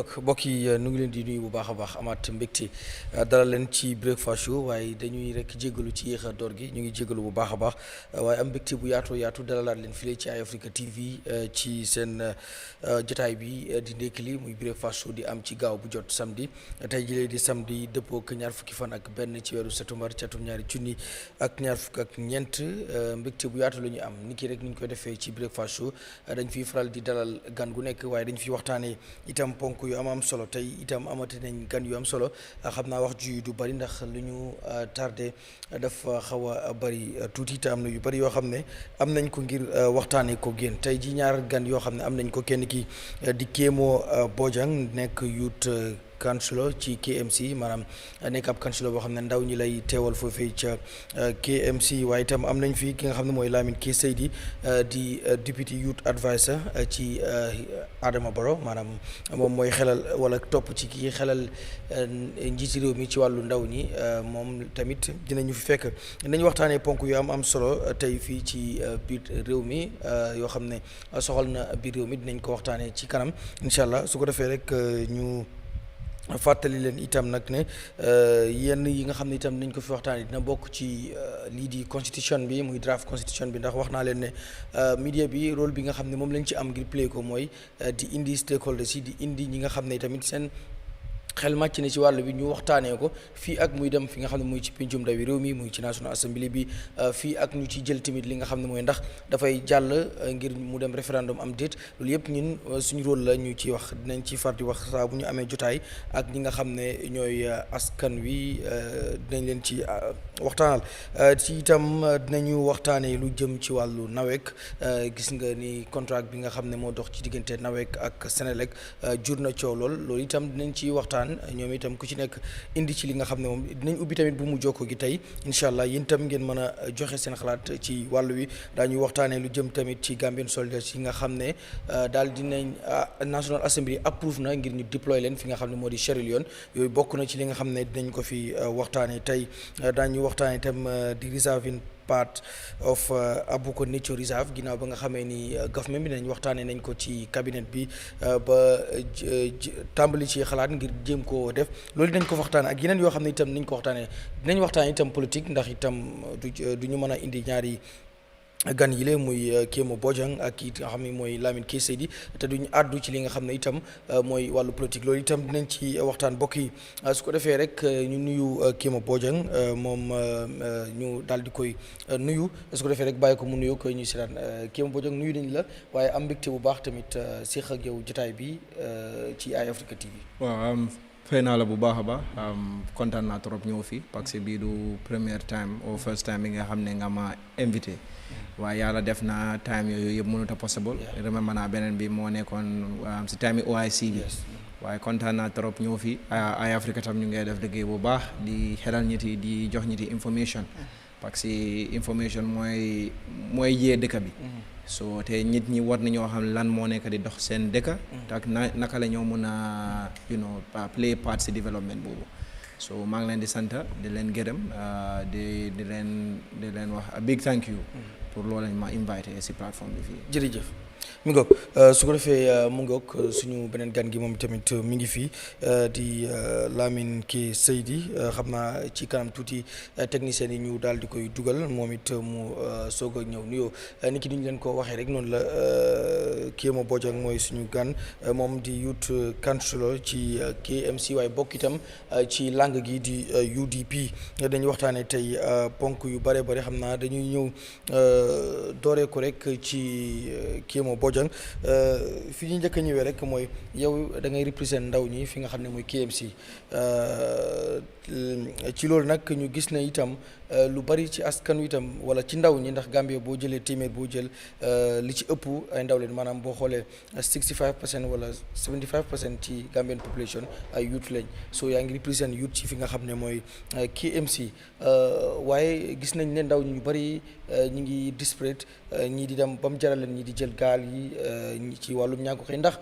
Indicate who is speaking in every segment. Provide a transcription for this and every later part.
Speaker 1: mbokk yi nu ngi leen di nuyu bu baax a baax amaat mbégte dalal leen ci breakfast show waaye dañuy rek jégalu ci yéex a door gi ñu ngi jégalu bu baax a baax waaye am mbégte bu yaatu dalalaat leen fii ci Eyeafrica TV ci seen jotaay bi di ndékki li muy breakfast show di am ci gaaw bu jot samedi tey jii di samedi dëppoo ak ñaar fukki fan ak benn ci weeru septembre ci atum ñaari junni ak ñaar fukk ak ñeent mbégte bu yaatu la ñu am ni ki rek ni ñu koy defee ci breakfast show dañ fiy faral di dalal gan gu nekk waaye dañ fiy waxtaanee itam ponk yu am solo tey itam amati nañ gan yu am solo xam naa wax ji du bari ndax lu ñu tardé dafa xaw a bari tuuti te am na yu bari yoo xam ne am nañ ko ngir waxtaanee ko génn tey ji ñaar gan yoo xam ne am nañ ko kenn ki di KEMO BOJANG nekk youth councilor ci KMC maanaam nekk ab councilor boo xam ne ndaw ñi lay teewal foofee ca KMC waaye itam am nañ fi ki nga xam ne mooy LAMIN SAIDY di deputy youth advisor ci Adama Barrow maanaam moom mooy xelal wala topp ci kii xelal njiiti réew mi ci wàllu ndaw ñi moom tamit dinañu fi fekk dinañu waxtaanee ponk yu am solo tey fii ci biir réew mi yoo xam ne soxal na biir réew mi dinañ ko waxtaanee ci kanam incha allah su ko defee rek ñu fàttali leen itam nag ne yenn yi nga xam ne itam nañ ko fi waxtaanee dina bokk ci lii di constitution bi muy draft constitution bi ndax wax naa leen ne media bi rôle bi nga xam ne moom lañ ci am ngir play ko mooy di indi stakeholders yi di indi ñi nga xam ne tamit seen xel màcc ne ci wàll bi ñu waxtaanee ko fii ak muy dem fi nga xam ne muy ci pencum ndawi réew mi muy ci National Assembly bi fii ak ñu ci jël tamit li nga xam ne mooy ndax dafay jàll ngir mu dem référendum am déet loolu yëpp ñun suñu rôle la ñu ci wax dinañ ci far di wax saa bu ñu amee jotaay ak ñi nga xam ne ñooy askan wi dinañ leen ci waxtaanal ci itam dinañu waxtaanee lu jëm ci wàllu NAWEC gis nga ni contrat bi nga xam ne moo dox ci diggante NAWEC ak Senelec jur na coow loolu itam dinañ ci waxtaan ñoom itam ku ci nekk indi ci li nga xam ne moom dinañ ubbi tamit bu mu jokkoo gi tey incha allah yéen itam ngeen mën a joxe seen xalaat ci wàllu wi daañu waxtaanee lu jëm tamit ci Gambian soldiers yi nga xam ne daal dinañ National Assembly approuve na ngir ñu deploy leen fi nga xam ne moo di Sierra Leone yooyu bokk na ci li nga xam ne dinañ ko fi waxtaanee tey daañu waxtaanee itam di reserving part of Abuko Nature Reserve ginnaaw ba nga xamee ni government bi nañ waxtaanee nañ ko ci cabinet bi ba tàmbali ci xalaat ngir jéem koo def loolu dinañ ko waxtaanee ak yeneen yoo xam ne itam nañ ko waxtaanee dinañ waxtaanee itam politique ndax itam du ñu mën a indi ñaari gan yi la muy KEMO BOJANG ak it nga xam ne mooy LAMIN SAIDY te duñu àddu ci li nga xam ne itam mooy wàllu politique loolu itam dinañ ci waxtaan bokk yi su ko defee rek ñu nuyu KEMO BOJANG moom ñu daal di koy nuyu su ko defee rek bàyyi ko mu nuyoo koy ñuy seetaan KEMO BOJANG nuyu nañ la waaye am mbégte bu baax tamit séq ak yow jotaay bi ci Eyeafrica TV.
Speaker 2: waaw fay naa la bu baax a baax kontaan naa trop ñëw fii parce que bii du première time ou first time bi nga xam ne nga ma invité. waaye yàlla def na time yooyu yëpp mënut a possible remember naa beneen bi moo nekkoon si time yi OIC bi waaye kontaan naa trop ñëw fi Eyeafrica tam ñu ngay def liggéey bu baax di xelal ñit yi di jox ñit yi information parce que information mooy yee dëkk bi so te nit ñi war nañoo xam lan moo nekk di dox seen dëkk tak naka la ñoo mën a play part si développement boobu so maa ngi leen di sant di leen gërëm di leen wax a big thank you pour loolu lañ ma invité si plateforme bi fii.
Speaker 1: jërëjëf mi ngoog su ko defee mu ngoog suñu beneen gan gi moom tamit mi ngi fii di LAMIN SAIDY xam naa ci kanam tuuti technicien yi ñu daal di koy dugal moom it mu soog a ñëw nuyoo ni ki ni ñu leen ko waxee rek noonu la KEMO BOJANG mooy suñu gan moom di youth councilor ci KMC waaye bokk itam ci langue gi di UDP dañuy waxtaanee tey ponk yu bare xam naa dañuy ñëw dooree ko rek ci KEMO BOJANG fi ñu njëkk a ñëwee rek mooy yow da ngay représenter ndaw ñi fi nga xam ne mooy KMC ci loolu nag ñu gis na itam lu bari ci askan wi itam wala ci ndaw ñi ndax Gambia boo jëlee téeméer boo jël li ci ëpp ay ndaw leen maanaam boo xoolee 65% wala 75% ci Gambian population ay youth lañ so yaa ngi représenter youth ci fi nga xam ne mooy KMC waaye gis nañ ne ndaw ñu bari ñi ngi disparate ñii di dem ba mu jaral leen ñii di jël gaal yi ci wàllum ñaa ko xëy ndax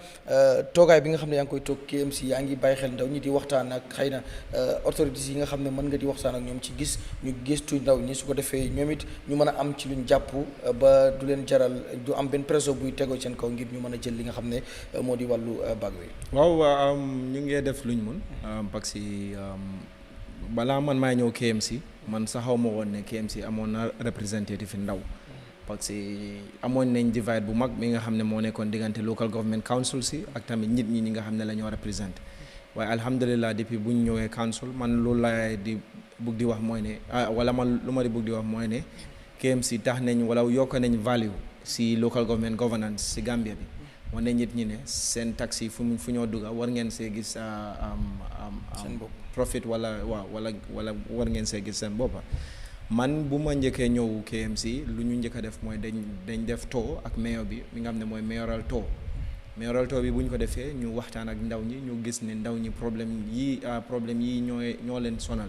Speaker 1: toogaay bi nga xam ne yaa ngi koy toog KMC yaa ngi bàyyi xel ndaw ñi di waxtaan ak xëy na autorités yi nga xam ne mën nga di waxtaan ak ñoom ci gis ñu gis tu ndaw ñi su ko defee ñoom it ñu mën a am ci luñ jàpp ba du leen jaral du am benn pression buy tegoo seen kaw ngir ñu mën a jël li nga xam ne moo di wàllu bag wi.
Speaker 2: waaw ñu ngi def luñ mun parce que balaa man maay ñëw KMC man sax xaw ma woon ne KMC amoon na représentative fi ndaw parce que amoon nañ divide bu mag mi nga xam ne moo nekkoon diggante local government council si ak tamit nit ñi nga xam ne la ñoo représenté waaye alhamdulilah depuis bu ñu ñëwee council man loolu laay di bugg di wax mooy ne wala man lu ma di bugg di wax mooy ne KMC tax nañ wala yokk nañ value si local government governance si Gambia bi wane nit ñi ne seen taxi fu ñoo dugga war ngeen see gis profit wala waaw wala war ngeen see gis seen boppa man bu ma njëkkee ñëw KMC lu ñu njëkk a def mooy dañ def too ak mayor bi mi nga xam ne mooy mayoral too bi bu ñu ko defee ñu waxtaan ak ndaw ñi ñu gis ne ndaw ñi problème yi ñoo leen sonal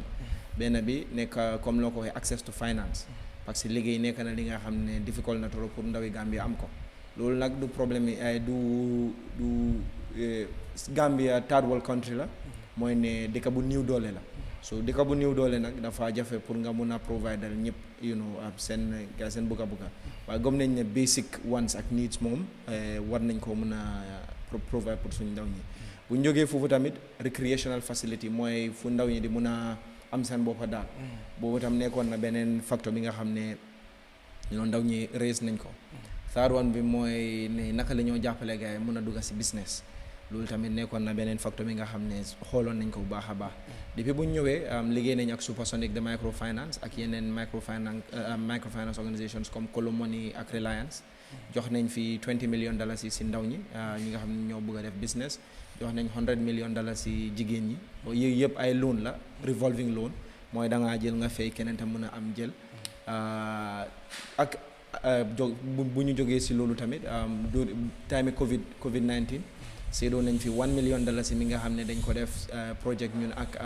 Speaker 2: benn bi nekk comme loo ko waxee access to finance parce que liggéey nekk na li nga xam ne difficult na trop pour ndawi Gambia am ko loolu nag du problème yi ay du Gambia third world country la mooy ne dëkk bu néew doole la so dëkk bu néew doole nag dafa jafe pour nga mun a provider ñëpp seen bugga waaye gëm nañ ne basic wants ak needs moom war nañ ko mun a provide pour suñu ndaw ñi bu ñu jógee foofu tamit recreational facility mooy fu ndaw ñi di mun a am seen boppa daal boobu tam nekkoon na beneen facteur bi nga xam ne ndaw ñi raise nañ ko third one bi mooy ne naka la ñoo jàppale gars yi mun a dugg si business loolu tamit nekkoon na beneen facteur bi nga xam ne xooloon nañ ko bu baax a baax depuis bu ñu ñëwee liggéey nañ ak Supersonic de microfinance ak yeneen microfinance organisations comme Colomoni ak Reliance jox nañ fi $20 million si ndaw ñi nga xam ne ñoo bëgg a def business jox nañ $100 million si jigéen ñi yooyu yëpp ay loan la revolving loan mooy da ngaa jël nga fay keneen tam mën a am jël ak bu ñu jógee si loolu tamit time covid 19 séedoo nañ fi $1 million mi nga xam ne dañ ko def project ñun ak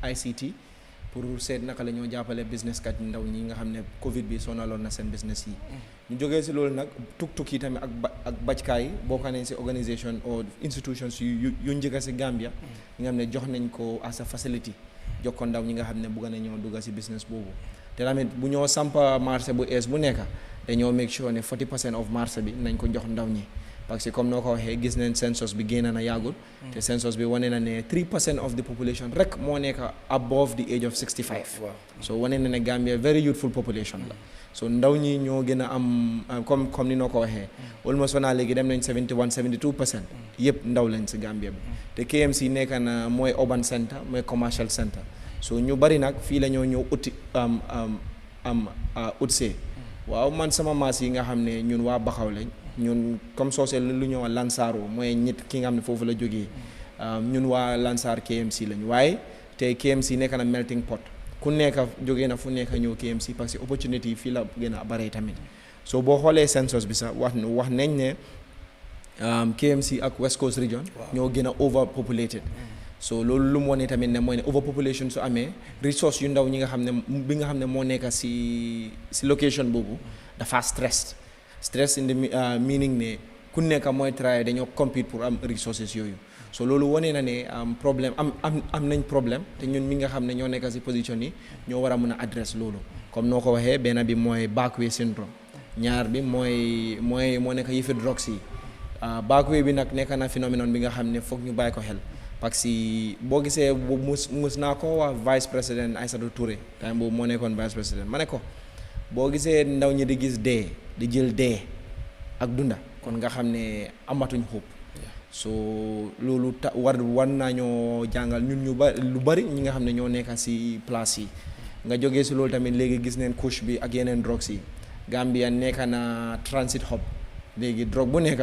Speaker 2: ICT pour seet naka la ñoo jàppale business kat ndaw ñi nga xam ne covid bi sonaloon na seen business yi ñu jógee si loolu nag tuk-tuk yi tamit ak bajkaay yi bokk nañ si organisation or institutions yu njëkk si Gambia ñi nga xam ne jox nañ ko as a facility jox ko ndaw ñi nga xam ne bëgg nañoo dugg si business boobu te tamit bu ñoo sampa marché bu ees bu nekk dañoo make sure ne 40% of marché bi nañ ko jox ndaw ñi parce que comme noo ko waxee gis nañ census bi génn na yàggul te census bi wane na ne 3% of the population rek moo nekk above the age of 65 so wane na ne Gambia very youthful population la so ndaw ñi ñoo gën a am comme ni noo ko waxee almost fanaa léegi dem nañ 72% yëpp ndaw lañ si Gambia bi te KMC nekk na mooy urban center mooy commercial center so ñu bari nag fii la ñoo ñëw uti utsee waaw man sama maas yi nga xam ne ñun waa Baxaw lañ ñun comme soosee lu ñëw Lansaro mooy ñit ki nga xam ne foofu la jógee ñun waa Lansar KMC lañ waaye te KMC nekk na melting pot ku nekk jógee na fu nekk ñëw KMC parce que opportunity yi fii la gën a bare tamit so boo xoolee census bi sax wax nañ ne KMC ak West Coast region ñoo gën a overpopulated so loolu lu mu wane tamit ne mooy ne overpopulation su amee resource yu ndaw ñi nga xam ne bi nga xam ne moo nekk si location boobu dafa stress in the meaning ne ku nekk mooy try dañoo compete pour am resources yooyu so loolu wane na ne problème am nañ problème te ñun mi nga xam ne ñoo nekk si position yi ñoo war a mën a address loolu comme noo ko waxee benn bi mooy backway syndrome ñaar bi moo nekk yëfi drugs yi backway bi nag nekk na phénomène bi nga xam ne foog ñu bàyyi ko xel parce que boo gisee mus naa ko wax vice président Aïssatou Touré time boobu moo nekkoon vice président ma ne ko boo gisee ndaw ñi di gis dee di jël dee ak dunda kon nga xam ne amatuñ xóob so loolu war naa ñoo jàngal ñun lu bari ñi nga xam ne ñoo nekk si place yi nga jógee si loolu tamit léegi gis neen couche bi ak yeneen drogues yi Gambia nekk na transit hub léegi drogue bu nekk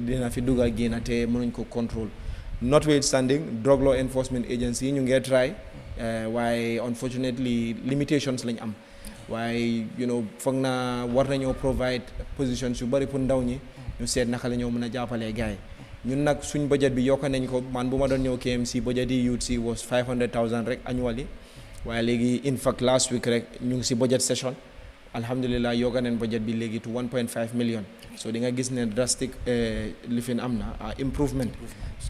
Speaker 2: dina fi dugga génn te mënuñ ko contrôle notwithstanding drug law enforcement agency ñu ngi try waaye unfortunately limitations lañ am waaye foog naa war nañoo provide positions yu bari pour ndaw ñi ñu seet naka la ñoo mën a jàppalee gars yi ñun nag suñ budget bi yokk nañ ko man bu ma doon ñëw KMC budget yi youth si was 500,000 rek annually waaye léegi in fact last week rek ñu ngi si budget session alhamdulillah yokk nañ budget bi léegi to 1.5 million so di nga gis ne drastic lifin am na improvement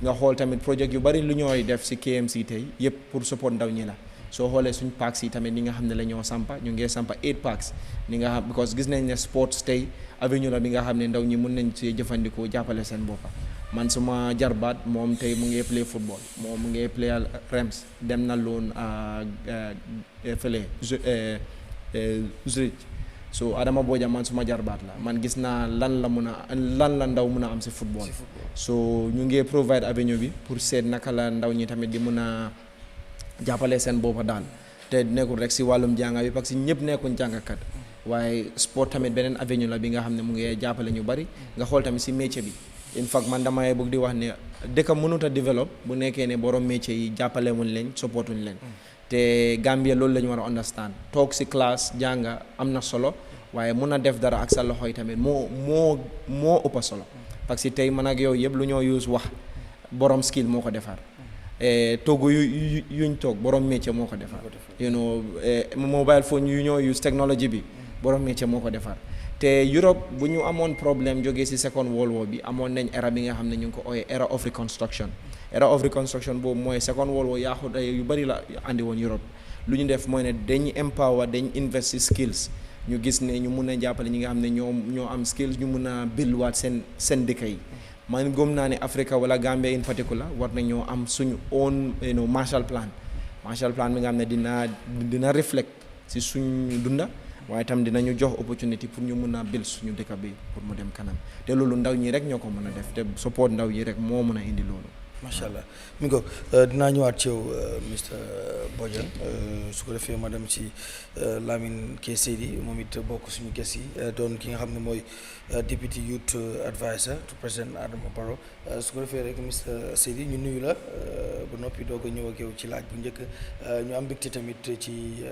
Speaker 2: nga xool tamit project yu bari lu ñooy def si KMC tey yëpp pour support ndaw ñi la soo xoolee suñ parks yi tamit ni nga xam ne la ñoo sampa ñu ngee sampa 8 parks ni nga xam because gis nañ ne sports tey avenue la bi nga xam ne ndaw ñi mun nañ ci jëfandikoo jàppale seen boppa man suma jarbaat moom tey mu ngi play football moom mu ngi play Reims dem na loon fële Zurich so Adama Bojang man suma jarbaat la man gis naa lan la ndaw mun a am si football so ñu ngi provide avenue bi pour seet naka la ndaw ñi tamit di mun a jàppale seen boppa daal te nekkul rek si wàllum jànga bi parce que ñëpp nekkuñ jàngakat waaye sport tamit beneen avenue la bi nga xam ne mu ngi jàppale ñu bari nga xool tamit si métier bi in fact man damay bëgg di wax ne dëkk mënut a développe bu nekkee ne borom métier yi jàppale wuñ leen supportuñ leen te Gambia loolu la ñu war a understand toog si classe jànga am na solo waaye mun a def dara ak sa loxo yi tamit moo ëpp solo parce que tey man ak yow yëpp lu ñoo use wax borom skill moo ko defar toogu yuñ toog borom métier moo ko defar you know mobile phone yu ñoo use technology bi borom métier moo ko defar te Europe bu ñu amoon problème jógee ci second world war bi amoon nañ era bi nga xam ne ñu ngi ko ooyee era of reconstruction boobu mooy second world war yaaxu yu bari la andi woon Europe lu ñu def mooy ne dañ empower dañ invest ci skills ñu gis ne ñu mun a jàppale ñi nga xam ne ñoo am skills ñu mun a build waat seen dëkk yi man gëm naa ne Africa wala Gambia in particular war nañoo am suñu own Marshall Plan bi nga xam ne dina reflect ci suñ dunda waaye tam dinañu jox opportunity pour ñu mun a build suñu dëkk bi pour mu dem kanam te loolu ndaw ñi rek ñoo ko mën a def te support ndaw yi rek moo mën a indi loolu.
Speaker 1: macha allah mi ko dinaa ñëwaat ci yow Mr Bojang su ko defee ma dem ci Lamin K Seydi moom it bokk suñu ges yi doon ki nga xam ne mooy deputy youth advisor to président Adama Barrow su ko defee rek Mr Seydi ñu nuyu la ba noppi doog a ñëw ak yow ci laaj bu njëkk ñu am mbégte tamit ci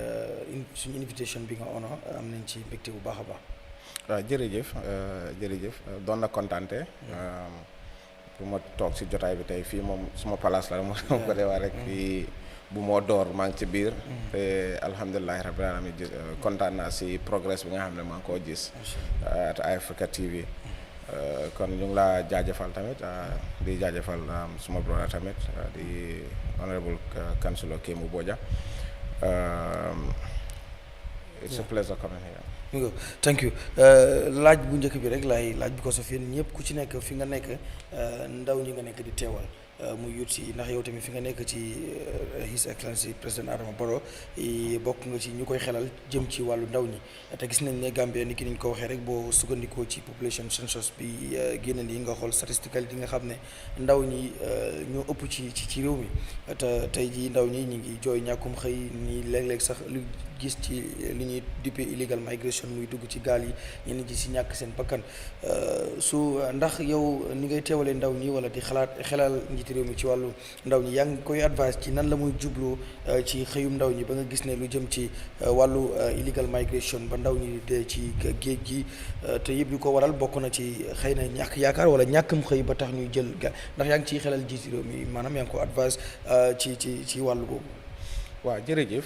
Speaker 1: suñu invitation bi nga ono am nañ ci mbégte bu baax a baax.
Speaker 3: waaw jërëjëf doon na kontaante bu ma toog si jotaay bi tey fii moom suma place la ma ko dee wax rek fii bu moo door maa ngi ci biir te alhamdulilahi rabbil alamin kontaan naa si progrès bi nga xam ne maa ngi koo gis at Eyeafrica TV kon ñu ngi laa jaajëfal tamit di jaajëfal suma brother tamit di honorable councillor KEMO Bojang it's a pleasure coming here.
Speaker 1: Thank you laaj bu njëkk bi rek laay laaj bi ko sa fii ñëpp ku ci nekk fi nga nekk ndaw ñi nga nekk di teewal muy yut si ndax yow tamit fi nga nekk ci His Excellency président Adama Barrow bokk nga ci ñu koy xelal jëm ci wàllu ndaw ñi te gis nañ ne Gambia ni ki niñ ko waxee rek boo sukkandikoo ci population census bi génn yi nga xool statistical di nga xam ne ndaw ñi ñoo ëpp ci réew mi te tey jii ndaw ñi ñu ngi jooy ñàkkum xëy ni léeg-léeg sax lu gis ci li ñuy duppee illegal migration muy dugg ci gaal yi ñenn ji si ñàkk seen bakkan ndax yow ni ngay teewalee ndaw ñi wala di xelal njiiti réew mi ci wàllu ndaw ñi yaa ngi koy advice ci nan la muy jubloo ci xëyum ndaw ñi ba nga gis ne lu jëm ci wàllu illegal migration ba ndaw ñi dee ci géej gi te yëpp yu ko waral bokk na ci xëy na ñàkk yaakaar wala ñàkkam xëy ba tax ñuy jël gaal ndax yaa ngi ciy xelal njiiti réew mi maanaam yaa ngi ko advice ci wàllu boobu.
Speaker 3: waaw jërëjëf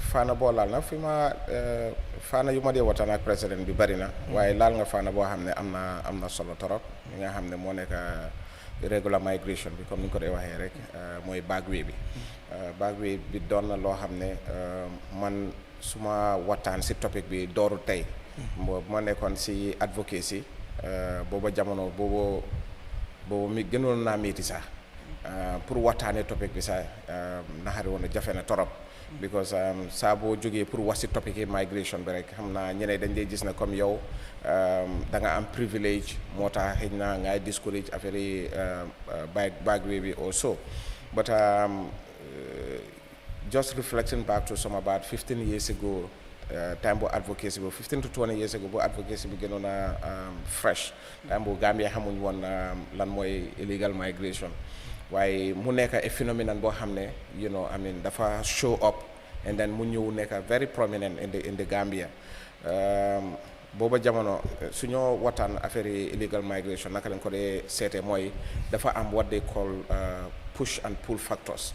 Speaker 3: faana boo laal na fi ma faana yu ma dee waxtaan ak président bi bari na waaye laal nga faana boo xam ne am na solo torop li nga xam ne moo nekk regular migration bi comme ni ñu ko dee waxee rek mooy bagway bi doon na loo xam ne man suma waxtaan si topic bi dooru tey bu ma nekkoon si advocacy booba jamono boobu mi gënoon naa métti sax pour waxtaanee topic bi sax naxari woon na jafe na torop because saa boo jógee pour wax si topic yi migration bi rek xam naa ñeneen dañ lay gis na comme yow da nga am privilege moo tax xëy na ngay discourage affaire yi bagway bi also but just reflecting back to some about 15 years ago time bu advocacy bu 15 to 20 years ago bu advocacy bi gënoon a fresh time bu Gambia xamuñ woon lan mooy illegal migration waaye mu nekk a phénomène boo xam ne you know I mean dafa show up and then mu ñëw nekk very prominent in the Gambia booba jamono suñoo waxtaan affaire yi illegal migration naka lañ ko dee seete mooy dafa am what they call push and pull factors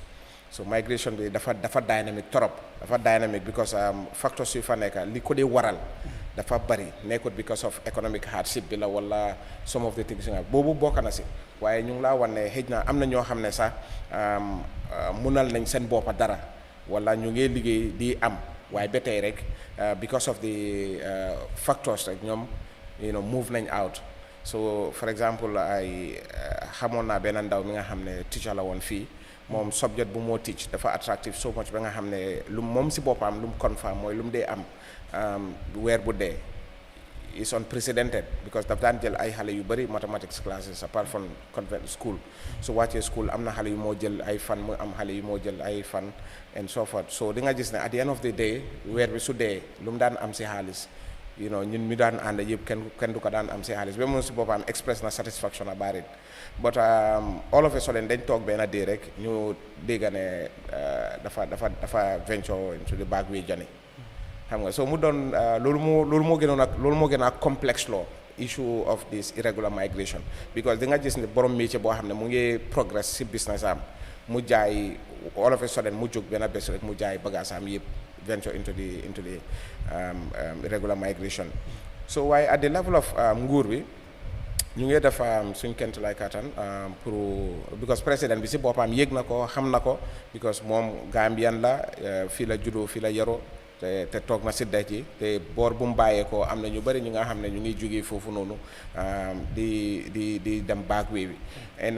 Speaker 3: so migration bi dafa dynamic trop dafa dynamic because factors yu fa nekk li ko dee waral dafa bari nekkut because of economic hardship bi la wala some of the things nga boobu bokk na si waaye ñu ngi laa wan ne xëj na am na ñoo xam ne sax munal nañ seen boppa dara wala ñu ngi liggéey di am waaye ba tey rek because of the factors rek ñoom move nañ out. So for example ay xamoon naa benn ndaw mi nga xam ne teacher la woon fii moom subject bu moo teach dafa attractive so much ba nga xam ne lu moom si boppam lu mu confirm mooy lu mu dee am weer bu dee is unprecedented because daf daan jël ay xale yu bëri mathematics classes apart from convent school su wàccee school am na xale yu moo jël ay fan mu am xale yu moo jël ay fan and so forth. So di nga gis ne at the end of the day weer bi su dee lu mu daan am si xaalis ñun mi daan ànd yëpp kenn du ko daan am si xaalis ba moom si boppam express na satisfaction about it. But all of a sudden dañ toog benn dee rek ñu dégg ne dafa venture into the back way journey xam nga so mu doon loolu moo gën a complex law issue of this irregular migration because di nga gis ne borom métier boo xam ne mu ngi progress si business am mu jaay all of a sudden mu jóg benn bés rek mu jaay bagage am yëpp venture into the irregular migration. So waaye at the level of nguur bi ñu ngi def suñ kent lay kattan pour because président bi si boppam yéeg na ko xam na ko because moom Gambian la fii la juddoo fii la yaroo te toog na si daj yi te boor bu mu bàyyeekoo am na ñu bëri ñu nga xam ne ñu ngi jógee foofu noonu di dem back way bi and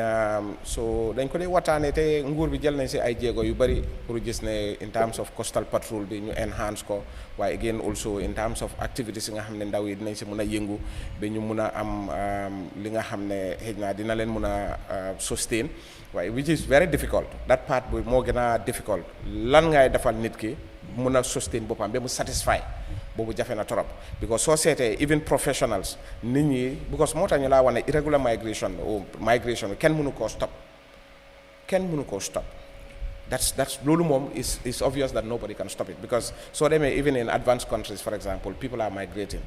Speaker 3: so dañ ko dee waxtaanee te nguur bi jël nañ si ay jéego yu bëri pour gis ne in terms of coastal patrol bi ñu enhance ko waaye again also in terms of activities yi nga xam ne ndaw yi dinañ si mun a yëngu ba ñu mun a am li nga xam ne xëy na dina leen mun a sustain waaye which is very difficult that part bi moo gën a difficult lan ngay defal nit ki mun a sustain boppam ba mu satisfy boobu jafe na trop because soo seetee even professionals nit ñi because moo tax ñu laa wax ne irregular migration kenn mënu koo stop that's loolu moom is obvious that nobody can stop it because soo demee even in advanced countries for example people are migrating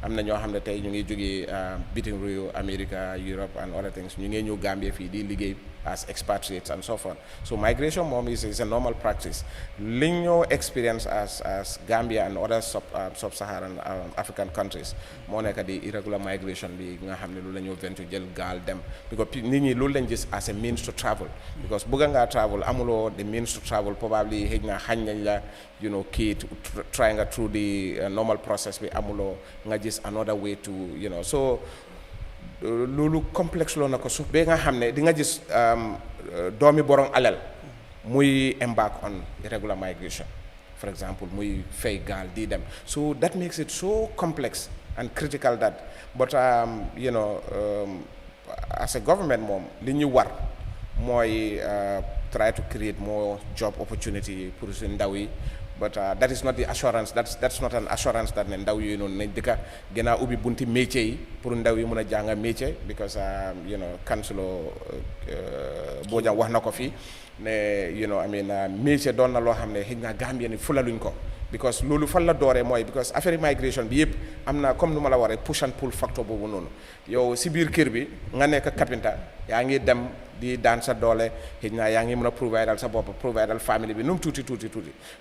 Speaker 3: am na ñoo xam ne tey ñu ngi jógee bitim réew America Europe and other things ñu ngi ñëw Gambia fii di liggéey as expatriates and so forth. So migration moom is a normal practice. Li ñoo experience as Gambia and other sub-Saharan African countries moo nekk di irregular migration bi nga xam ne loolu la ñoo venture jël gaal dem because nit ñi loolu lañ gis as a means to travel because bëgg ngaa travel amuloo the means to travel probably xëy na xañ nañ la kii try nga through the normal process bi amuloo nga gis another way to so loolu complexe loo na ko suuf ba nga xam ne di nga gis doomi borom alal muy embark on irregular migration for example muy fay gaal di dem so that makes it so complex and critical that but as a government moom li ñu war mooy try to create more job opportunity pour suñu ndaw yi but that is not the assurance that's not an assurance that ne ndaw yooyu noonu nañ dëkka gën a ubbi bunti métier yi pour ndaw yi mën a jàng métier because councilor BOJANG wax na ko fii ne métier doon na loo xam ne xëy na Gambia ni fulaluñ ko because loolu fan la dooree mooy because affaire migration bi yëpp am na comme nu ma la waree push and pull factor boobu noonu yow si biir kër bi nga nekk kapinta yaa ngi dem di daan sa doole xëy na yaa ngi mën a providal sa bopp providal famille bi nu mu tuuti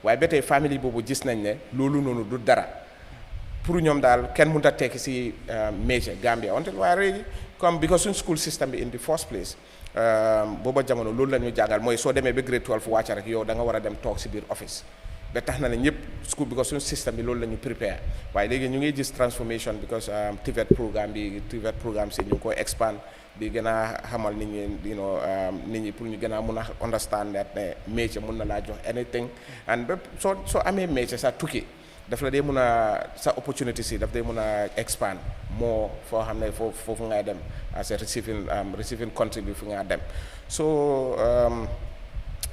Speaker 3: waaye ba tey famille boobu gis nañ ne loolu noonu du dara pour ñoom daal kenn mënut a tekki si métier Gambia wante waaye léegi comme because suñ school system bi in the first place booba jamono loolu la ñu jàngal mooy soo demee ba grade 12 wàcca rek yow da nga war a dem toog si biir office ba tax na ne ñëpp school because suñu système bi loolu la ñu prepare waaye léegi ñu ngi gis transformation because TVET programme si ñu ngi koy expand di gën a xamal nit ñi nit ñi pour ñu gën a mun a understand that ne métier mun na laa jox anything and ba soo amee métier sa tukki daf la dee mun a sa opportunity si daf dee mun a expand moo foo xam ne foofu ngay dem as a receiving country bi fu nga dem so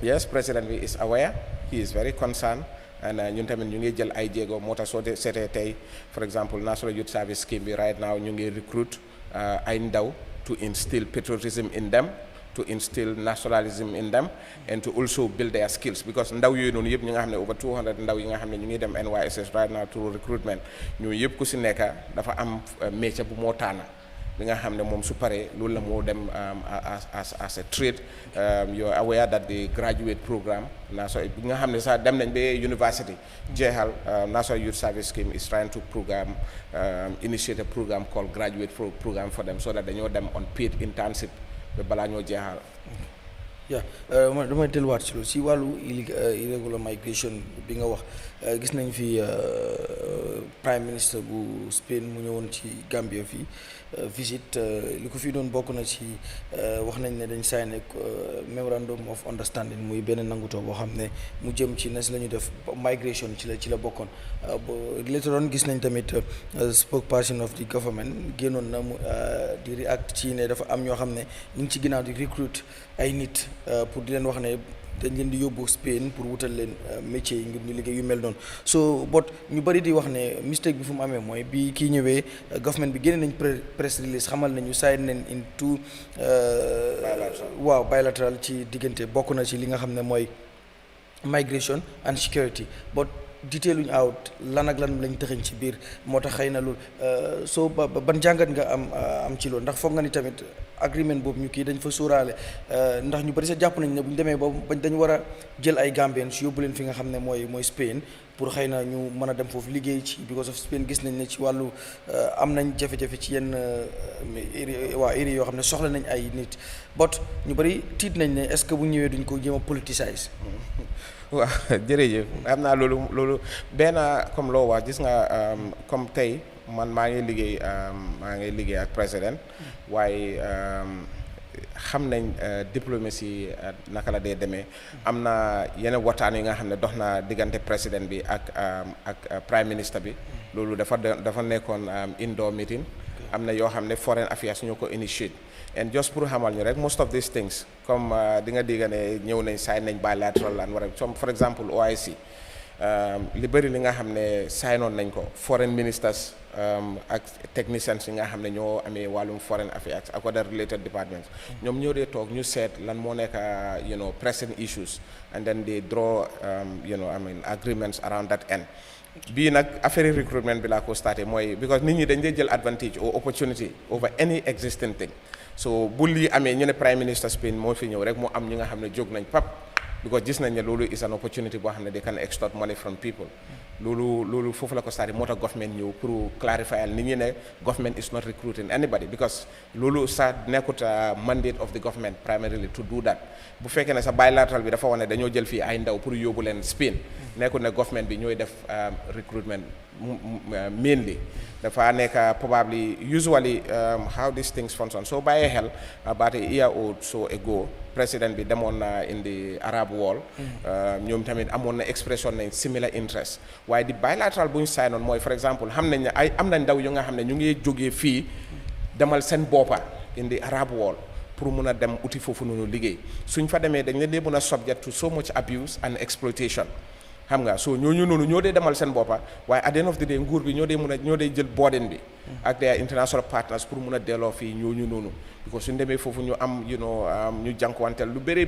Speaker 3: yes president bi is aware he is very concerned and ñun tamit ñu ngi jël ay jéego moo tax soo seetee tey for example National Youth Service Scheme bi right now ñu ngi recruit ay ndaw to instill patriotism in them, to instill nationalism in them, and to also build their skills. Because ndaw yooyu noonu yëpp ñu nga xam ne over 200 ndaw yi nga xam ne ñu ngi dem NYSS right now through recruitment ñu yëpp ku si nekka dafa am métier bu moo taana bi nga xam ne moom su paree loolu la moo dem as a trade. You are aware that the graduate program bi nga xam ne sax dem nañ ba university jeexal National Youth Service Scheme is trying to initiate a program called graduate program for them so that dañoo dem on paid internship ba balaa ñoo jeexal.
Speaker 1: damay delluwaat ci loolu si wàllu irregular migration bi nga wax gis nañ fi prime ministre bu Spain mu ñëwoon ci Gambia fii visite li ko fi doon bokk na ci wax nañ ne dañ signé memorandum of understanding muy benn nangutoo boo xam ne mu jëm ci nas la ñu def migration ci la bokkoon later on gis nañ tamit spokesperson of the government génnoon na mu di react ci ne dafa am ñoo xam ne ñu ngi ci ginnaaw di recruit ay nit pour di leen wax ne dañ leen di yóbbu Spain pour wutal leen métier yi ngir ñu liggéey yu mel noonu so bot ñu bëri di wax ne mistake bi fu mu amee mooy bi kii ñëwee government bi génne nañ press release xamal nañu sign nañ into bilateral ci diggante bokk na ci li nga xam ne mooy migration and security but detailuñ out lan ak lan lañ tëxañ ci biir moo tax xëy na loolu soo ban jàngat nga am ci loolu ndax foog nga ni tamit agreement boobu ñu kii dañ fa sóoraale ndax ñu bari sa jàpp nañ ne bu ñu demee ba dañ war a jël ay Gambians yóbbu leen fi nga xam ne mooy Spain pour xëy na ñu mën a dem foofu liggéey ci because of Spain gis nañ ne ci wàllu am nañ jafe-jafe ci yenn area yoo xam ne soxla nañ ay nit but ñu bari tiit nañ ne est-ce que bu ñëwee duñ ko jéem a politicize.
Speaker 3: waaw jërëjëf xam naa loolu benn comme loo wax gis nga comme tey man maa ngi liggéey ak président waaye xam nañ diplomatie naka la dee demee am na yeneen waxtaan yi nga xam ne dox na diggante président bi ak prime minister bi loolu dafa nekkoon indoor meeting am na yoo xam ne foreign affairs ñoo ko initiate and just pour xamal ñu rek most of these things comme di nga dégg ne ñëw nañ sign nañ bilateral and whatever some for example OIC li bëri li nga xam ne signoon nañ ko foreign ministers ak technicians yi nga xam ne ñoo amee wàllum foreign affairs ak other related departments ñoom ñoo dee toog ñu seet lan moo nekk pressing issues and then they draw agreements around that end bii nag affaire recruitment bi laa ko starté mooy because nit ñi dañ dee jël advantage or opportunity over any existing thing so bu lii amee ñu ne prime minister Spain moo fi ñëw rek mu am ñi nga xam ne jóg nañ pap because gis nañ ne loolu is an opportunity boo xam ne they can extort money from people loolu foofu la ko starté moo tax government ñëw pour clarify nit ñi ne government is not recruiting anybody because loolu sa nekkut mandate of the government primarily to do that bu fekkee ne sa bilateral bi dafa wane dañoo jël fii ay ndaw pour yóbbu leen Spain nekkut ne government bi ñooy def recruitment mainly dafa nekk probably usually how these things function so bàyyee xel about a year or so ago président bi demoon na in the Arab world ñoom tamit amoon na expression nañ similar interest waaye di bilateral bu ñu signoon mooy for example xam nañ ne am na ndaw yu nga xam ne ñu ngi jógee fii demal seen boppa in the Arab world pour mun a dem uti foofu noonu liggéey suñ fa demee dañ leen dee mën a subject to so much abuse and exploitation xam nga so ñooñu noonu ñoo dee demal seen boppa waaye at the end of the day nguur bi ñoo dee jël burden bi ak their international partners pour mun a delloo fii ñooñu noonu because suñ demee foofu ñu am ñu jànkuwanteel lu bëri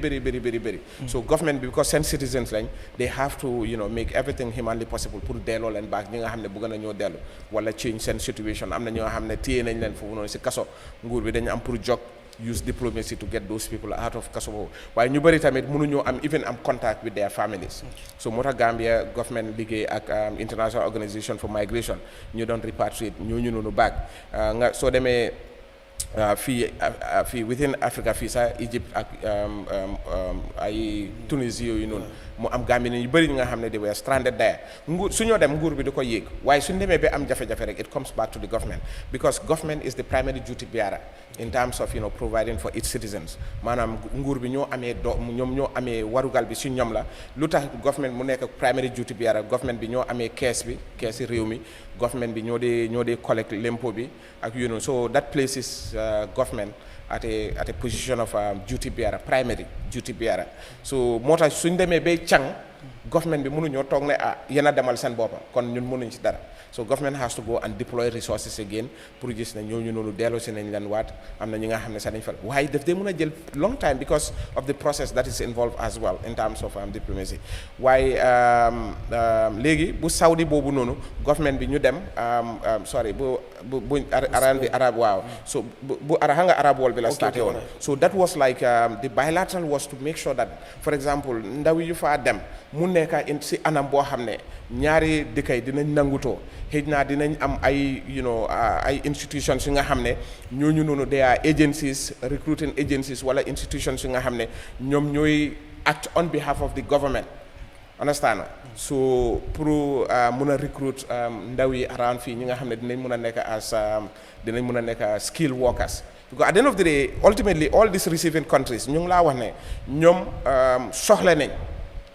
Speaker 3: so government bi because seen citizens lañ they have to make everything humanly possible pour delloo leen baax ñi nga xam ne bëgg na ñoo dellu wala change seen situation am na ñoo xam ne téye nañ leen foofu noonu si kaso nguur bi dañu am pour jog use diplomacy to get those people out of kaso boobu waaye ñu bëri tamit mënuñoo am contact with their families so moo tax Gambia government liggéey ak international organisation for migration ñu doon repatriate ñooñu noonu baag nga soo demee fii within Africa fii sax Egypte ak ay Tunisie yooyu noonu mu am Gambien yu bëri ñi nga xam ne they were stranded there suñoo dem nguur bi di ko yéeg waaye suñu demee ba am jafe-jafe rek it comes back to the government because government is the primary duty bearer in terms of providing for its citizens maanaam nguur bi ñoo amee warugal bi si ñoom la lu tax government mu nekk primary duty bearer government bi ñoo amee keesi réew mi government bi ñoo dee collect l'impôt bi ak so that places government at a position of duty bearer primary duty bearer so moo tax suñ demee bay càng government bi mënuñoo toog ne yéen a demal seen boppa kon ñun mënuñ ci dara so government has to go and deploy resources again pour gis ne ñooñu noonu delloo si nañ leen waat am na ñi nga xam ne sax dañ fa waaye daf dee mën a jël long time because of the process that is involved as well in terms of diplomacy waaye léegi bu Saudi boobu noonu government bi ñu dem bu around the Arab waaw so bu xam nga Arab world bi la starté woon so that was like the bilateral was to make sure that for example ndaw yu faa dem mun nekk si anam boo xam ne ñaari dëkk yi dinañ nangutoo xëy na dinañ am ay ay institutions yu nga xam ne ñooñu noonu they are agencies recruiting agencies wala institutions yu nga xam ne ñoom ñooy act on behalf of the government understand so pour mun a recruit ndaw yi around fii ñi nga xam ne dinañ mun a nekk dinañ mun a nekk skill workers because at the end of the day ultimately all these receiving countries ñu ngi laa wax ne ñoom soxla nañ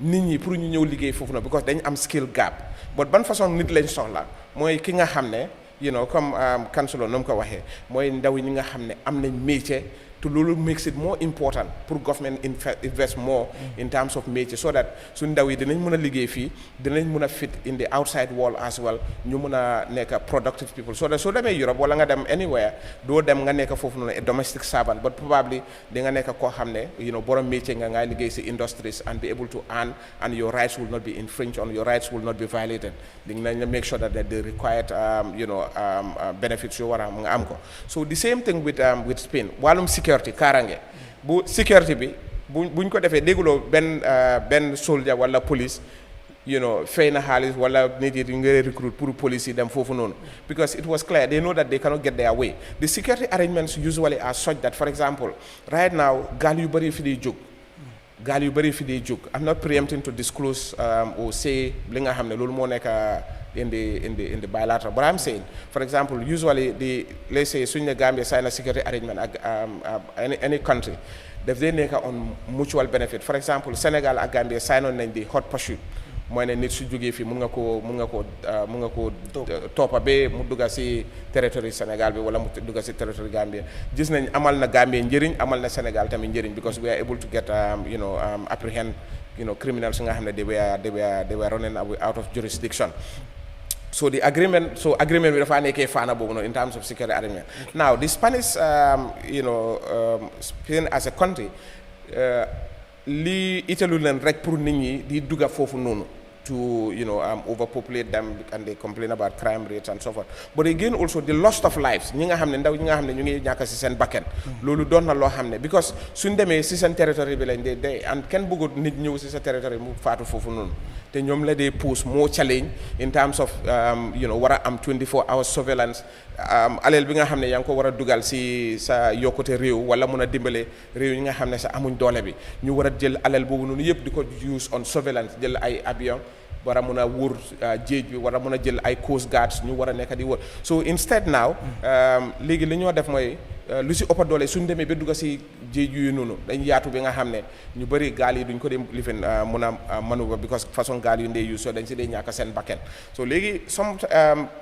Speaker 3: nit ñi pour ñu ñëw liggéey foofu na because dañ am skill gap but ban façon nit lañ soxla mooy ki nga xam ne comme councilor nu mu ko waxee mooy ndaw yi ñi nga xam ne am nañ métier to loolu makes it more important pour government invest more in terms of métier so that su ndaw yi dinañ mën a liggéey fii dinañ mën a fit in the outside world as well ñu mën a nekk productive people so that soo demee Europe wala nga dem anywhere doo dem nga nekk foofu noonu a domestic servant but probably di nga nekk koo xam ne borom métier nga ngay liggéey si industries and be able to earn and your rights will not be infringed on your rights will not be violated di nga make sure that the required benefits yu war a nga am ko so the same thing with Spain wàllum security kaaraange bu security bi buñ ko defee dégguloo benn soldier wala police fay na xaalis wala nit yi nga recruit pour police yi dem foofu noonu because it was clear they know that they cannot get their way the security arrangements usually are such that for example right now gaal yu bëri fi di jóg I'm not preempting to disclose or say li nga xam ne loolu moo nekk in the bilateral but I'm saying for example usually let's say suñ ne Gambia sign a security arrangement ak any country daf dee nekk on mutual benefit for example Sénégal ak Gambia sign on nañ di hot pursuit mooy ne nit su jógee fii mun nga koo toppa ba mu dugga si territoire Sénégal bi wala mu dugga si territoire Gambia gis nañ amal na Gambia njëriñ amal na Sénégal tamit njëriñ because we are able to get apprehend criminals nga xam ne they were running out of jurisdiction so the agreement bi dafa nekkee faana boobu noonu in terms of security arrangement now the Spanish Spain as a country lii italu leen rek pour nit ñi di dugga foofu noonu to overpopulate them and they complain about crime rates and so forth but again also the loss of lives ñi nga xam ne ndaw ñi nga xam ne ñu ngi ñàkk si seen bakken loolu doon na loo xam ne because suñ demee si seen territoire bi lañ dee and kenn bëggut nit ñëw si sa territoire mu faatu foofu noonu te ñoom la dee pose more challenge in terms of war a am 24 hours surveillance aleel bi nga xam ne yaa ngi ko war a dugal si sa yokkute réew wala mun a dimbale réew yi nga xam ne sa amuñ doole bi ñu war a jël aleel boobu noonu yëpp di ko use on surveillance jël ay avion war a mun a wóor géej bi war a mun a jël ay coast guards ñu war a nekk di wër so instead now léegi li ñoo def mooy lu si ëpp doole suñ demee ba dugg si géej yu noonu dañ yaatu bi nga xam ne ñu bëri gaal yi duñ ko dem lifin mun a maneuver because façon gaal yu ndee use so dañ si dee ñàkk seen bakken so léegi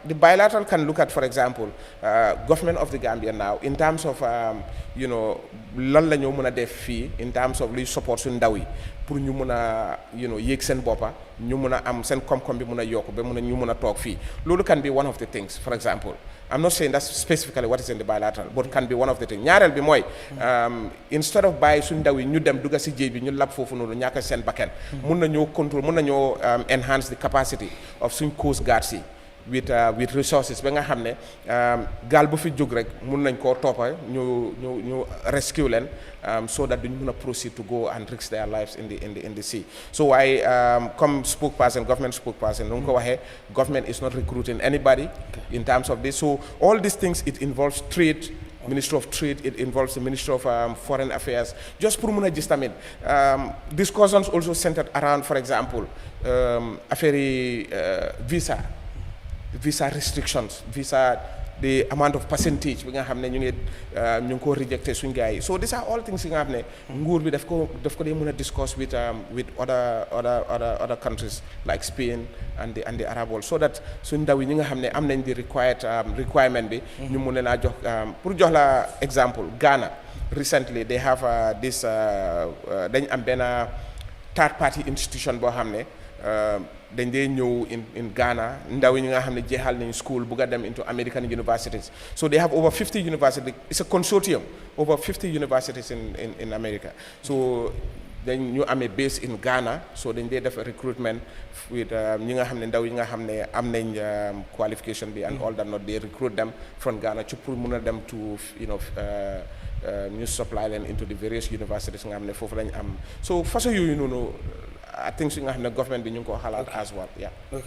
Speaker 3: the bilateral can look at for example government of the Gambia now in terms of lan la ñoo mën a def fii in terms of luy support suñ ndaw yi pour ñu mun a yéeg seen boppa ñu mun a am seen koom-koom bi mun a yokk ba ñu mun a toog fii loolu can be one of the things for example I'm not saying that's specifically what is in the bilateral but can be one of the things ñaareel bi mooy instead of bàyyi suñ ndaw yi ñu dem dugga si géej bi ñu lab foofu noonu ñàkk seen bakken mun nañoo control mun nañoo enhance the capacity of suñ coast guards yi with resources ba nga xam ne gaal bu fi jóg rek mun nañ koo toppa ñu rescue leen so that duñ mun a proceed to go and risk their lives in the sea so waaye comme government spokesperson nu mu ko waxee government is not recruiting anybody in terms of this so all these things it involves trade Ministry of Trade, it involves the Ministry of Foreign Affairs. Just pour mun a gis tamit discussions also centered around, for example, affaire visa restrictions, the amount of percentage bi nga xam ne ñu ngi ko rejecté suñ gars yi so these are all things yi nga xam ne nguur bi daf ko dee mën a discuss with other countries like Spain and the Arab world so that suñ ndaw yi ñi nga xam ne am nañ di requirement bi ñu mun leen a jox pour jox la exemple Ghana recently they have this dañ am benn third party institution boo xam ne dañ dee ñëw in Ghana ndaw yi ñi nga xam ne jeexal nañ school bugg a dem into American universities so they have over 50 universities it's a consortium over 50 universities in America so dañ ñu amee base in Ghana so dañ dee def recruitment with ñi nga xam ne ndaw yi nga xam ne am nañ qualification bi and all that not they recruit them from Ghana ci pour mun a dem to ñu supply leen into the various universities nga xam ne foofu lañ am so façon yooyu noonu things yi nga xam ne government bi ñu ngi koo xalaat as well
Speaker 1: ok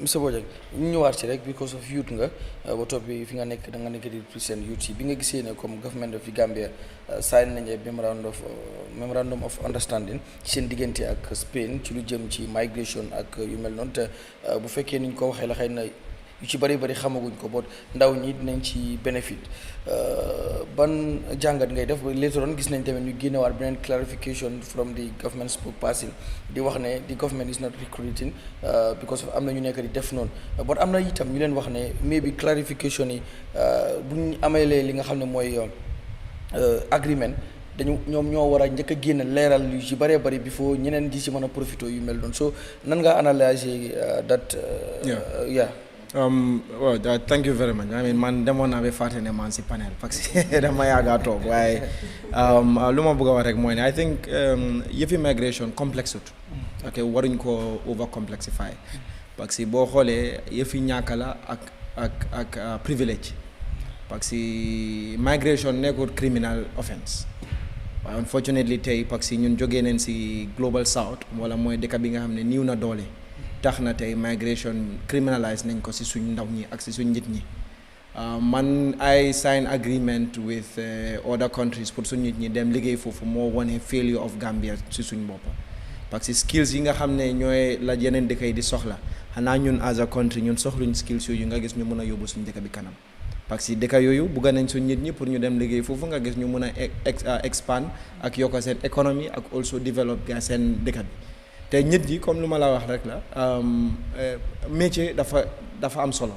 Speaker 1: monsieur Bojang ñu ñëwaat ci rek because of youth nga ba topp bi fi nga nekk da nga nekk di present youth yi bi nga gisee ne comme government of Gambia sign nañ memorandum of understanding seen diggante ak Spain ci lu jëm ci migration ak yu mel noonu te bu fekkee ni ñu ko waxee la xëy na yu ci bari xamaguñ ko boot ndaw ñi dinañ ci benefit ban jàngat ngay def later on gis nañ tamit ñu génnewaat beneen clarification from the government spokesperson di wax ne the government is not recruiting because of am na ñu nekk di def noonu but am na itam ñu leen wax ne maybe clarification yi buñ ameelee li nga xam ne mooy agreement ñoom ñoo war a njëkk a génn leeral yu ci bëree bëri before ñeneen di ci mën a profité yu mel noonu so nan nga analyser that
Speaker 2: well, thank you very much. I mean, man demoon naa ba fàtte ne man si panel parce que dama yàgg toog waaye lu ma bëgg a wax rek mooy ne I think yëfi migration complexe ut ok waruñ ko over complexify parce que boo xoolee yëfi ñàkk la ak privilege parce que migration nekkul criminal offense waaye unfortunately tey parce que ñun jógee nañ si global south wala mooy dëkk bi nga xam ne niiw na doole tax na tey migration criminalize nañ ko si suñ ndaw ñi ak si suñ nit ñi man I sign agreement with other countries pour suñ nit ñi dem liggéey foofu moo wane failure of Gambia si suñ bopp parce que skills yi nga xam ne ñooy la yeneen dëkk yi di soxla xanaa ñun as a country ñun soxluñ skills yooyu nga gis ñu mën a yóbbu suñ dëkk bi kanam parce que dëkk yooyu bugga nañ suñ nit ñi pour ñu dem liggéey foofu nga gis ñu mën a expand ak yokk seen économie ak also develop ga seen dëkk bi te nit yi comme lu ma la wax rek la métier dafa am solo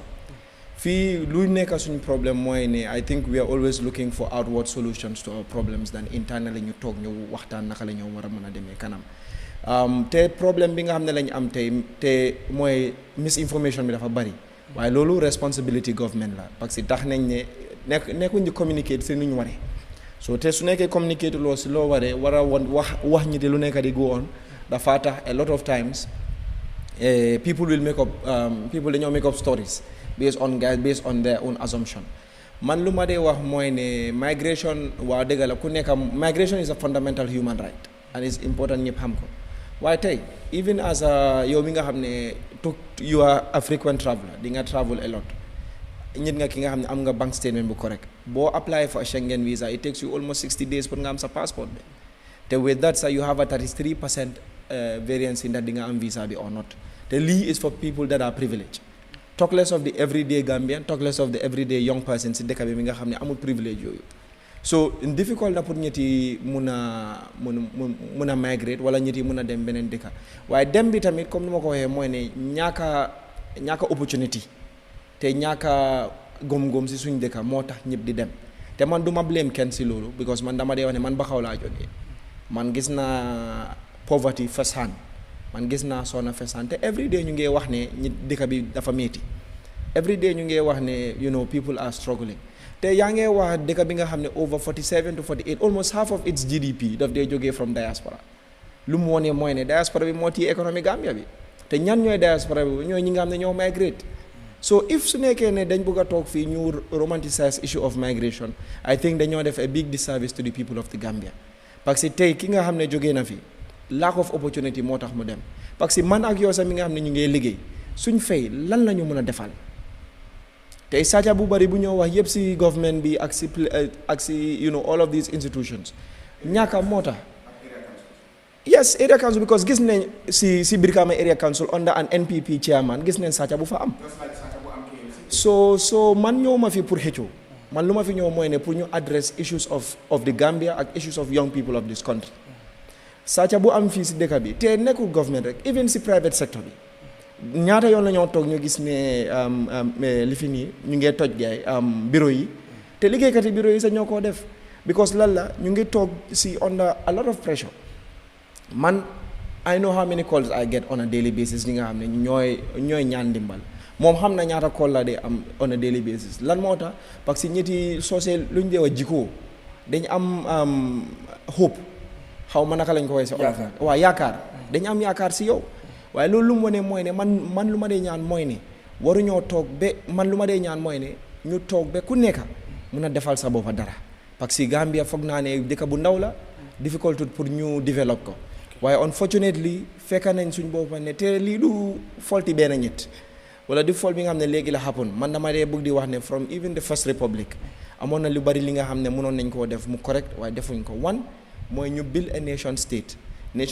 Speaker 2: fii lu nekk suñu problème mooy ne I think we are always looking for outward solutions to our problems than internally ñu toog ñu waxtaan naka la ñoo war a mën a demee kanam te problème bi nga xam ne lañu am tey te mooy misinformation bi dafa bari waaye loolu responsibility government la parce que tax nañ ne nekkuñ di communiquer si nu ñu waree so te su nekkee communiquer loo si loo waree war a wax ñi di lu nekk di go on dafa tax a lot of times people dañoo make up stories based on their own assumption man lu ma dee wax mooy ne migration waa dëgg la ku nekk migration is a fundamental human right and it's important ñëpp xam ko waaye tey even as yow mi nga xam ne you are a frequent traveler di nga travel a lot nit nga ki nga xam ne am nga bank statement bu correct boo apply for a Schengen visa it takes you almost 60 days pour nga am sa passport bi te with that sa you have a 33% variance in that di nga am visa bi or not te lii is for people that are privileged talk less of the everyday Gambian talk less of the everyday young person si dëkk bi mi nga xam ne amul privilege yooyu so difficult na pour ñetti mun a migrate wala ñetti mun a dem beneen dëkk waaye dem bi tamit comme ni ma ko waxee mooy ne ñaaka opportunity te ñaaka gom-gom si suñ dëkk moo tax ñëpp di dem te man du ma blame kenn si loolu because man dama dee wax ne man Baxaw laa jógee man gis naa poverty first hand man gis naa sonna first hand te every day ñu ngi wax ne ñi dëkk bi dafa metti every day ñu ngi wax ne people are struggling te yaa ngi wax dëkk bi nga xam ne over 47 to 48 almost half of its GDP daf dee jógee from diaspora lu mu wone mooy ne diaspora bi moo téye économie Gambia bi te ñan ñooy diaspora bi ñooy ñi nga xam ne ñoo migrate so if su nekkee ne dañ bëgg a toog fii ñu romanticize issue of migration I think dañoo def a big disservice to the people of the Gambia parce que tey ki nga xam ne jógee na fi lack of opportunity moo tax mu dem parce que man ak yow sax mi nga xam ne ñu ngi liggéey suñ fay lan la ñu mën a defal tey sàcca bu bari bu ñoo wax yëpp si government bi ak si all of these institutions ñaaka moo tax yes area council because gis nañ si Brikama area council under an NPP chairman gis nañ sàcca bu fa am so man ñëw ma fi pour xëccoo man lu ma fi ñëw mooy ne pour ñu address issues of the Gambia ak issues of young people of this country sàcca bu am fii si dëkk bi te nekkul government rek even si private sector bi ñaata yoon la ñoo toog ñu gis ne li fi nii ñu ngee toj gaay bureau yi te liggéeykat yi bureau yi sax ñoo koo def because lan la ñu ngi toog si under a lot of pressure man I know how many calls I get on a daily basis ñi nga xam ne ñooy ñaan ndimbal moom xam na ñaata call la de am on a daily basis lan moo tax parce que ñetti soosee lu ñu dee wax jikko dañ am hope xaw ma naka lañ ko waxee si olof waaw yaakaar dañ am yaakaar si yow waaye loolu lu mu wane mooy ne man lu ma dee ñaan mooy ne waruñoo toog ba man lu ma dee ñaan mooy ne ñu toog ba ku nekk mun a defal sa boppa dara parce que Gambia foog naa ne dëkk bu ndaw la difficult pour ñu develop ko waaye unfortunately fekk nañ suñ boppa ne te lii du faulty benn nit wala di fault bi nga xam ne léegi la happen man dama dee bëgg di wax ne from even the first republic amoon na lu bari li nga xam ne mënoon nañ koo def mu correct waaye defuñ ko one mooy ñu build a nation state mi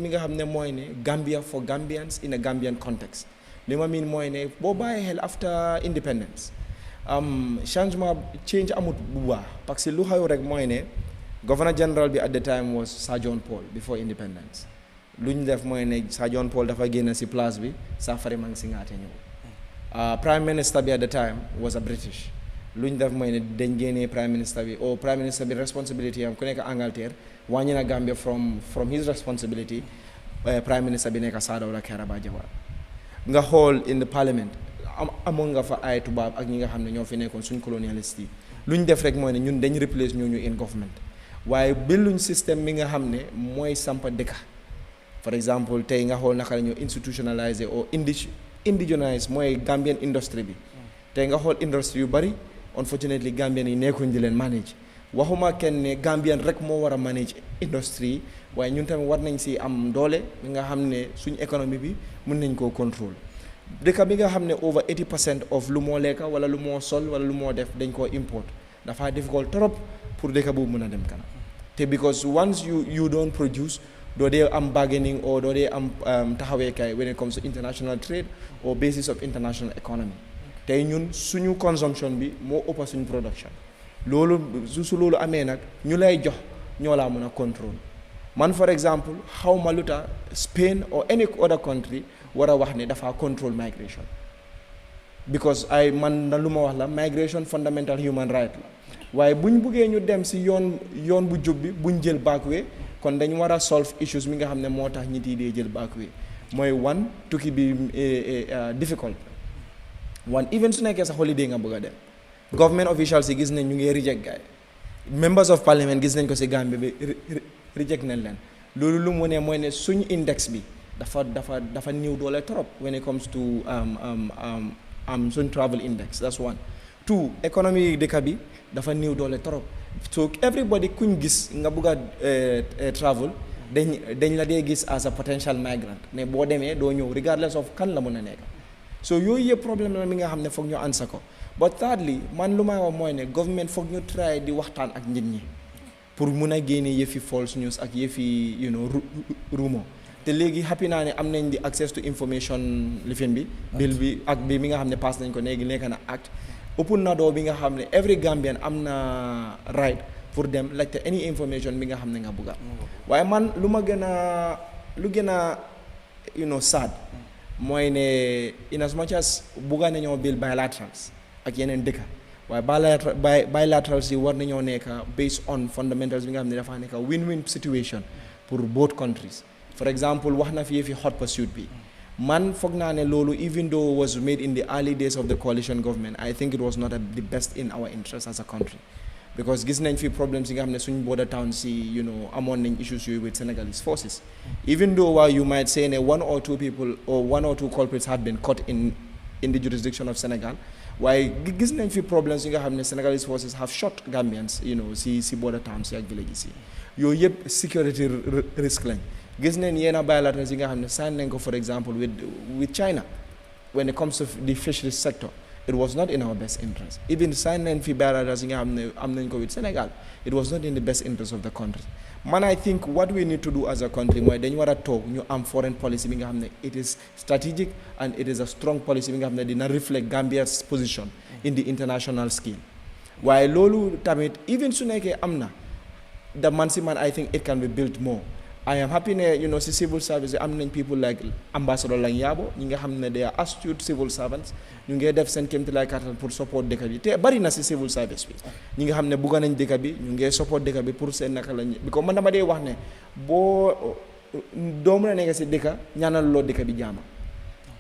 Speaker 2: nga xam ne mooy ne Gambia for Gambians in a Gambian context li ma miin mooy ne boo bàyyi xel after independence changement change amut bu baax parce que lu xew rek mooy ne governor general bi at the time was Sir John Paul before independence lu ñu def mooy ne Sir John Paul dafa génn si place bi Safari Mang Singaate ñëw prime minister bi at the time was a British lu ñu def mooy ne dañ génnee prime minister bi responsibility am ku nekk Angleterre wàññi na Gambia from his responsibility prime minister bi nekk Sir Dawda Kairaba Jawara nga xool in the parliament amoon nga fa ay tubaab ak ñi nga xam ne ñoo fi nekkoon suñ colonialiste yi lu ñu def rek mooy ne ñun dañ replace ñooñu in government waaye billuñ système mi nga xam ne mooy sampa dëkka for exemple tey nga xool naka la ñu institutionaliser ou indigenize mooy Gambian industry bi tey nga xool industrie yu bari unfortunately Gambian yi nekkuñ di leen manage waxuma kenn ne Gambian rek moo war a manage industrie yi waaye ñun tamit war nañ si am doole mi nga xam ne suñ économie bi mën nañ koo contrôle dëkk bi nga xam ne over 80% of lu moo lekka wala lu moo sol wala lu moo def dañ koo import dafa difficult trop pour dëkk boobu mën a dem kanam te because once you don't produce doo dee am bargaining or doo dee am taxaweekaay when it comes to international trade or basis of international economy tey ñun suñu consumption bi moo ëppa suñu production loolu su loolu amee nag ñu lay jox ñoo laa mën a contrôle man for example xaw ma lu tax Spain or any other country war a wax ne dafa control migration because man na lu ma wax la migration fundamental human right la waaye buñ buggee ñu dem si yoon bu jub bi buñ jël backway kon dañ war a solve issues mi nga xam ne moo tax nit yi dee jël backway mooy one tukki bi difficult one even su nekkee sa holiday nga bëgg a dem government officials yi gis nañ ñu ngi reject gaay members of parliament gis nañ ko si Gambie bi reject nañ leen loolu lu mu ne mooy ne suñu index bi dafa néew doole trop when it comes to suñ travel index that's one two economy dëkk bi dafa néew doole trop so everybody kuñ gis nga bëgg a travel dañ la dee gis as a potential migrant ne boo demee doo ñëw regardless of kan la mën a nekk so yooyu yëpp problème la mi nga xam ne foog ñu ansa ko but thirdly man lu may wax mooy ne government foog ñu try di waxtaan ak nit ñi pour mun a génne yëfi false news ak yëfi rumor te léegi happy naa ne am nañ di access to information lifin bi bill bi ak bi mi nga xam ne pass nañ ko léegi nekk na act open na doo bi nga xam ne every Gambian am na right pour dem laajte any information bi nga xam ne nga bugga waaye man lu gën a sad mooy ne in as much as bugga nañoo bill bilaterals ak yeneen dëkka waaye bilaterals yi war nañoo nekk based on fundamentals bi nga xam ne dafa nekk win-win situation pour both countries for example wax na fi hot pursuit bi man foog naa ne loolu even though it was made in the early days of the coalition government I think it was not the best in our interest as a country because gis nañ fi problems yi nga xam ne suñ border towns yi amoon nañ issues yooyu with Senegalese forces even though while you might say ne one or two people or one or two culprits have been caught in the jurisdiction of Senegal waaye gis nañ fi problems yi nga xam ne Senegalese forces have shot Gambians si border towns yi ak villages yi yooyu yëpp security risk lañ gis nañ yenn bilaterals yi nga xam ne sign nañ ko for example with China when it comes to the fisheries sector it was not in our best interest even sign nañ fi bilaterals yi nga xam ne am nañ ko with Senegal it was not in the best interest of the country man I think what we need to do as a country mooy dañu war a toog ñu am foreign policy bi nga xam ne it is strategic and it is a strong policy bi nga xam ne dina reflect Gambia's position in the international scale waaye loolu tamit even su nekkee am na man I think it can be built more I am happy ne si civil service am nañ people like ambassador Lang Yabo ñi nga xam ne they are astute civil servants ñu ngi def seen kéemtalaay kàttan pour support dëkk bi te bari na si civil service bi ñi nga xam ne bugga nañ dëkk bi ñu ngi support dëkk bi pour seen naka lañ because man dama dee wax ne boo doo mën a nekk si dëkk ñaanal loo dëkk bi jaama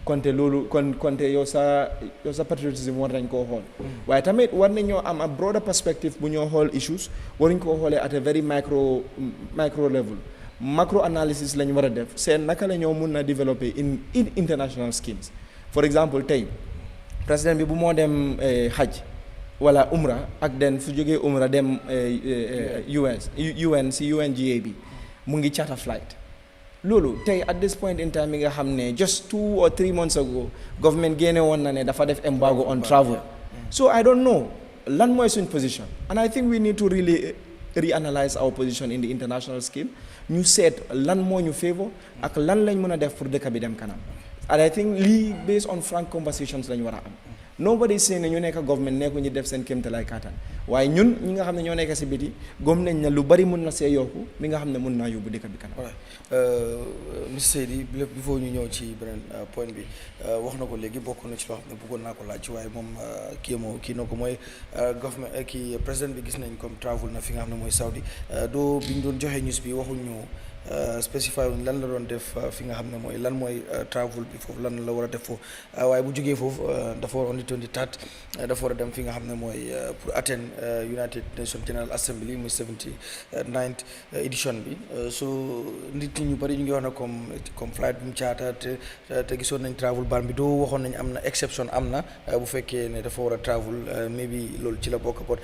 Speaker 2: konte loolu konte yow sa patriotisme war nañ koo xool waaye tamit war nañoo am a broader perspective bu ñoo xool issues waruñ koo xoolee at a very micro level macro analysis lañ war a def seen naka la ñoo mun na développer in international schemes for example tey président bi bu moo dem hajj wala umra ak den su jógee umra dem UN si UNGA bi mu ngi charter flight loolu tey at this point in time yi nga xam ne just 2 or 3 months ago government génne woon na ne dafa def embargo on travel. So I don't know lan mooy suñ position, and I think we need to really reanalyze our position in the international scheme. ñu seet lan moo ñu favor ak lan lañ mën a def pour dëkk bi dem kanam, and I think lii based on frank conversations lañ war a am. Nobody is saying ne ñu nekk government nekku ñu def seen kéemtalaay kàttan, waaye ñun ñi nga xam ne ñoo nekk si biti gëm nañ ne lu bari mun na see yokku mi nga xam ne mun naa yóbbu dëkk bi kanam.
Speaker 1: Monsieur Seydi before ñu ñëw ci beneen point bi wax na ko léegi bokk na ci loo xam ne bëggoon naa ko laaj waaye moom kii na ko mooy government kii président bi gis nañ comme travel na fi nga xam ne mooy Saudi doo bi ñu doon joxe news bi waxuñu spécifié wuñ lan la doon def fi nga xam ne mooy lan mooy travel bi foofu lan la war a def foofu waaye bu jógee foofu dafa war on the 23rd dafa war a dem fi nga xam ne mooy pour attend United Nations General Assembly muy 79th édition bi so nit ñi ñu bëri ñu ngi wax na comme flight bu mu caata te gisoon nañ travel ban bi doo waxoon nañ am na exception am na bu fekkee ne dafa war a travel maybe loolu ci la bokk pot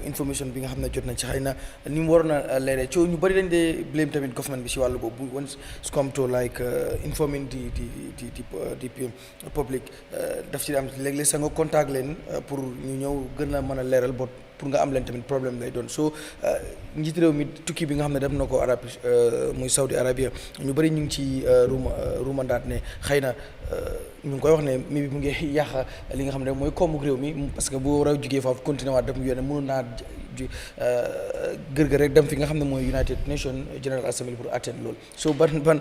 Speaker 1: information bi nga xam ne jot nañ ci xëy na ni mu waroon a leeree coow ñu bëri dañ dee blame tamit government bi si wàllu boobu once it's come to like informing the public daf ci am léeg-léeg sa nga contact leen pour ñu ñëw gën a mën a leeral bot pour nga am leen tamit problème lay doon so njiit réew mi tukki bi nga xam ne def na ko Arab muy Saudi Arabia ñu bëri ñu ngi ci rumandaat ne xëy na ñu ngi koy wax ne mi bi mu ngi yàq li nga xam ne mooy koomu réew mi parce que bu war a jugee foofu continuer waat def mu yónnee mënu naa gër rek dem fi nga xam ne mooy United Nations General Assembly pour atteindre loolu so ban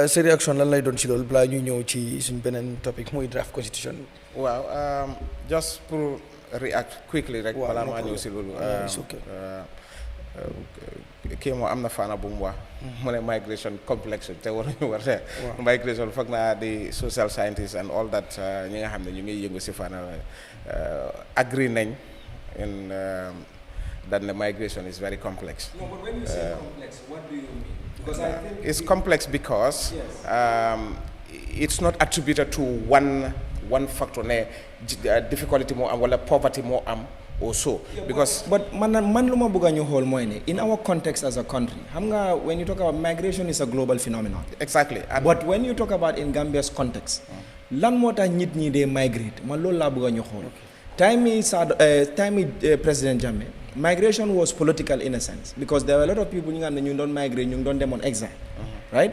Speaker 1: sa réaction lan lay doon ci loolu balaa ñuy ñëw ci suñ beneen topic mooy draft constitution bi.
Speaker 3: waaw just pour react quickly rek.
Speaker 1: waaw
Speaker 3: balaa maa ñëw si loolu. KEMO am na faana bu mu wax. mu ne migration complex te waruñu war a. migration foog naa di social scientists and all that ñi nga xam ne ñu ngi yëngu si faana agree nañ in that the migration is very complex.
Speaker 2: No, but when you say complex, what do you mean? Because I think
Speaker 3: it's complex because it's not attributed to one factor. Difficulty more or poverty more or so. Because
Speaker 2: but man luma buga ñu xol moy ne in our context as a country xam nga when you talk about migration is a global phenomenon.
Speaker 3: Exactly.
Speaker 2: But when you talk about in Gambia's context lan moo tax nit ñi dee migrate man loolu laa buga ñu xol time yi President Jammeh migration was political in a sense because there were a lot of people ñu nga xam ne ñu doon migrate ñu doon dem on exile right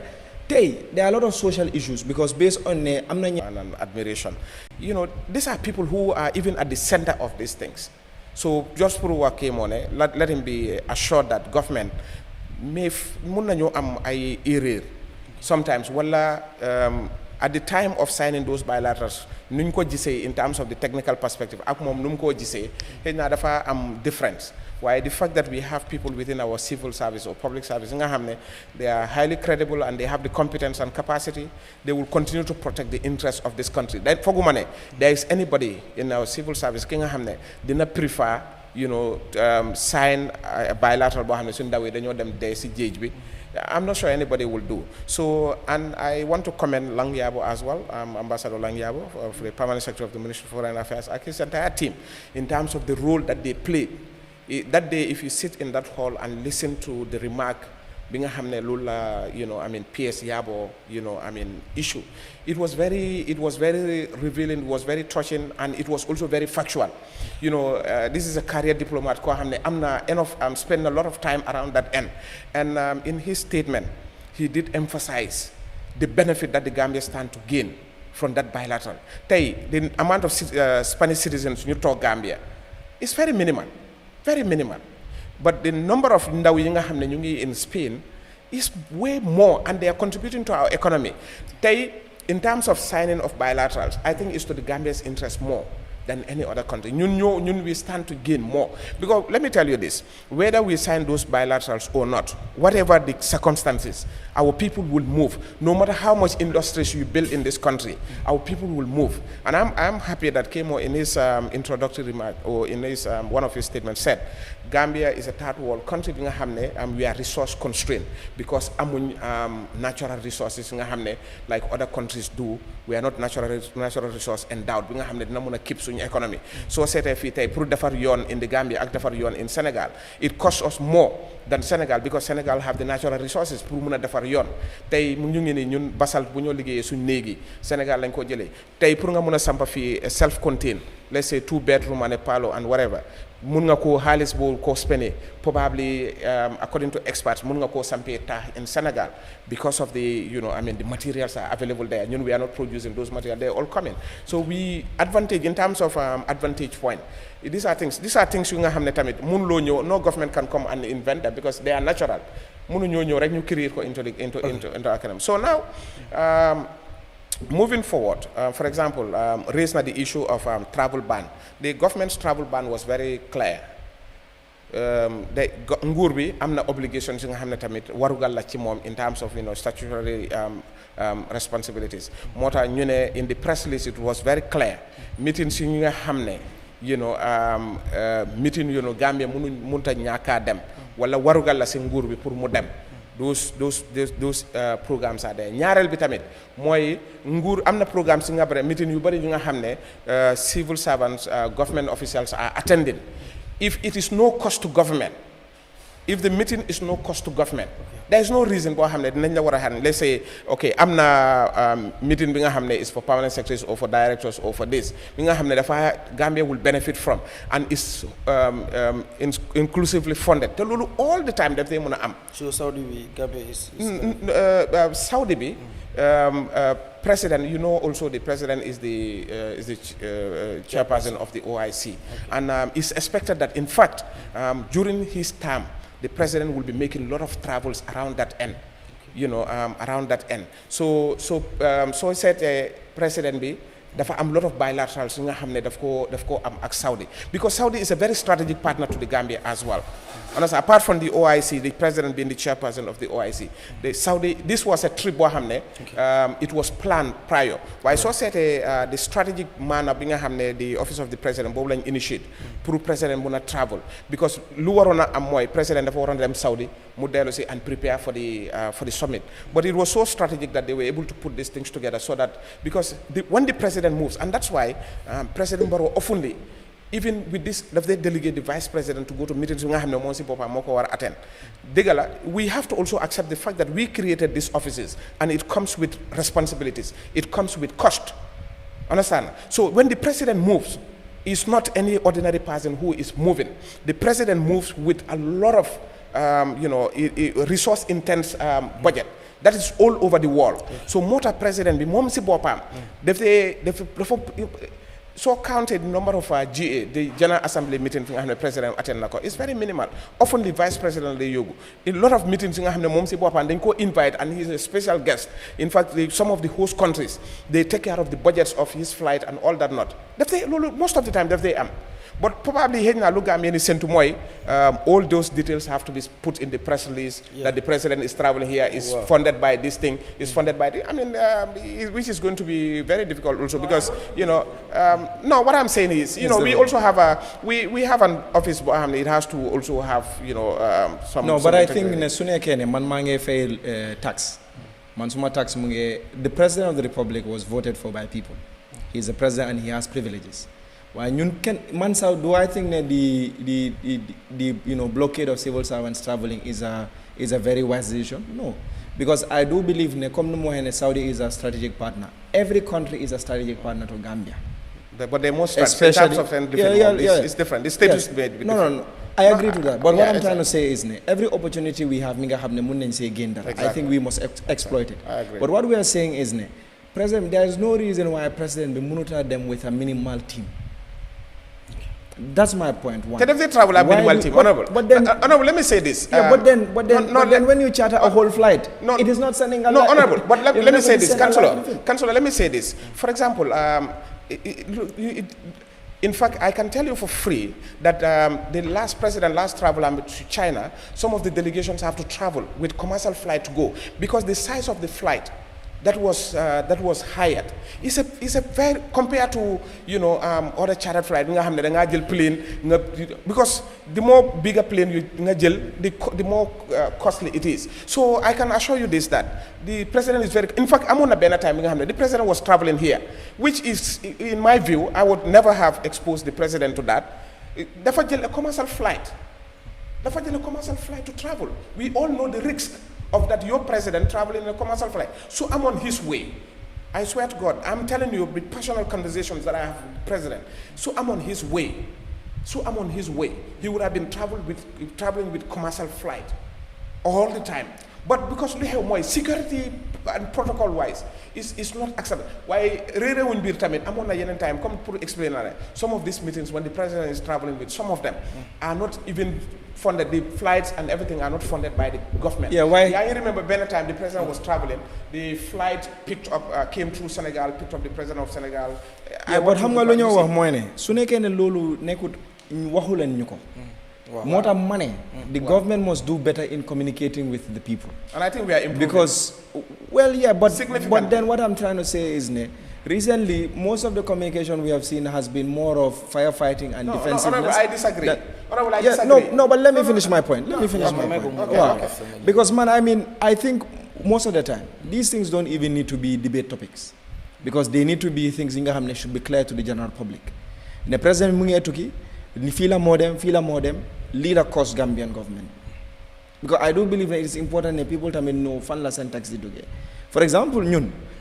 Speaker 2: tey there are a lot of social issues because based on ne am nañu
Speaker 3: and admiration, you know, these are people who are even at the center of these things. So just for work KEMO let him be assured that government may mun nañu am ay erreur sometimes wala at the time of signing those bilaterals nuñ ko gisee in terms of the technical perspective ak moom nu mu ko gisee xëy na dafa am difference waaye the fact that we have people within our civil service or public service nga xam ne they are highly credible and they have the competence and capacity, they will continue to protect the interests of this country. That fooguma ne there is anybody in our civil service ki nga xam ne dina prefer sign a bilateral boo xam ne suñu ndaw yi dañoo dem dee si géej bi. I'm not sure anybody will do. So, and I want to commend Lang Yabo as well, Ambassador Lang Yabo, for the Permanent Secretary of the Ministry of Foreign Affairs, and his entire team, in terms of the role that they play. That day, if you sit in that hall and listen to the remark, being a hamne lula, PS Yabo, issue, it was very revealing, it was very touching, and it was also very factual. This is a career diplomat. I'm spending a lot of time around that end. And in his statement, he did emphasize the benefit that the Gambia stand to gain from that bilateral. The amount of Spanish citizens who talk Gambia is very minimal. Very minimal. But the number of Ndawinga Hamnenyungi in Spain is way more, and they are contributing to our economy. In terms of signing of bilaterals, I think it's to the Gambia's interest more than any other country. We stand to gain more. Because let me tell you this, whether we sign those bilaterals or not, whatever the circumstances, our people will move. No matter how much industries you build in this country, our people will move. And I'm happy that KEMO in his introductory remark, or in his one of his statements said Gambia is a third world country bi nga xam ne we are resource constrained because amuñ natural resources nga xam ne like other countries do. We are not natural resource endowed bi nga xam ne dina mën a keep suñu economy. Soo seetee fii tey pour defar yoon in the Gambia ak defar yoon in Senegal it costs us more than Senegal because Senegal have the natural resources pour mën a defar yoon tey ñu ngi ni ñun basalt bu ñoo liggéeyee suñ néegi Senegal lañ ko jëlee tey pour nga mën a sampa fii self contained let's say 2 bedroom and a parlour and whatever mun nga koo xaalis boo ko spendee probably according to experts mun nga koo sampee taax in Senegal because of the the materials are available there. We are not producing those materials, they're all coming. So we advantage in terms of advantage point. These are things yu nga xam ne tamit mun loo ñëw no government can come and invent that because they are natural. Munu ñëw rek ñu créer ko into academy. So now moving forward, for example, raised the issue of travel ban. The government's travel ban was very clear. Nguur bi am na obligations yi nga xam ne tamit warugal la ci moom in terms of statutory responsibilities. Moo tax ñu ne in the press release it was very clear. Meetings yi nga xam ne meeting Gambia mënut a ñàkk dem wala warugal la si nguur bi pour mu dem. Those programs are there. ñaareel bi tamit mooy nguur am na programmes yi nga bare meeting yu bari yu nga xam ne civil servants government officials are attending. If it is no cost to government, if the meeting is no cost to government, there is no reason boo xam ne dinañ la war a xam let's say okay am na meeting bi nga xam ne is for permanent secretaries or for directors or for this bi nga xam ne dafa Gambia will benefit from and is inclusively funded te loolu all the time daf dee mën a am.
Speaker 1: So Saudi bi Gambia is
Speaker 3: Saudi bi president also the president is the chairperson of the OIC and it's expected that in fact during his term the president will be making a lot of travels around that end, around that end. So said president bi dafa am lot of bilaterals yi nga xam ne daf ko am ak Saudi because Saudi is a very strategic partner to the Gambia as well. Honestly, apart from the OIC, the president being the chairperson of the OIC, this was a trip boo xam ne it was planned prior. Waaye soo seetee the strategic manner bi nga xam ne the office of the president boobu lañ initiate pour président mun a travel because lu waroon a am mooy président dafa waroon dem Saudi mu dellu si and prepare for the summit. But it was so strategic that they were able to put these things together so that because when the president moves, and that's why President Barrow oftenly, even with this, they delegate the vice president to go to meetings we attend. We have to also accept the fact that we created these offices and it comes with responsibilities. It comes with cost. Understand? So when the president moves, it's not any ordinary person who is moving. The president moves with a lot of resource intense budget. That is all over the world. So Mota president bi mom si bopam so counted the number of GA, the General Assembly meeting fi nga xamne president attend nako is very minimal. Often the vice president lay yogu. A lot of meetings nga xamne mom si bopam dañ ko invite and he is a special guest. In fact, some of the host countries they take care of the budgets of his flight and all that not. Most of the time they am. But probably all those details have to be put in the press release that the president is traveling here, is funded by this thing, is funded by the, which is going to be very difficult also because, no, what I'm saying is, we also have we have an office, it has to also have, some...
Speaker 2: No, but I think man mange fail tax. Mansuma tax the president of the republic was voted for by people. He's the president and he has privileges. Why you can do I think that the blockade of civil servants traveling is a very wise decision? No, because I do believe Saudi is a strategic partner. Every country is a strategic partner to Gambia.
Speaker 3: But they're more strategic. It's different. The status is different.
Speaker 2: No. I agree to that. But what I'm trying to say is, every opportunity we have, I think we must exploit it.
Speaker 3: I agree.
Speaker 2: But what we are saying is, President, there is no reason why President be monitor them with a minimal team. That's my point. One.
Speaker 3: If they travel a minimal team, Honorable.
Speaker 2: But then,
Speaker 3: Honorable, let me say this.
Speaker 2: But then when you charter a whole flight, it is not sending a lot.
Speaker 3: No, Honorable. But let me say this, Councillor. Let me say this. For example, in fact, I can tell you for free that the last travel to China, some of the delegations have to travel with commercial flight to go because the size of the flight that was hired. It's a very, compared to other chartered flight nga xamne da nga jël plane nga, because the more bigger plane you nga jël, the more costly it is. So I can assure you this, that the president is very, in fact I'm on a better time nga xamne the president was traveling here, which is, in my view, I would never have exposed the president to that. Dafa jël a commercial flight to travel. We all know the risk of that, your president traveling in a commercial flight. So I'm on his way. I swear to God, I'm telling you with personal conversations that I have with the president. So I'm on his way. He would have been traveling with commercial flight all the time. But because we have more security and protocol wise, it's not acceptable. Why really won't be determined? I'm on a time, come to explain that. Some of these meetings when the president is traveling with, some of them are not even funded. The flights and everything are not funded by the government.
Speaker 2: Yeah, why?
Speaker 3: I remember by the time the president was traveling, the flight came through Senegal, picked up the president of Senegal.
Speaker 2: Yeah, but xam nga lu ñoo wax mooy ne su nekkee ne loolu nekkut waxu leen ñu ko. Moo tax ma ne the government must do better in communicating with the people.
Speaker 3: And I think we are improving.
Speaker 2: Because, well, yeah, but then what I'm trying to say is, recently, most of the communication we have seen has been more of firefighting and defensiveness.
Speaker 3: I disagree. I
Speaker 2: disagree. No, but let me finish my point. Because, man, I think most of the time, these things don't even need to be debate topics. Because they need to be things that should be clear to the general public. The president Mungi fila modem, lead across Gambian government. Because I do believe that it is important that people know fan la syntax. For example,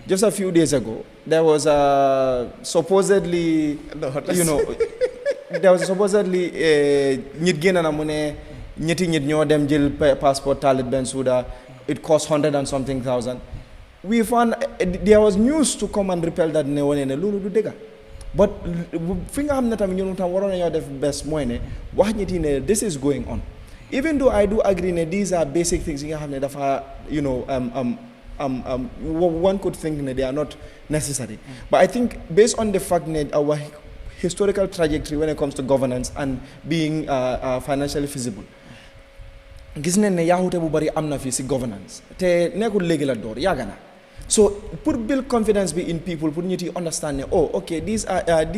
Speaker 2: just a few days ago, there was supposedly, passport Talib Bensouda, it cost 100 and something thousand. We found there was news to come and repel that but this is going on. Even though I do agree that these are basic things, one could think that they are not necessary. But I think based on the fact that our historical trajectory when it comes to governance and being financially feasible, governance. So, put build confidence in people, put you understand, okay, these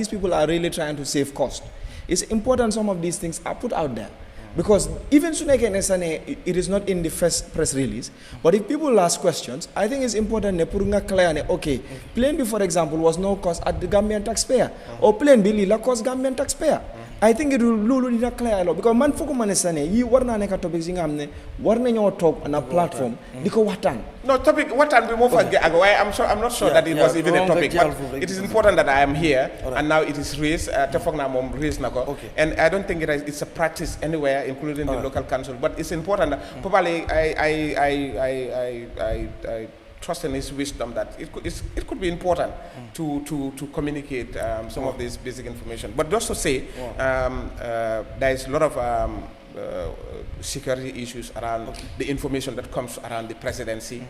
Speaker 2: people are really trying to save cost. It's important some of these things are put out there. Because even it is not in the first press release, but if people ask questions, I think it's important to clear, okay, Plane B, for example, was no cost at the Gambian taxpayer, or Plane B la cost Gambian taxpayer. I think it will clear a lot because man foko manesane yi warna neka topic zinga amne warna ñoo talk on a platform diko waxtaan.
Speaker 3: No topic waxtaan bi mo fa I'm not sure that it was even a topic, but it is important that I am here and now it is raised te fogg na mom raised nako, and I don't think it's a practice anywhere including the local council, but it's important that probably I trust in his wisdom that it could be important to communicate some of this basic information. But just to say, there is a lot of security issues around the information that comes around the presidency,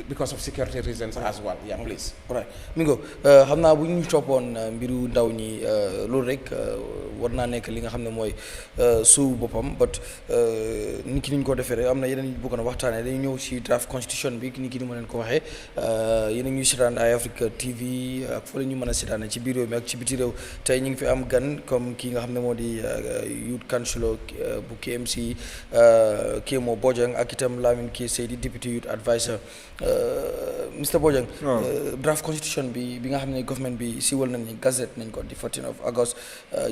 Speaker 3: because of security reasons as well. Yeah, please.
Speaker 1: All right. Mingo, xam naa bu ñu toppoon mbiru ndaw ñi loolu rek war naa nekk li nga xam ne mooy su boppam, but ni ki ñu ko defee rek am na yeneen ñu bëggoon a waxtaanee dañu ñëw ci draft constitution bi ni ki ni ma leen ko waxee yéen a ngi seetaan Eyeafrica TV ak foo leen ñu mën a seetaane ci biir réew mi ak ci biti réew tey ñu ngi fi am gan comme kii nga xam ne moo di youth councilor bu KMC KEMO BOJANG ak itam LAMIN kii SAIDY deputy youth advisor. Mr. Bojang, draft constitution bi nga xam ne government bi siwal nañ ni gazette nañ ko di 14 of August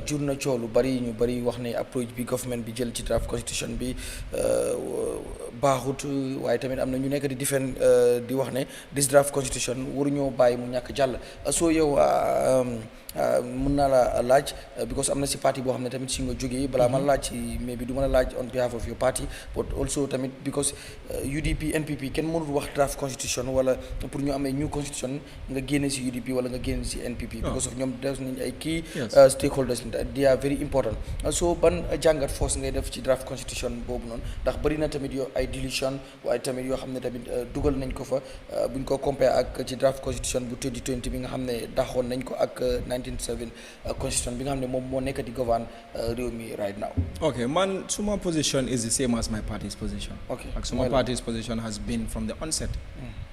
Speaker 1: jur na coow lu bari ñu bari wax ne approach bi government bi jël ci draft constitution bi baaxut waaye tamit am na ñu nekk di defend di wax ne this draft constitution waruñoo bàyyi mu ñàkk jàll soo yow mën naa la laaj because am na si parti boo xam ne tamit si nga jógee balaa ma laaj mais bi du mën a laaj on behalf of your party but also tamit because UDP NPP kenn mënul wax draft constitution wala pour ñu amee new constitution nga génne si UDP wala nga génne si NPP because of ñoom def nañ ay key stakeholders they are very important so ban jàngat force ngay def ci draft constitution boobu noonu ndax bëri na tamit yoo ay deletion waaye tamit yoo xam ne tamit dugal nañ ko fa buñ ko compare ak ci draft constitution bu 2020 bi nga xam ne daxoon nañ ko ak 1907 constitution bi nga xam ne moom moo nekk di govern réew mi right now.
Speaker 2: Okay, man, suma position is the same as my party's position.
Speaker 1: Okay.
Speaker 2: Like suma party's position has been from the onset.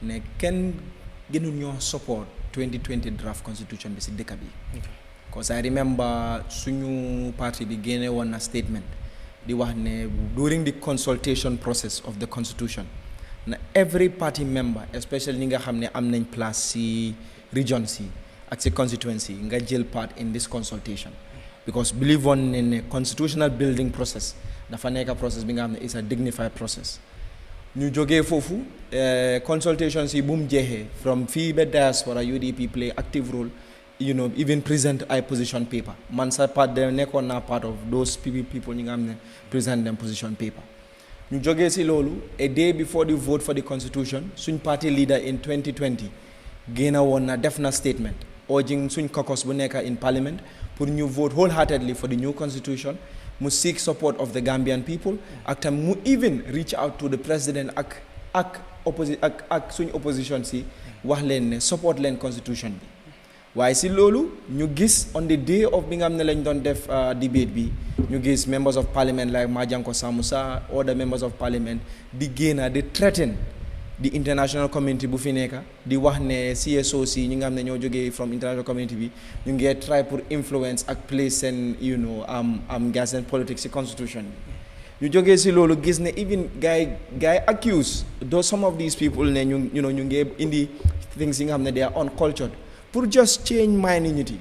Speaker 2: Ne ken gënu ñoo support 2020 draft constitution bi si dëkk bi. Because I remember suñu party bi génne woon na statement di wax ne during the consultation process of the constitution na every party member especially ñi nga xam ne am nañ place si region si ak si constituency nga jël part in this consultation. Because believe on in a constitutional building process dafa nekk process bi nga xam ne is a dignified process ñu jógee foofu consultations yi bu mu jeexee from fii ba diaspora UDP play active role even present ay position paper man sa part de nekkoon naa part of those people ñi nga xam ne present them position paper ñu jógee si loolu a day before the vote for the constitution suñ party leader in 2020 génna woon na def na statement urging suñ caucus bu nekk in parliament pour ñu vote wholeheartedly for the new constitution mu seek support of the Gambian people ak tam mu even reach out to the president ak suñ opposition si wax leen ne support leen constitution bi waaye si loolu ñu gis on the day of bi nga xam ne lañ doon def debate bi ñu gis members of parliament like Majanko Samusa other members of parliament di génna di threaten the international community bu fi nekka di wax ne CSOC ñi nga xam ne ñoo jógee from international community bi ñu ngi try pour influence ak place seen gas and politics ci constitution bi ñu jógee si loolu gis ne even guy accuse though some of these people ne ñu ngi indi things yi nga xam ne they are uncultured pour just change mind yi.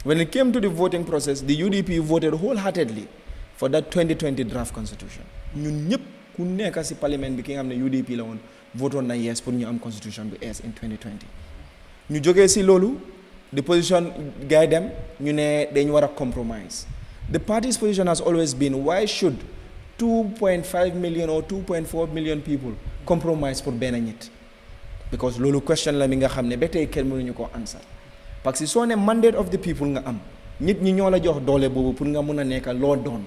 Speaker 2: When it came to the voting process the UDP voted wholeheartedly for that 2020 draft constitution ñun ñëpp ku nekk si parliament bi ki nga xam ne UDP la woon vote on na yes pour ñu am constitution bu es in 2020 ñu jógee si loolu the position guy dem ñu ne dañ war a compromise the party's position has always been why should 2.5 million or 2.4 million people compromise pour benn nit because loolu question la mi nga xam ne ba tey kenn mënuñu ko answer parce que soo ne mandate of the people nga am nit ñi ñoo la jox doole boobu pour nga mun a nekk loo doon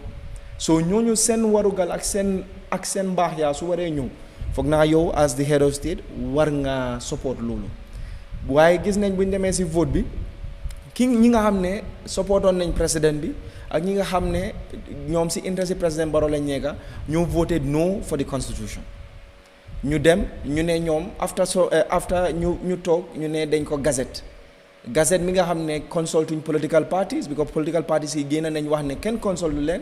Speaker 2: so ñooñu seen warugal ak seen mbaax yaa su waree ñëw foog naa yow as the head of state war nga support loolu waaye gis nañ bu ñu demee si vote bi ñi nga xam ne supportoon nañ président bi ak ñi nga xam ne ñoom si interest président Barrow lañ nekka ñoo voted no for the constitution ñu dem ñu ne ñoom after ñu toog ñu ne dañ ko gazette mi nga xam ne consultuñ political parties because political parties yi génn nañ wax ne kenn consultu leen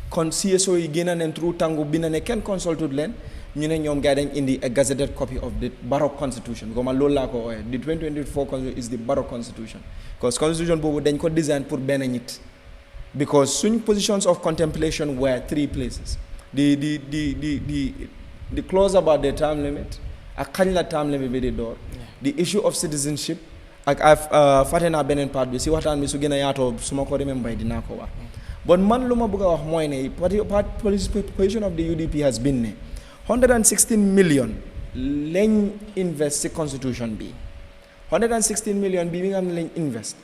Speaker 2: kon CSO yi génn nañ through tàngu bi na ne kenn consultu leen ñu ne ñoom gars dañ indi a gazetted copy of the Barrow constitution comme man loolu laa ko ooyee the 2024 constitution is the Barrow constitution because constitution boobu dañ ko design pour benn nit because suñ positions of contemplation were 3 places the clause about the term limit ak kañ la term limit bi di door the issue of citizenship ak fàtte naa beneen part bi si waxtaan bi su gën a yaatoo su ma ko remember dinaa ko wax but man lu ma bëgg a wax mooy ne position of the UDP has been ne 116 million lañ invest si constitution bi 116 million bi nga xam ne lañ invest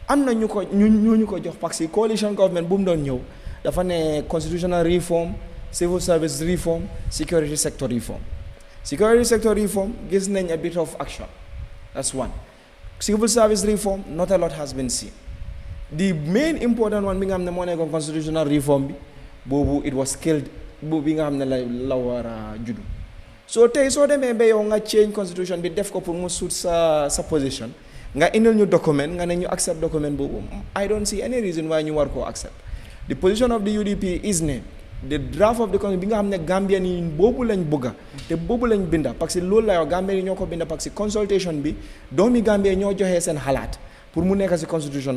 Speaker 2: am na ñu ko jox parce que coalition government bu mu doon ñëw dafa ne constitutional reform civil service reform security sector reform gis nañ a bit of action that's one civil service reform not a lot has been seen the main important one bi nga xam ne moo nekkoon constitutional reform bi boobu it was killed boobu bi nga xam ne la war a juddu so tey soo demee ba yow nga change constitution bi def ko pour mu suit sa position nga indil ñu document nga ne ñu accept document boobu I don't see any reason why ñu war koo accept the position of the UDP is ne the draft of the constitution bi nga xam ne Gambian yi boobu lañ bëgga te boobu lañ binda parce que loolu la yow Gambian yi ñoo ko binda parce que consultation bi doomi Gambia ñoo joxee seen xalaat pour mu nekk si constitution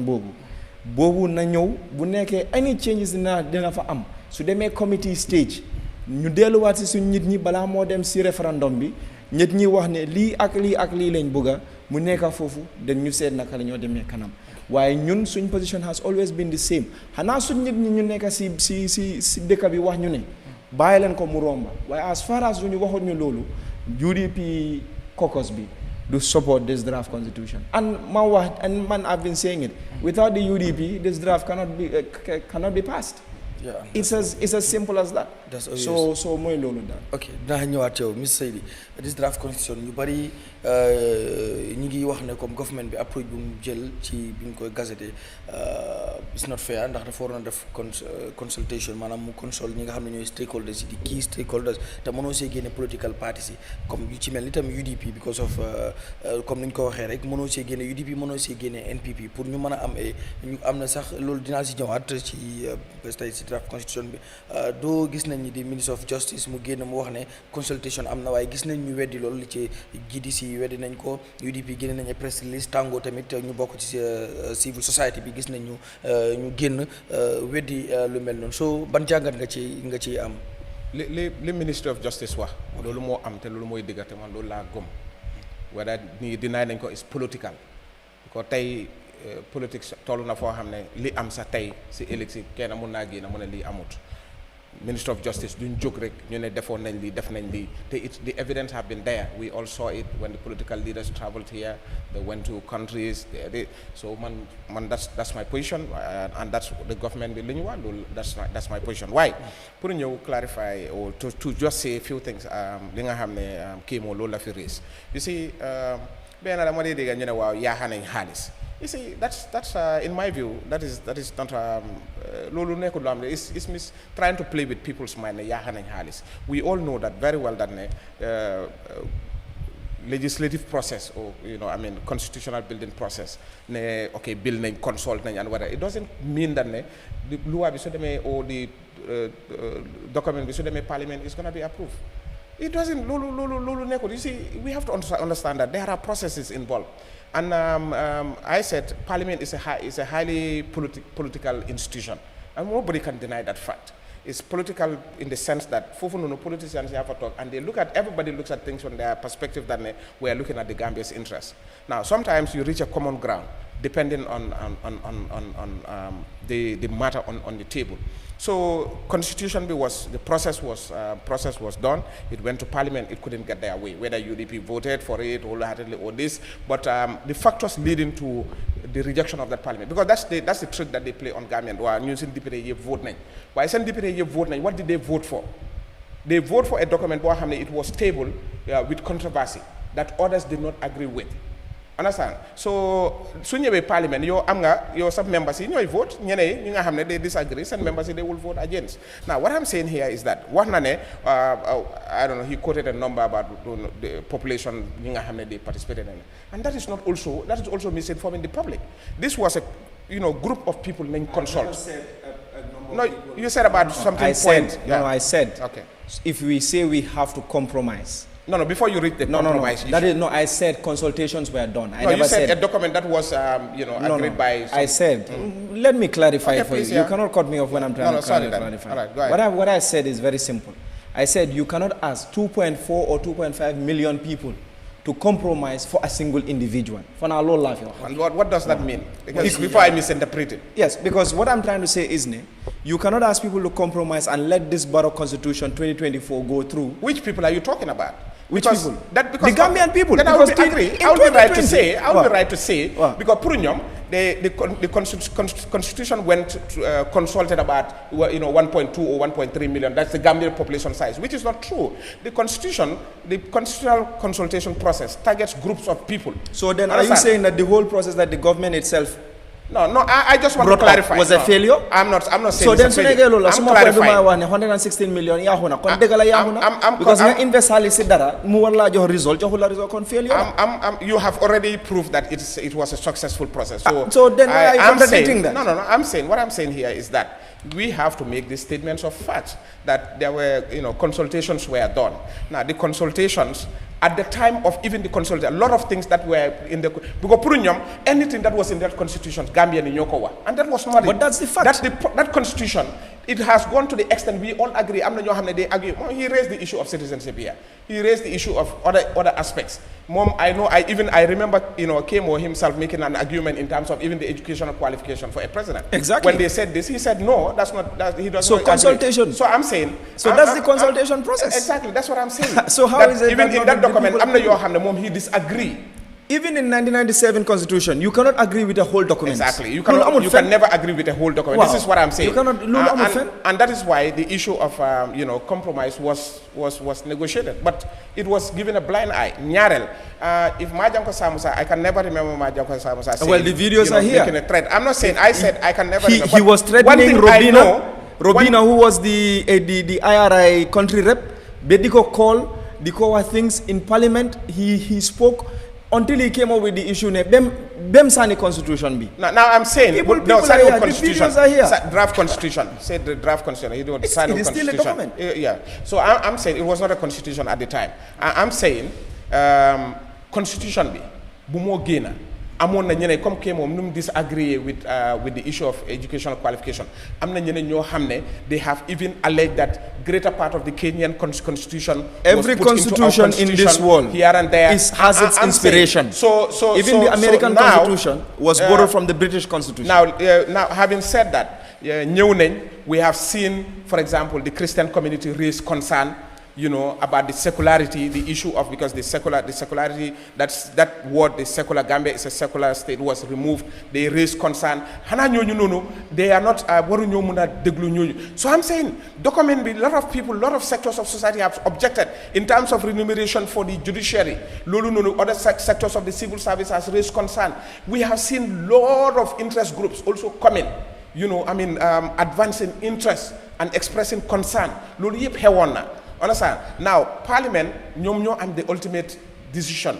Speaker 2: boobu na ñëw bu nekkee any changes dina fa am su demee committee stage ñu delluwaat si suñ nit ñi balaa moo dem si référendum bi nit ñi wax ne lii ak lii lañ bëgga mu nekk foofu dañ ñu seet naka la ñoo demee kanam waaye ñun suñ position has always been the same xanaa suñ nit ñi ñu nekk si dëkk bi wax ñu ne bàyyi leen ko mu romba waaye as far as ñu waxut ñu loolu UDP caucus be to support this draft constitution. And man, I've been saying it. Without the UDP, this draft cannot be passed.
Speaker 1: Yeah,
Speaker 2: it's as simple as that.
Speaker 1: That's
Speaker 2: so mooy loolu daal.
Speaker 1: ok dinaa ñëwaat yow Miss Saidi this draft constitution ñu bari ñi ngi wax ne comme government bi approche bu mu jël ci bi ñu koy gazetté it's not fair ndax dafa waroon a def consultation maanaam mu consult ñi nga xam ne ñooy stakeholders yi di key stakeholders te mënoo see génne political parties yi comme yu ci mel ni tam UDP because of comme ni ñu ko waxee rek mënoo see génne UDP mënoo see génne NPP pour ñu mën a am ñu am na sax loolu dinaa si ñëwaat ci tey si draft constitution bi doo gis nañ ni di ministre of justice mu génn mu wax ne consultation am na waaye gis nañ ñu weddi loolu li ci GDC weddi nañ ko UDP génne nañ press release Tango tamit ñu bokk ci civil society bi gis nañ ñu génn weddi lu mel noonu so ban jàngat nga ci am.
Speaker 3: li ministry of justice wax loolu moo am te loolu mooy diggante man loolu laa gëm wala nii dinaay nañ ko is political ko tey politique toll na foo xam ne li am sa tey si ëllëg si kenn mun naa génn mu ne lii amut Minister of Justice duñ jóg rek ñu ne defoon nañ lii def nañ lii te the evidence have been there we all saw it when the political leaders traveled here they went to countries so man that's my position and that's the government bi li ñu wax loolu that's my position waaye pour ñëw clarify or to just say a few things li nga xam ne KEMO loolu la fi raise you see benn la ma dee dégg ñu ne waaw yaaxa nañ xaalis. You see, that's in my view, that is not lolu nekul lo am is trying to play with people's mind ne yaha nañ xaalis. We all know that very well that legislative process or constitutional building process ne okay bill nañ consult nañ and whatever it doesn't mean that ne the loi bi so demé or the document bi so demé parliament is going to be approved. It doesn't lolu nekul. You see, we have to understand that there are processes involved. And I said Parliament is a highly political institution, and nobody can deny that fact. It's political in the sense that politicians have a talk, and everybody looks at things from their perspective that we are looking at the Gambia's interests. Now, sometimes you reach a common ground depending on the matter on the table. So the process was done. It went to Parliament. It couldn't get their way, whether UDP voted for it wholeheartedly or this. But the factors leading to the rejection of that Parliament, because that's the trick that they play on Gambian. Why send DPD vote? What did they vote for? They vote for a document where it was tabled with controversy that others did not agree with. Understand? So, suñu Parliament, your some members you vote, they disagree, some members they will vote against. Now, what I'm saying here is that I don't know, he quoted a number about the population they participated in, and that is also misinforming the public. This was a group of people named consult. No, you said about something.
Speaker 2: I said.
Speaker 3: Okay.
Speaker 2: If we say we have to compromise.
Speaker 3: No, before you read the compromise issue.
Speaker 2: I said consultations were done. I
Speaker 3: never
Speaker 2: you said
Speaker 3: a document that was, agreed by...
Speaker 2: I said, let me clarify for you. You cannot cut me off when I'm trying to clarify.
Speaker 3: All right, go ahead.
Speaker 2: What I said is very simple. I said you cannot ask 2.4 or 2.5 million people to compromise for a single individual. For now, low life.
Speaker 3: And what does that mean? Because before I misinterpret it.
Speaker 2: Yes, because what I'm trying to say is, you cannot ask people to compromise and let this Borough Constitution 2024 go through.
Speaker 3: Which people are you talking about?
Speaker 2: Which people?
Speaker 3: The
Speaker 2: Gambian people.
Speaker 3: Then I would agree. I would be right to say. Because Prunyom, the constitution went consulted about 1.2 or 1.3 million. That's the Gambian population size, which is not true. The constitutional consultation process targets groups of people.
Speaker 2: So then, are you saying that the whole process that the government itself?
Speaker 3: No, I just want to clarify.
Speaker 2: Was a failure?
Speaker 3: I'm not saying
Speaker 2: so
Speaker 3: it's a failure. I'm
Speaker 2: clarifying. 116 million because you invest dara mu war la jox result joxul la result kon failure.
Speaker 3: You have already proved that it was a successful process.
Speaker 2: So then why are you contradicting that?
Speaker 3: No. What I'm saying here is that we have to make these statements of fact that there were consultations were done. Now the consultations at the time of even the consultation, a lot of things that were in the because anything that was in that constitution, Gambia ni Nyokowa, and that was not.
Speaker 2: But that's the fact.
Speaker 3: That constitution, it has gone to the extent we all agree. He raised the issue of citizenship here. He raised the issue of other aspects. Mom, I know. I remember, KEMO himself making an argument in terms of even the educational qualification for a president.
Speaker 2: Exactly.
Speaker 3: When they said this, he said no, that's not. He doesn't.
Speaker 2: So consultation.
Speaker 3: Agree. So I'm saying.
Speaker 2: So that's the consultation process.
Speaker 3: Exactly. That's what I'm saying.
Speaker 2: So how is it
Speaker 3: even in that document, I'm not your hand. Mom, he disagree.
Speaker 2: Even in 1997 Constitution, you cannot agree with the whole document.
Speaker 3: Exactly. You can never agree with the whole document.
Speaker 2: Wow.
Speaker 3: This is what I'm saying.
Speaker 2: You cannot.
Speaker 3: And that is why the issue of compromise was negotiated, but it was given a blind eye. Nyarel, if Majanko Samusa, I can never remember Majanko Samusa saying,
Speaker 2: well, the videos are here.
Speaker 3: Making a threat. I'm not saying. I said I can never.
Speaker 2: He was threatening Robina, who was the IRI country rep. Bediko call the core things in Parliament. He spoke. Until he came up with the issue, Bem Sani Constitution be. Now
Speaker 3: I'm saying,
Speaker 2: people Sani Constitution.
Speaker 3: The videos are here. Draft Constitution. Say the draft Constitution. He don't sign
Speaker 2: it is
Speaker 3: Constitution.
Speaker 2: Still a document.
Speaker 3: Yeah. So I'm saying it was not a Constitution at the time. I'm saying Constitution be. Bumo Gena. Amon na ñene comme que mom num disagree with the issue of educational qualification. Am na ñene ñoo xamne they have even alleged that greater part of the Kenyan constitution
Speaker 2: every constitution in this world
Speaker 3: here and there
Speaker 2: has its inspiration.
Speaker 3: So
Speaker 2: even the American Constitution was borrowed from the British Constitution.
Speaker 3: Now having said that, ñew nañ, we have seen, for example, the Christian community raise concern about the secularity, the issue of, because the secularity, that word, the secular Gambia is a secular state, was removed. They raised concern. They are not, so I'm saying, document, a lot of people, a lot of sectors of society have objected in terms of remuneration for the judiciary. Other sectors of the civil service has raised concern. We have seen a lot of interest groups also coming, advancing interest and expressing concern. Understand? Now, Parliament, ñoo am the ultimate decision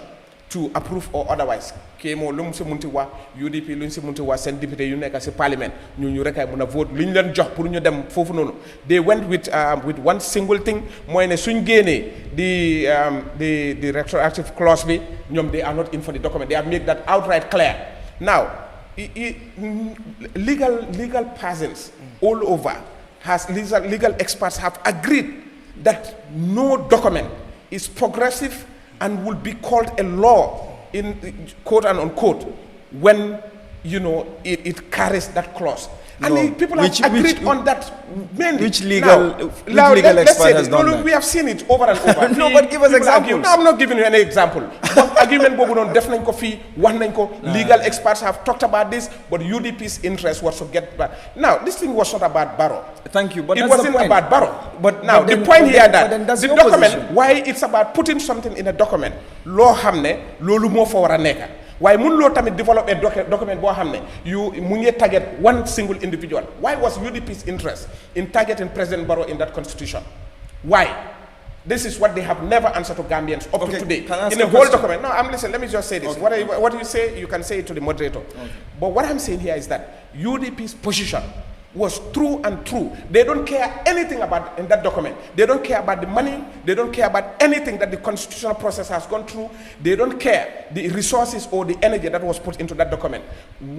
Speaker 3: to approve or otherwise. KEMO lu mu si munti wax, UDP lu ñu si munti wax, seen député yu nekk si Parliament ñu rek ay mën a vote lu ñu leen jox pour ñu dem foofu noonu. They went with one single thing, mooy ne suñ génnee the retroactive clause bi, ñoom they are not in for the document. They have made that outright clear. Now, legal persons all over, legal experts have agreed that no document is progressive and will be called a law in quote and unquote when it carries that clause. And people have agreed on that mainly.
Speaker 2: Which legal expert has done that?
Speaker 3: We have seen it over and over.
Speaker 2: No, but give us examples.
Speaker 3: No, I'm not giving you any example. Argument definitely legal experts have talked about this, but UDP's interest was to get back. Now, this thing was not about Barrow.
Speaker 2: Thank you, but
Speaker 3: it wasn't about Barrow. But now the point here that the document, why it's about putting something in a document, law hamne, lolu mo for neka. Why mun lo tamit develop a document bo xamne you mun ye target one single individual? Why was UDP's interest in targeting President Barrow in that constitution? Why? This is what they have never answered to Gambians up to today. In a whole document. No, let me just say this. What do you say? You can say it to the moderator. Okay. But what I'm saying here is that UDP's position was true and true. They don't care anything about in that document. They don't care about the money. They don't care about anything that the constitutional process has gone through. They don't care the resources or the energy that was put into that document.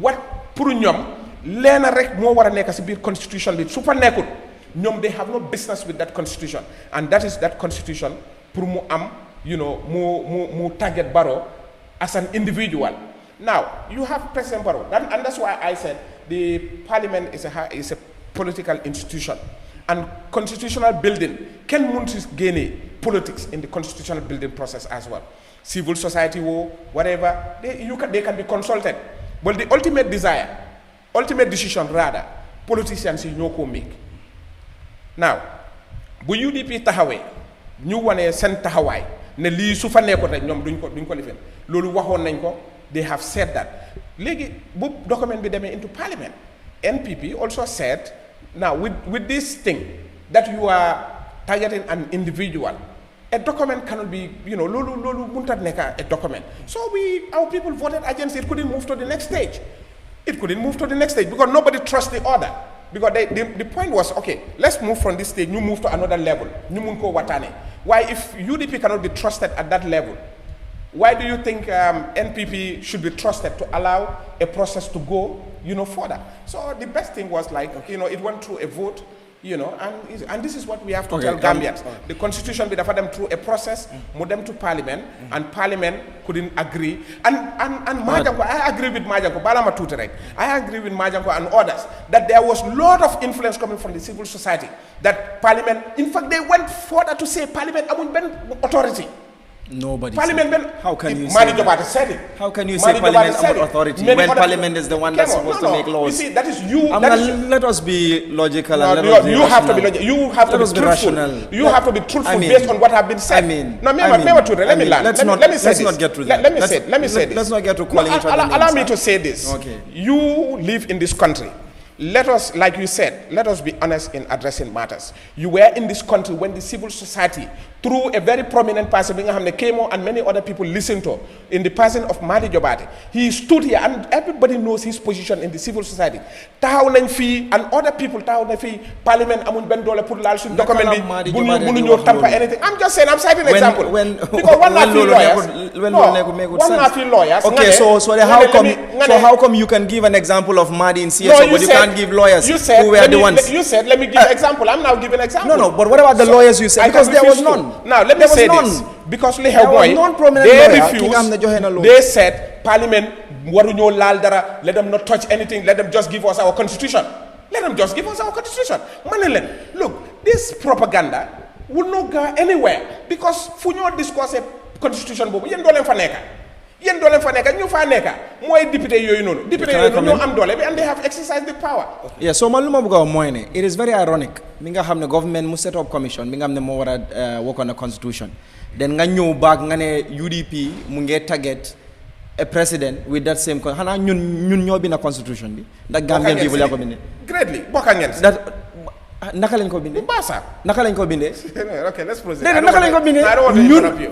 Speaker 3: What pour ñom lena rek mo wara nek ci bir constitution bi su fa nekut ñom they have no business with that constitution, and that is that constitution pour mu am mu target Barrow as an individual. Now you have President Barrow, and that's why I said the Parliament is a political institution, and constitutional building can gain politics in the constitutional building process as well. Civil society or whatever, they can be consulted, but the ultimate decision rather, politicians no make. Now, bu UDP taxawé ñu wone sen taxaway ne li su fa nekko rek ñom duñ ko lifin lolu waxon nañ ko. They have said that. Legi bu document be into Parliament. NPP also said, now with this thing that you are targeting an individual, a document cannot be, lolu munta neka a document. So our people voted against it. Couldn't move to the next stage. It couldn't move to the next stage because nobody trusts the order. Because the point was, okay, let's move from this stage, you move to another level. Why, if UDP cannot be trusted at that level, why do you think NPP should be trusted to allow a process to go, further? So the best thing was it went through a vote. you know, and this is what we have to tell Gambians. The constitution be dafa dem through a process, mu dem to parliament, and parliament couldn't agree. And Majanko, I agree with Majanko, Balama Tuterek, I agree with Majanko and others, that there was a lot of influence coming from the civil society, that parliament, in fact, they went further to say parliament among authority.
Speaker 2: Nobody
Speaker 3: Parliament
Speaker 2: said. How can you say that?
Speaker 3: said it.
Speaker 2: How can you say parliament about authority when parliament is the one that's supposed to make laws?
Speaker 3: You see, that is you.
Speaker 2: Let us be logical.
Speaker 3: No,
Speaker 2: and let us be
Speaker 3: you have to be logical. You have to be truthful. You have to be truthful based on what have been said. Let me get through that. Let me say this.
Speaker 2: Let's not get to calling each other names.
Speaker 3: Allow me to say this.
Speaker 2: Okay.
Speaker 3: You live in this country. Let us, like you said, let us be honest in addressing matters. You were in this country when the civil society, through a very prominent person, KEMO and many other people listened to, in the person of Madi Jobate. He stood here, and everybody knows his position in the civil society. And other people, Parliament, anything. I'm just saying, I'm citing an example. Because one not feel lawyers.
Speaker 2: Okay, so how come you can give an example of Madi in CSO, but you can't give lawyers who were the ones?
Speaker 3: You said, let me give an example. I'm now giving an example.
Speaker 2: No, but what about the lawyers you said? Because there was none.
Speaker 3: Now, let me say this. Because they refused. They said, Parliament, let them not touch anything. Let them just give us our constitution. Let them just give us our constitution. Manilen, look, this propaganda will not go anywhere. Because Funyo discuss a constitution, and they have exercised the power.
Speaker 2: Yeah, so maluma buga moyne. It is very ironic. Minga hamne government mu set up commission, minga hamne mo wara work on the constitution. Then nga ñew back nga ne UDP mu nge target a president with that same hana ñun ñoo bi na constitution bi. Ndax Gambian people ya ko bindé.
Speaker 3: Greatly, bokka ngeen.
Speaker 2: Naka lañ ko bindé?
Speaker 3: Bassa.
Speaker 2: Naka lañ ko bindé?
Speaker 3: Okay, let's proceed.
Speaker 2: Naka lañ ko bindé?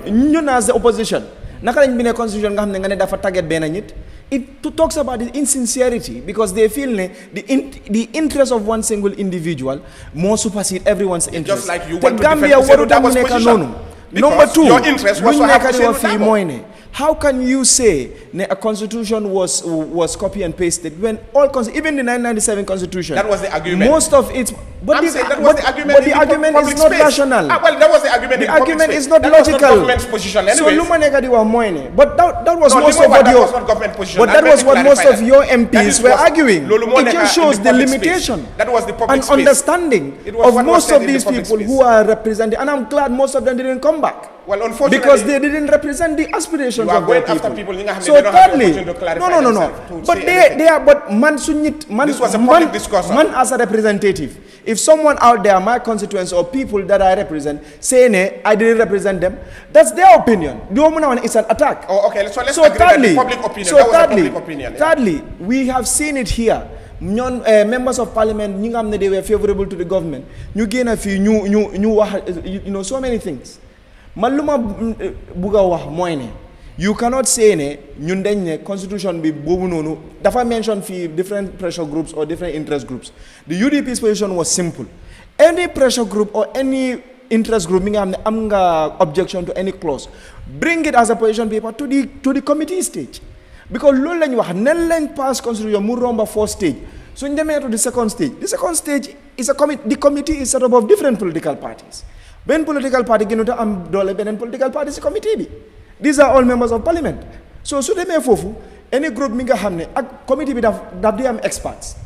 Speaker 2: Ñun as the opposition. Naka lañ bindé constitution nga xamné nga ne dafa target ben nit. It talks about the insincerity because they feel the interest of one single individual more supersede everyone's interest.
Speaker 3: Just like you want to defend that was position.
Speaker 2: Number two,
Speaker 3: your interest was to have to
Speaker 2: how can you say a constitution was copy and pasted when even the 1997 constitution,
Speaker 3: that was the argument,
Speaker 2: most of it, but the argument is not rational.
Speaker 3: Well, that was the argument.
Speaker 2: The argument is not logical. So Lumanega diwa moine, but that was most of what your most of your MPs were arguing. It just shows the limitation and understanding of most of these people who are represented, and I'm glad most of them didn't come back.
Speaker 3: Well, unfortunately,
Speaker 2: because they didn't represent the aspirations
Speaker 3: of their
Speaker 2: people. So thirdly, no. But they are. But man, this was a public discourse. Man as a representative. If someone out there, my constituents or people that I represent, say I didn't represent them, that's their opinion. It's an attack.
Speaker 3: Oh, okay. So let's agree that the public opinion. So that was a public opinion.
Speaker 2: Thirdly, we have seen it here. Members of parliament, they were favorable to the government. You gain a few new, so many things. Maluma buga wax moy ne you cannot say ne ñun dañ ne constitution bi bobu nonu dafa mention fi different pressure groups or different interest groups. The UDP's position was simple. Any pressure group or any interest group mi nga xamne am nga objection to any clause, bring it as a position paper to the committee stage, because loolu lañ wax nen lañ pass constitution mu romba first stage. So ñu démé to the second stage is the committee is set up of different political parties. Ben political party genuta am dole benen political party ci committee bi. These are all members of parliament. So demé fofu any group mi nga xamné ak committee bi daf di am experts.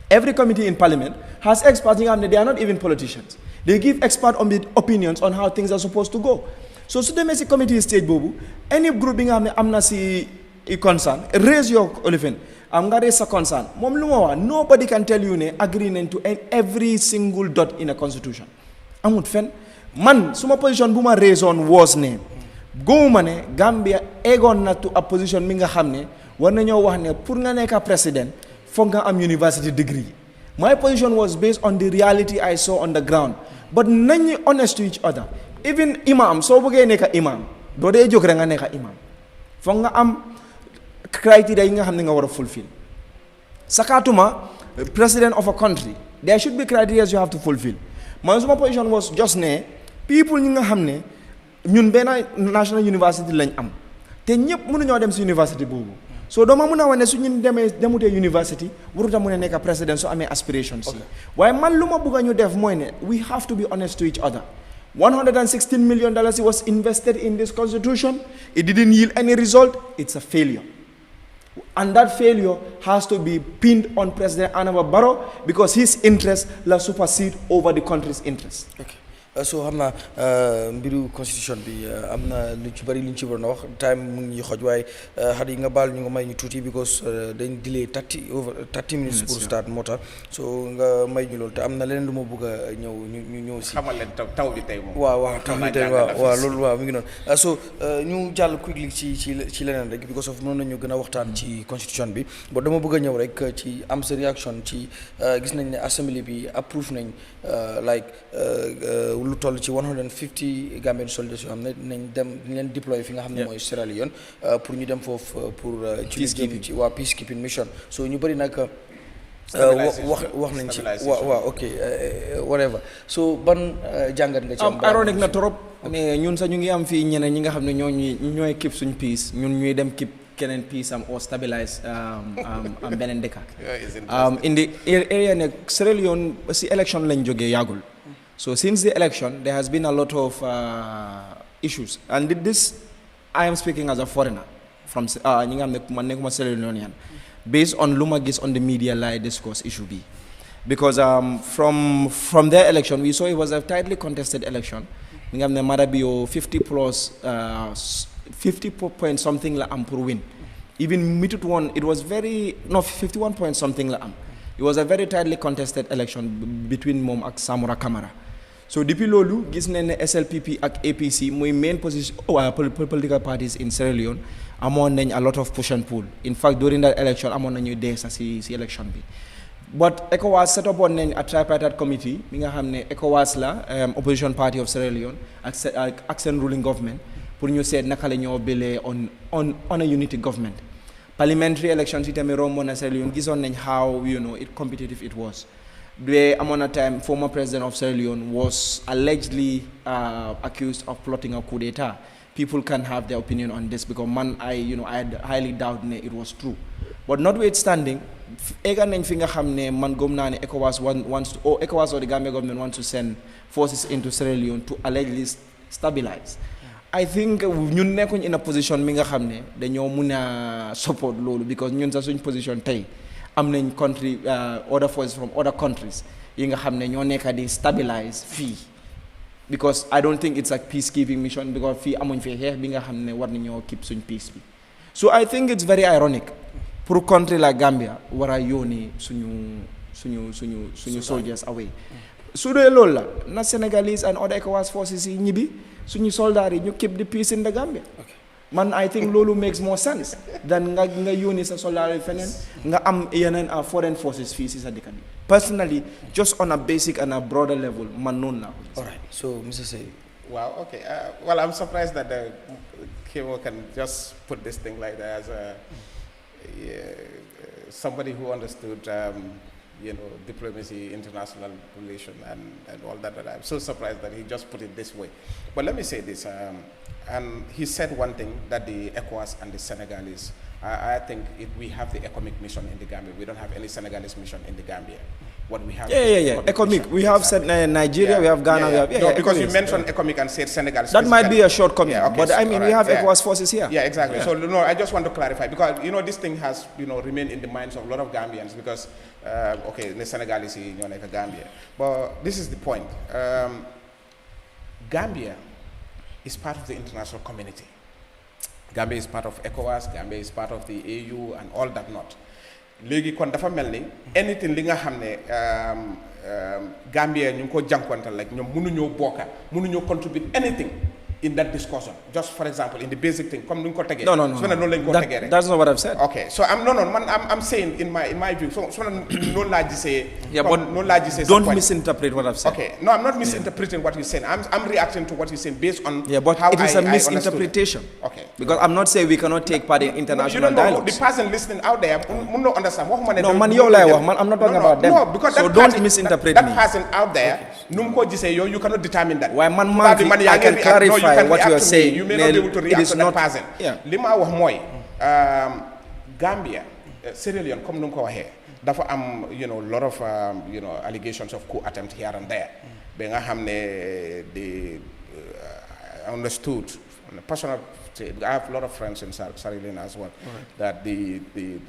Speaker 2: Every committee in parliament has experts nga xamné they are not even politicians. They give expert on the opinions on how things are supposed to go. So demé ci committee stage bobu any group bi nga xamné amna ci concern, raise your elephant. I'm going to raise a concern. Nobody can tell you agreeing to every single dot in a constitution. Amut fen man suma position buma raise on was ne gowuma ne Gambia egon na to a position mi nga xamne war nañu wax ne pour nga nek president fo nga am university degree. My position was based on the reality I saw on the ground, but nañu honest to each other. Even imam so bëgge nek imam do day jog rek nga nek imam fo nga am criteria yi nga xamne nga wara fulfill. Sakatuma president of a country, there should be criteria you have to fulfill. My position was just people ñi nga xamné ñun ben national university lañ am té ñepp mënu ñoo dem ci university bobu
Speaker 4: so doo ma mun a wane su ñu demutee university waruta mun a nekk président su amee aspirations yi waaye man lu ma bëgg a ñu def mooy ne we have to be honest to each other. $116 million was invested in this constitution. It didn't yield any result. It's a failure. And that failure has to be pinned on President Adama Barrow because his interest will supersede over the country's interest.
Speaker 1: Okay. So xam naa mbiru constitution bi am na lu ci bari lu ñu ci waroon a wax time mu ngi xoj waaye xat yi nga baal ñu nga may ñu tuuti because dañ delay 30 minutes pour start moo tax so nga may ñu loolu te am na leneen lu ma bëgg a ñu ñëw si
Speaker 3: xamal leen taw bi tey moom
Speaker 1: waaw taw bi tey waaw loolu waaw mi ngi noonu so ñu jàll quickly ci leneen rek because of mën nañu gën a waxtaan ci constitution bi bon dama bëgg a ñëw rek ci am sa réaction ci gis nañ ne assembly bi approve nañ like lu toll ci 150 Gambian soldiers yoo xam ne nañ dem leen deploy fi nga xam ne mooy Sierra Leone pour ñu dem foofu pour ci waa peacekeeping mission so ñu bëri nag wax nañ ci waaw ok whatever so ban jàngat nga ci am
Speaker 4: ironique na trop mais ñun sax ñu ngi am fii ñeneen ñi nga xam ne ñooy keep suñ peace ñun ñuy dem keep keneen peace am or stabilize am beneen dëkk in the area ne Sierra Leone si election lañ jógee yàggul. So since the election, there has been a lot of issues. And this, I am speaking as a foreigner from Sierra Leone. Based on Lumagis on the media lie discourse issue B. Because from their election, we saw it was a tightly contested election. We have the Marabio 50 plus, 50 point something la pour win. Even Mitut won, it was 51 point something la It was a very tightly contested election between Mom and Samora Kamara. So depuis loolu gis nañ ne SLPP ak APC muy main position political parties in Sierra Leone amoon nañ a lot of push and pull. In fact during that election amoon nañu dee sax si election bi. But ECOWAS set up on a tripartite committee mi nga xam ne ECOWAS la opposition party of Sierra Leone ak seen ruling government pour ñu seet naka la ñoo belee on a unity government. Parliamentary elections itamit romboon na Sierra Leone gisoon nañ how it competitive it was. Among a time, former president of Sierra Leone was allegedly accused of plotting a coup d'etat. People can have their opinion on this because I highly doubt it was true. But notwithstanding, ECOWAS wants to, or ECOWAS or the Gambia government wants to send forces into Sierra Leone to allegedly stabilize. I think ñun nekkuñ in a position mi nga xam ne dañoo mun a support loolu because ñun sa suñ position tey am nañ country other forces from other countries yi nga xam ne ñoo nekk di stabilize fii because I don't think it's a peacekeeping mission because fii amuñ fi xeex bi nga xam ne war nañoo keep suñ peace bi so I think it's very ironic pour country like Gambia war a yónnee suñu soldiers away su dee loolu la na Senegalese and other ECOWAS forces yi ñibbi suñu soldats yi ñu keep the peace in the Gambia man I think loolu makes more sense than nga yónni sa soldat yi feneen nga am yeneen foreign forces fii si sa dëkk bi personally just on a basic and a broader level man noonu la
Speaker 1: all right so Mr. Sey
Speaker 3: wow okay well I'm surprised that the KEMO can just put this thing like that as somebody who understood diplomacy, international relation, and all that. I'm so surprised that he just put it this way. But let me say this, and he said one thing, that the ECOWAS and the Senegalese, I think we have the economic mission in the Gambia. We don't have any Senegalese mission in the Gambia. What we have
Speaker 4: economic. We have Nigeria, we have Ghana, we have
Speaker 3: no, because you mentioned economic and said Senegal.
Speaker 4: That might be a shortcoming, but I mean, we have ECOWAS forces here.
Speaker 3: Yeah, exactly. So no, I just want to clarify because this thing has remained in the minds of a lot of Gambians because the Senegalese in Gambia. But this is the point. Gambia is part of the international community. Gambia is part of ECOWAS. Gambia is part of the AU and all that not. Léegi kon dafa mel ni anything li nga xam ne Gambia ñu ngi ko jànkuwantal like ñoom mënuñoo bokka mënuñoo contribute anything in that discussion just for example in the basic thing comme ni nga ko tegee
Speaker 4: that's not what I've said.
Speaker 3: Okay, so I'm saying in my view so noonu laa gisee noonu laa gisee
Speaker 4: don't misinterpret what I've said.
Speaker 3: Okay, no, I'm not misinterpreting what you're saying. I'm reacting to what you're saying based on
Speaker 4: but
Speaker 3: how
Speaker 4: it is
Speaker 3: a
Speaker 4: misinterpretation.
Speaker 3: Okay,
Speaker 4: because I'm not saying we cannot take part in international dialogues.
Speaker 3: The person listening out there mun not understand
Speaker 4: no man yow lay wax man I'm not talking about them.
Speaker 3: No, because
Speaker 4: so don't misinterpret
Speaker 3: that person out there nu mu ko gisee yow you cannot determine that.
Speaker 4: Why man I can clarify what you are saying.
Speaker 3: You may not be able to react to that person. Li ma wax mooy Gambia, Sierra Leone, comme nu mu ko waxee dafa am lot of allegations of coup attempt here and there. Ba nga xam ne they understood on a personal. I have a lot of friends in Sierra Leone as well. That the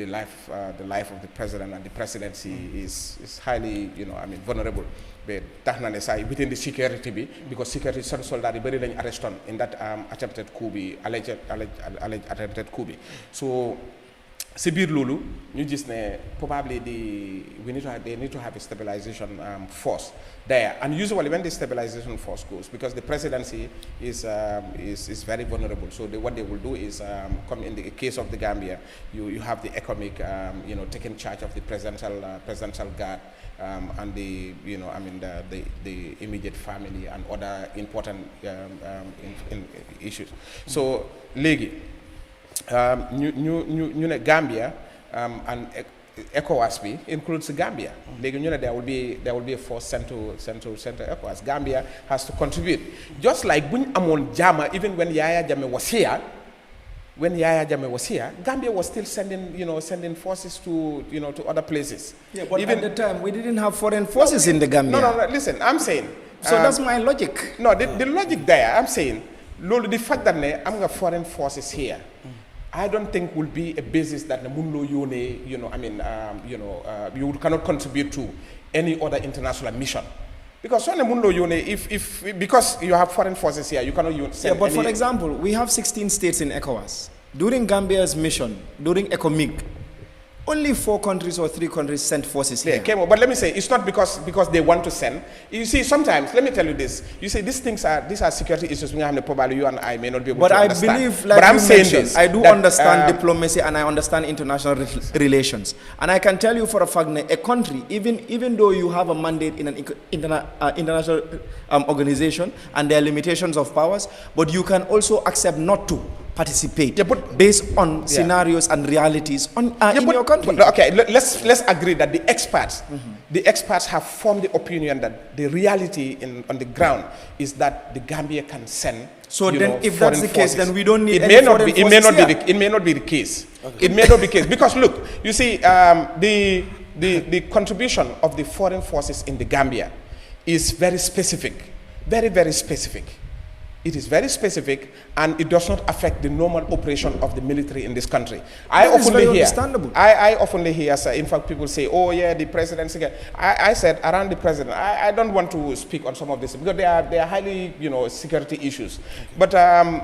Speaker 3: life of the president and the presidency is highly vulnerable. But tax na ne say within the security because security soldiers yi bari lañ arrested in that attempted coup alleged attempted coup so si biir loolu ñu gis ne probably they need to have a stabilization force there, and usually when the stabilization force goes, because the presidency is very vulnerable, so what they will do is come in the case of the Gambia, you have the economic taking charge of the presidential guard and the the immediate family and other important issues. So léegi ñu ne Gambia and ECOWAS includes Gambia. There will be a force sent to ECOWAS. Gambia has to contribute. Just like when Amon Jama, even when Yahya Jammeh was here, Gambia was still sending forces to other places. Yeah, but even
Speaker 4: at the time we didn't have foreign forces in the Gambia.
Speaker 3: No, listen, I'm saying.
Speaker 4: So that's my logic.
Speaker 3: No, the logic there, I'm saying, the fact that I'm got foreign forces here. I don't think will be a basis that the Mundo Yone, you cannot contribute to any other international mission. Because when the Mundo Yone, because you have foreign forces here, you cannot send.
Speaker 4: Yeah, but for example, we have 16 states in ECOWAS. During Gambia's mission, during ECOMIG, only 4 countries or 3 countries sent forces here.
Speaker 3: KEMO, but let me say, it's not because they want to send. You see, sometimes, let me tell you this. You see, these are security issues. Probably you and I may not be able to understand.
Speaker 4: But I believe, like you mentioned, I do understand diplomacy and I understand international relations. And I can tell you for a fact that a country, even though you have a mandate in an international organization and there are limitations of powers, but you can also accept not to participate based on scenarios and realities in your country.
Speaker 3: But, okay, let's agree that the experts have formed the opinion that the reality on the ground is that the Gambia can send.
Speaker 4: So then, if that's the case, then we don't need.
Speaker 3: It may not be the case. Okay. It may not be the case because look, you see, the contribution of the foreign forces in the Gambia is very specific, very, very specific. It is very specific, and it does not affect the normal operation of the military in this country. I often hear, sir, in fact, people say, "Oh yeah, the president." I said around the president, I don't want to speak on some of this because they are highly, security issues. But the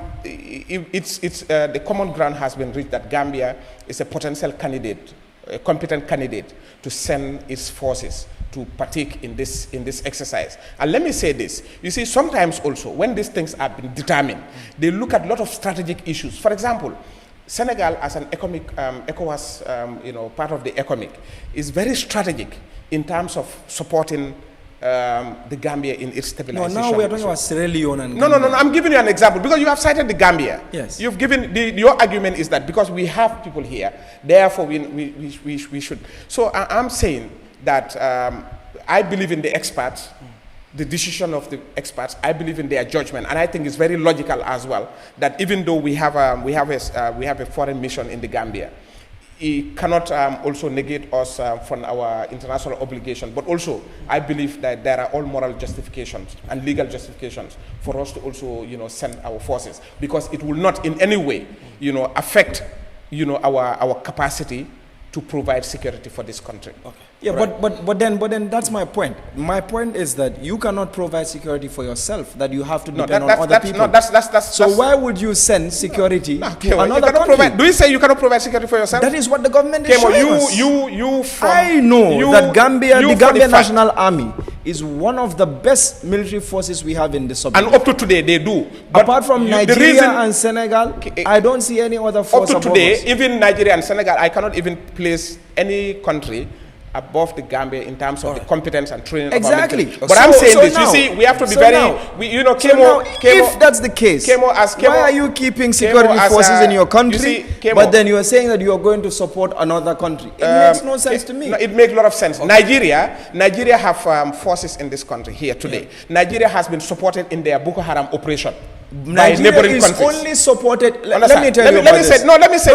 Speaker 3: common ground has been reached that Gambia is a potential candidate, a competent candidate to send its forces to partake in this exercise. And let me say this, you see, sometimes also when these things have been determined, they look at a lot of strategic issues. For example, Senegal as an ECOWAS, part of the ECOMIG, is very strategic in terms of supporting the Gambia in its stabilization.
Speaker 4: No, now we are talking about Sierra Leone and
Speaker 3: Gambia. No, I'm giving you an example because you have cited the Gambia.
Speaker 4: Yes.
Speaker 3: You've given, your argument is that because we have people here, therefore we should. So I'm saying that I believe in the experts, the decision of the experts. I believe in their judgment, and I think it's very logical as well that even though we have a foreign mission in the Gambia, it cannot also negate us from our international obligation. But also, I believe that there are all moral justifications and legal justifications for us to also, send our forces, because it will not in any way, affect, our capacity to provide security for this country. Okay.
Speaker 4: Yeah, right. but then that's my point. My point is that you cannot provide security for yourself, that you have to depend on other people.
Speaker 3: No, that's
Speaker 4: so why would you send security to another country?
Speaker 3: Do you say you cannot provide security for yourself?
Speaker 4: That is what the government is showing us. I know that the Gambia National Army is one of the best military forces we have in the sub.
Speaker 3: And up to today, they do.
Speaker 4: But apart from Nigeria and Senegal, I don't see any other force.
Speaker 3: Up to today, even Nigeria and Senegal, I cannot even place any country above the Gambia in terms of the competence and training.
Speaker 4: Exactly.
Speaker 3: Of our military. But I'm saying this. You see, we have to be very. KEMO.
Speaker 4: If that's the case, why are you keeping security forces in your country? But then you are saying that you are going to support another country. It makes no sense to me.
Speaker 3: No, it makes a lot of sense. Okay. Nigeria have forces in this country here today. Yeah. Nigeria has been supported in their Boko Haram operation.
Speaker 4: Nigeria is only supported. Let me tell you about this.
Speaker 3: Let me say.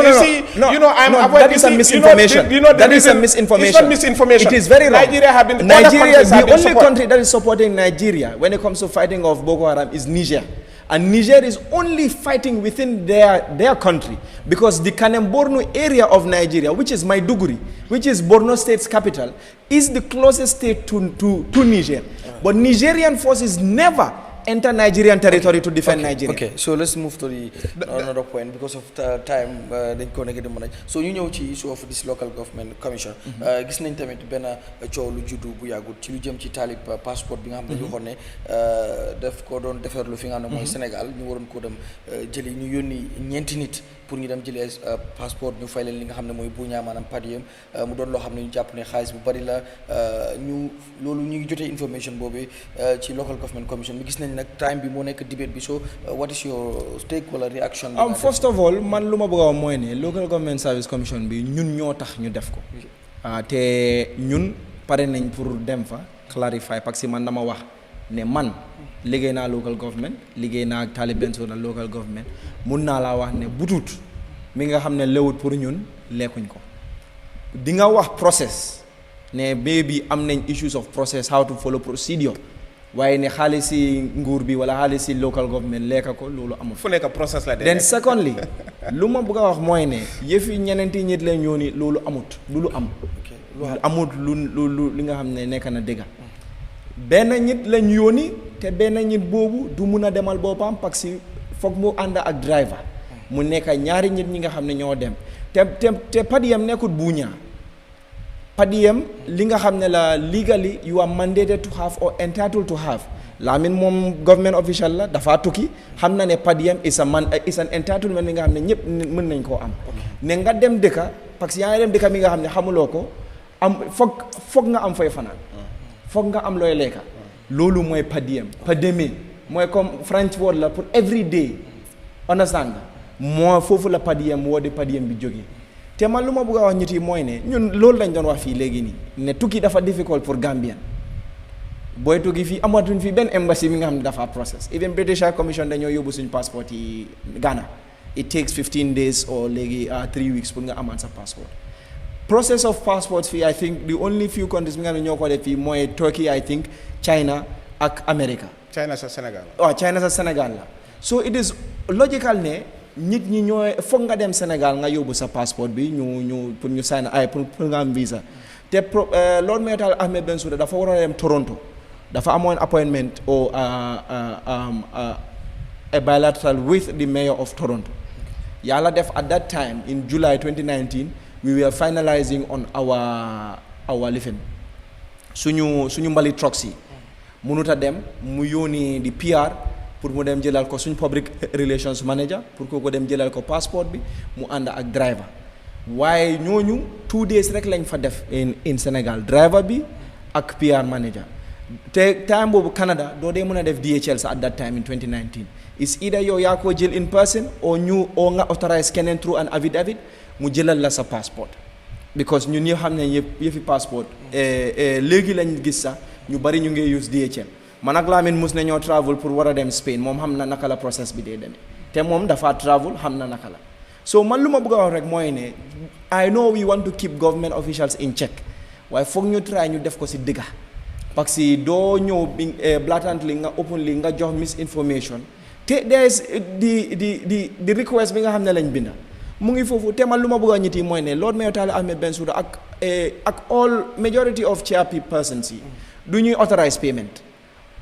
Speaker 4: That is a misinformation. That is a misinformation.
Speaker 3: It's not misinformation.
Speaker 4: It is very wrong.
Speaker 3: Nigeria have been.
Speaker 4: Nigeria, the only country that is supporting Nigeria when it comes to fighting of Boko Haram is Niger. And Niger is only fighting within their country because the Kanem-Borno area of Nigeria, which is Maiduguri, which is Borno State's capital, is the closest state to Niger. But Nigerian forces never enter Nigerian territory to defend Nigeria.
Speaker 1: Okay, so let's move to the another point because of time. So you know the issue of this local government commission. Gis nañ tamit benn coow lu juddu bu yàggut ci lu jëm ci talib passeport bi nga xam ne ñu xone def ko doon defarlu fi nga xam ne mooy Sénégal ñu waroon ko dem jëli ñu yónni ñeenti nit pour ñu dem jëlee passeport ñu fay leen li nga xam ne mooy buñaa maanaam padiyam mu doon loo xam ne ñu jàpp ne xaalis bu bari la ñu loolu ñu ngi jotee information boobu ci local government commission bi gis nañ nag time bi moo nekk debate bi so what is your take wala reaction
Speaker 4: first of all man lu ma bëgg a wax mooy ne local government service commission bi ñun ñoo tax ñu def ko te ñun pare nañ pour dem fa clarify parce que man dama wax ne man liggéey naa local government liggéey naa ak Talib Bensouda local government mun naa laa wax ne butut mi nga xam ne lewut pour ñun lekkuñ ko di nga wax process ne maybe am nañ issues of process how to follow procedure waaye ne xaalisi nguur bi wala xaalisi local government lekka ko loolu amul
Speaker 3: fu nekk process la
Speaker 4: then secondly lu ma bëgg a wax mooy ne yëfi ñeneenti ñit leen ñooni loolu amut lu am amut lu li nga xam ne nekk na dëgga benn nit lañ yóoni te benn nit boobu du mun a demal boppam parce que foog mu ànd ak driver mu nekk ñaari nit ñi nga xam ne ñoo dem te padiyam nekkut buuñaa padiyam li nga xam ne la legally you are mandated to have or entitled to have LAMIN moom government official la dafa tukki xam na ne padiyam is an entitlement mi nga xam ne ñëpp mën nañ koo am ne nga dem dëkka parce que yaa ngi dem dëkka mi nga xam ne xamuloo ko am foog nga am fay fanaan foog nga am looy lekka loolu mooy padiyam pademe mooy comme French word la pour every day understand nga moo foofu la padiyam woo di padiyam bi jógee te man lu ma bëgg a wax ñit yi mooy ne ñun loolu lañ doon wax fii léegi nii ne tukki dafa difficult pour Gambian booy tukki fii amatuñ fii benn embassy mi nga xam ne dafa process even British High Commission dañoo yóbbu suñu passeport yi Ghana it takes 15 days or léegi 3 weeks pour nga amaat sa passeport process of passports fii I think the only few countries mi nga xam ne ñoo ko def fii mooy Turkey I think China ak America.
Speaker 3: China sa Sénégal.
Speaker 4: waaw China sa Sénégal la so it is logical ne nit ñi ñooy foog nga dem Sénégal nga yóbbu sa passeport bi ñu pour ñu sign ay pour nga am visa te loolu mooy tax Ahmed Bensouda dafa waroon a dem Toronto dafa amoon appointment or a bilateral with the mayor of Toronto yàlla def at that time in July 2019 we were finalizing on our lifin suñu mbali trucks yi mënut a dem mu yónni di PR pour mu dem jëlal ko suñ public relations manager pour ko dem jëlal ko passeport bi mu ànd ak driver waaye ñooñu 2 days rek lañ fa def in Sénégal driver bi ak PR manager te time boobu Canada doo dee mën a def DHL sa at that time in 2019 is either yow yaa koo jël in person or nga authorize keneen through an affidavit mu jëlal la sa passeport because ñun ñi xam ne yëfi passeport léegi lañ gis sax ñu bari ñu ngi use DHL man ak LAMIN mus na ñoo travel pour war a dem Spain moom xam na naka la process bi dee demee te moom dafa travel xam na naka la so man lu ma bëgg a wax rek mooy ne I know we want to keep government officials in check waaye foog ñu try ñu def ko si dëgga parce que doo ñëw blatantly nga openly nga jox misinformation te there is di request bi nga xam ne lañ binda mu ngi foofu te man lu ma bëgg a ñit yi mooy ne Lord Mayor Talib Ahmed Bensouda ak all majority of chairpersons yi du ñuy authorize payment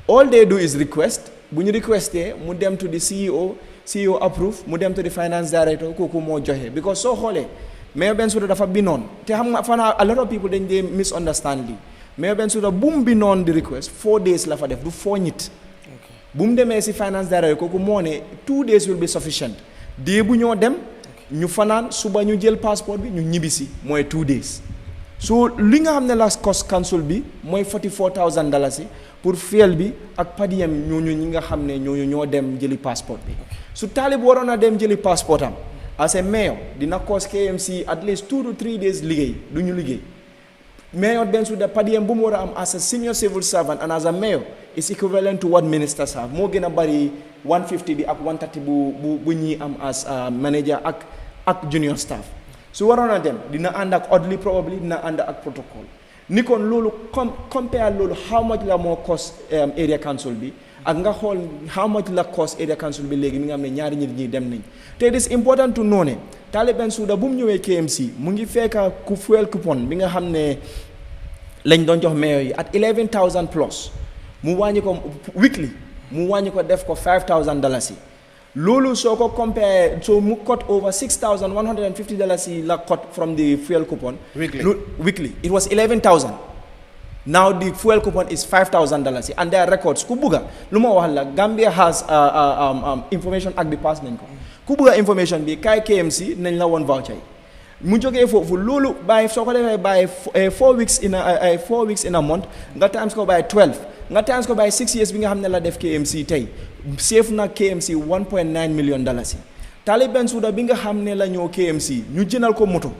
Speaker 4: all they do is request bu ñu requesté mu dem to the CEO approve mu dem to the finance director kooku moo joxe because soo xoolee Mayor Bensouda dafa binoon te xam nga fanaa a lot of people dañ dee misunderstand li Mayor Bensouda bu mu binoon di request 4 days la fa def du 4 ñit bu mu demee si finance director kooku moo ne 2 days will be sufficient dee bu ñoo dem ñu fanaan suba ñu jël passeport bi ñu ñibbisi mooy 2 days so li nga xam ne la cost council bi mooy $44,000 pour fuel bi ak padiyam ñooñu ñi nga xam ne ñooñu ñoo dem jëli passeport bi su Talib waroon a dem jëli passeport am as a mayor dina cost KMC at least 2 to 3 days liggéey du ñu liggéey Mayor Bensouda padiyam bu mu war a am as a senior civil servant and as a mayor is equivalent to what ministers have moo gën a bari 150 bi ak 130 bu ñi am as manager ak junior staff su waroon a dem dina ànd ak oddly probably dina ànd ak protocol ni kon loolu compare loolu how much la moo cost area council bi ak nga xool how much la cost area council bi léegi mi nga xam ne ñaari nit ñi dem nañ te it is important to know ne Talib Bensouda bu mu ñëwee KMC mu ngi fekka ku fuel coupon bi nga xam ne lañ doon jox mayor yi at 11,000 plus mu wàññi ko weekly mu wàññi ko def ko $5,000 loolu soo ko compare so mu cut over $6,150 la cut from the fuel coupon weekly it was 11,000 now the fuel coupon is $5,000 and there are records ku bugga lu ma wax la Gambia has information act bi pass nañ ko ku bugga information bi kay KMC nañ la woon voucher yi mu jógee foofu loolu by soo ko defee by 4 weeks in a month nga times ko by 12 nga times ko by 6 years bi nga xam ne la def KMC tey save na KMC $1.9 million Talib Bensouda bi nga xam ne la ñëw KMC ñu jënal ko moto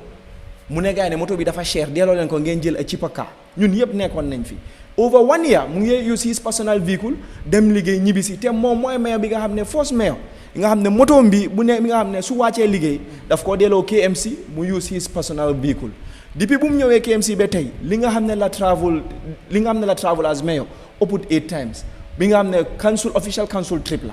Speaker 4: mu ne gaay ne moto bi dafa cher delloo leen ko ngeen jël a cheaper car ñun yëpp nekkoon nañ fi over 1 year mu ngi use his personal vehicle dem liggéey ñibbisi te moom mooy mayor bi nga xam ne first mayor nga xam ne moto bi bu ne bi nga xam ne su wàccee liggéey daf ko delloo KMC mu use his personal vehicle depuis bu mu ñëwee KMC ba tey li nga xam ne la travel as mayor ëpput 8 times bi nga xam ne official council trip la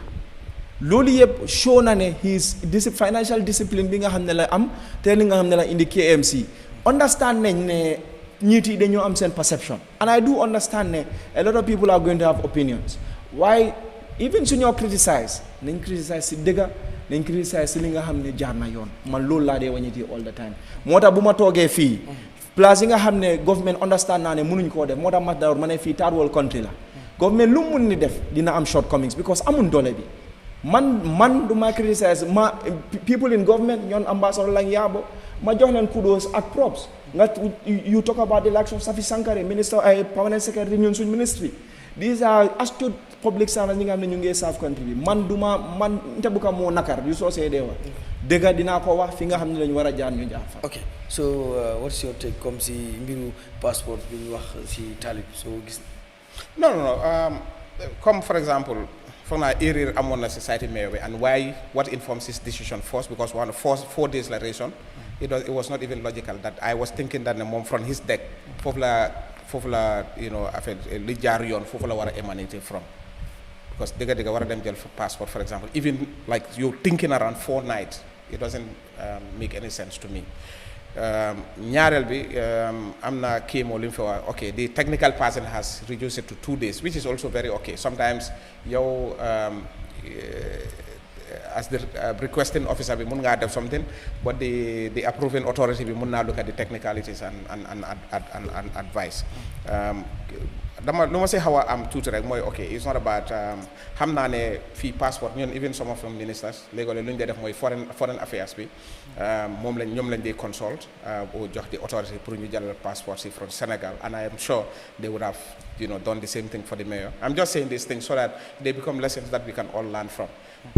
Speaker 4: loolu yëpp show na ne his financial discipline bi nga xam ne la am te li nga xam ne la indi KMC understand nañ ne ñiit yi dañoo am seen perception and I do understand ne a lot of people are going to have opinions why even suñoo criticize nañ criticize si dëgga nañ criticize si li nga xam ne jaar na yoon man loolu laa dee wañiti all the time moo tax bu ma toogee fii place yi nga xam ne government understand naa ne mënuñ koo def moo tax ma dawr ma ne fii third world country la government lu mu mun ni def dina am shortcomings because amun doole bi man du ma criticize people in government ñoon ambassador lañ yaabo ma jox leen kudos ak props nga you talk about the likes of Safi Sankare minister ay permanent secretary ñun suñ ministry these are astute public servants ñi nga xam ne ñu ngi serve country bi man nte bu ka moo nakar yu soo see dee wax dëgga dinaa ko wax fi nga xam ne lañu war a jaar ñu jaar fa.
Speaker 1: ok so what's your take comme si mbiru passeport bi ñu wax si Talib soo gis.
Speaker 3: non comme for example foog naa erreur amoon na si society mayor bi and what informs his decision first because one 4 days la raison it was not even logical that I was thinking that ne moom from his deck foofu la affaire li jaar yoon foofu la war a émaner from because dëgga war a dem jël passport for example even like you thinking around 4 nights it doesn't make any sense to me ñaareel bi am na KEMO li mu fi wax okay the technical person has reduced it to 2 days which is also very okay sometimes yow as the requesting officer bi mun ngaa def something but the approving authority bi mun naa look at the technicalities and advice lu ma si xaw a am tuuti rek mooy ok it's not about xam naa ne fii passport ñun even some of them ministers léegi lu ñu dee def mooy foreign affairs bi ñoom lañ dee consult o jox di authority pour ñu jàllale passport si from Senegal and I am sure they would have done the same thing for the mayor. I'm just saying these things so that they become lessons that we can all learn from.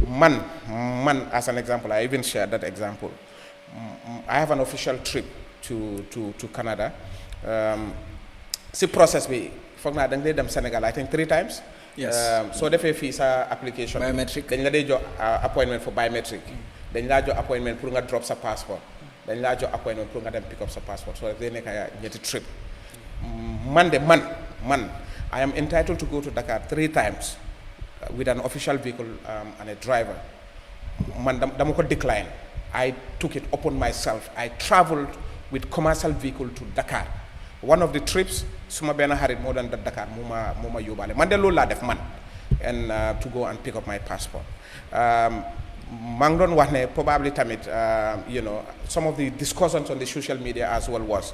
Speaker 3: Man as an example, I even shared that example. I have an official trip to Canada. Si process bi foog naa da nga dee dem Sénégal I think 3 times.
Speaker 4: Yes.
Speaker 3: Soo defee fii sa application.
Speaker 4: Biometric.
Speaker 3: dañ la dee jox appointment for biometric. dañ laa jox appointment pour nga drop sa passeport. dañ laa jox appointment pour nga dem pick up sa passport so day nekk ñetti trip. Man I am entitled to go to Dakar 3 times with an official vehicle and a driver. Man dama ko decline. I took it upon myself. I traveled with commercial vehicle to Dakar. One of the trips suma benn xarit moo doon Dakar moo ma yóbbaale man de loolu laa def man and to go and pick up my passport. maa ngi doon wax ne probably tamit some of the discussions on the social media as well was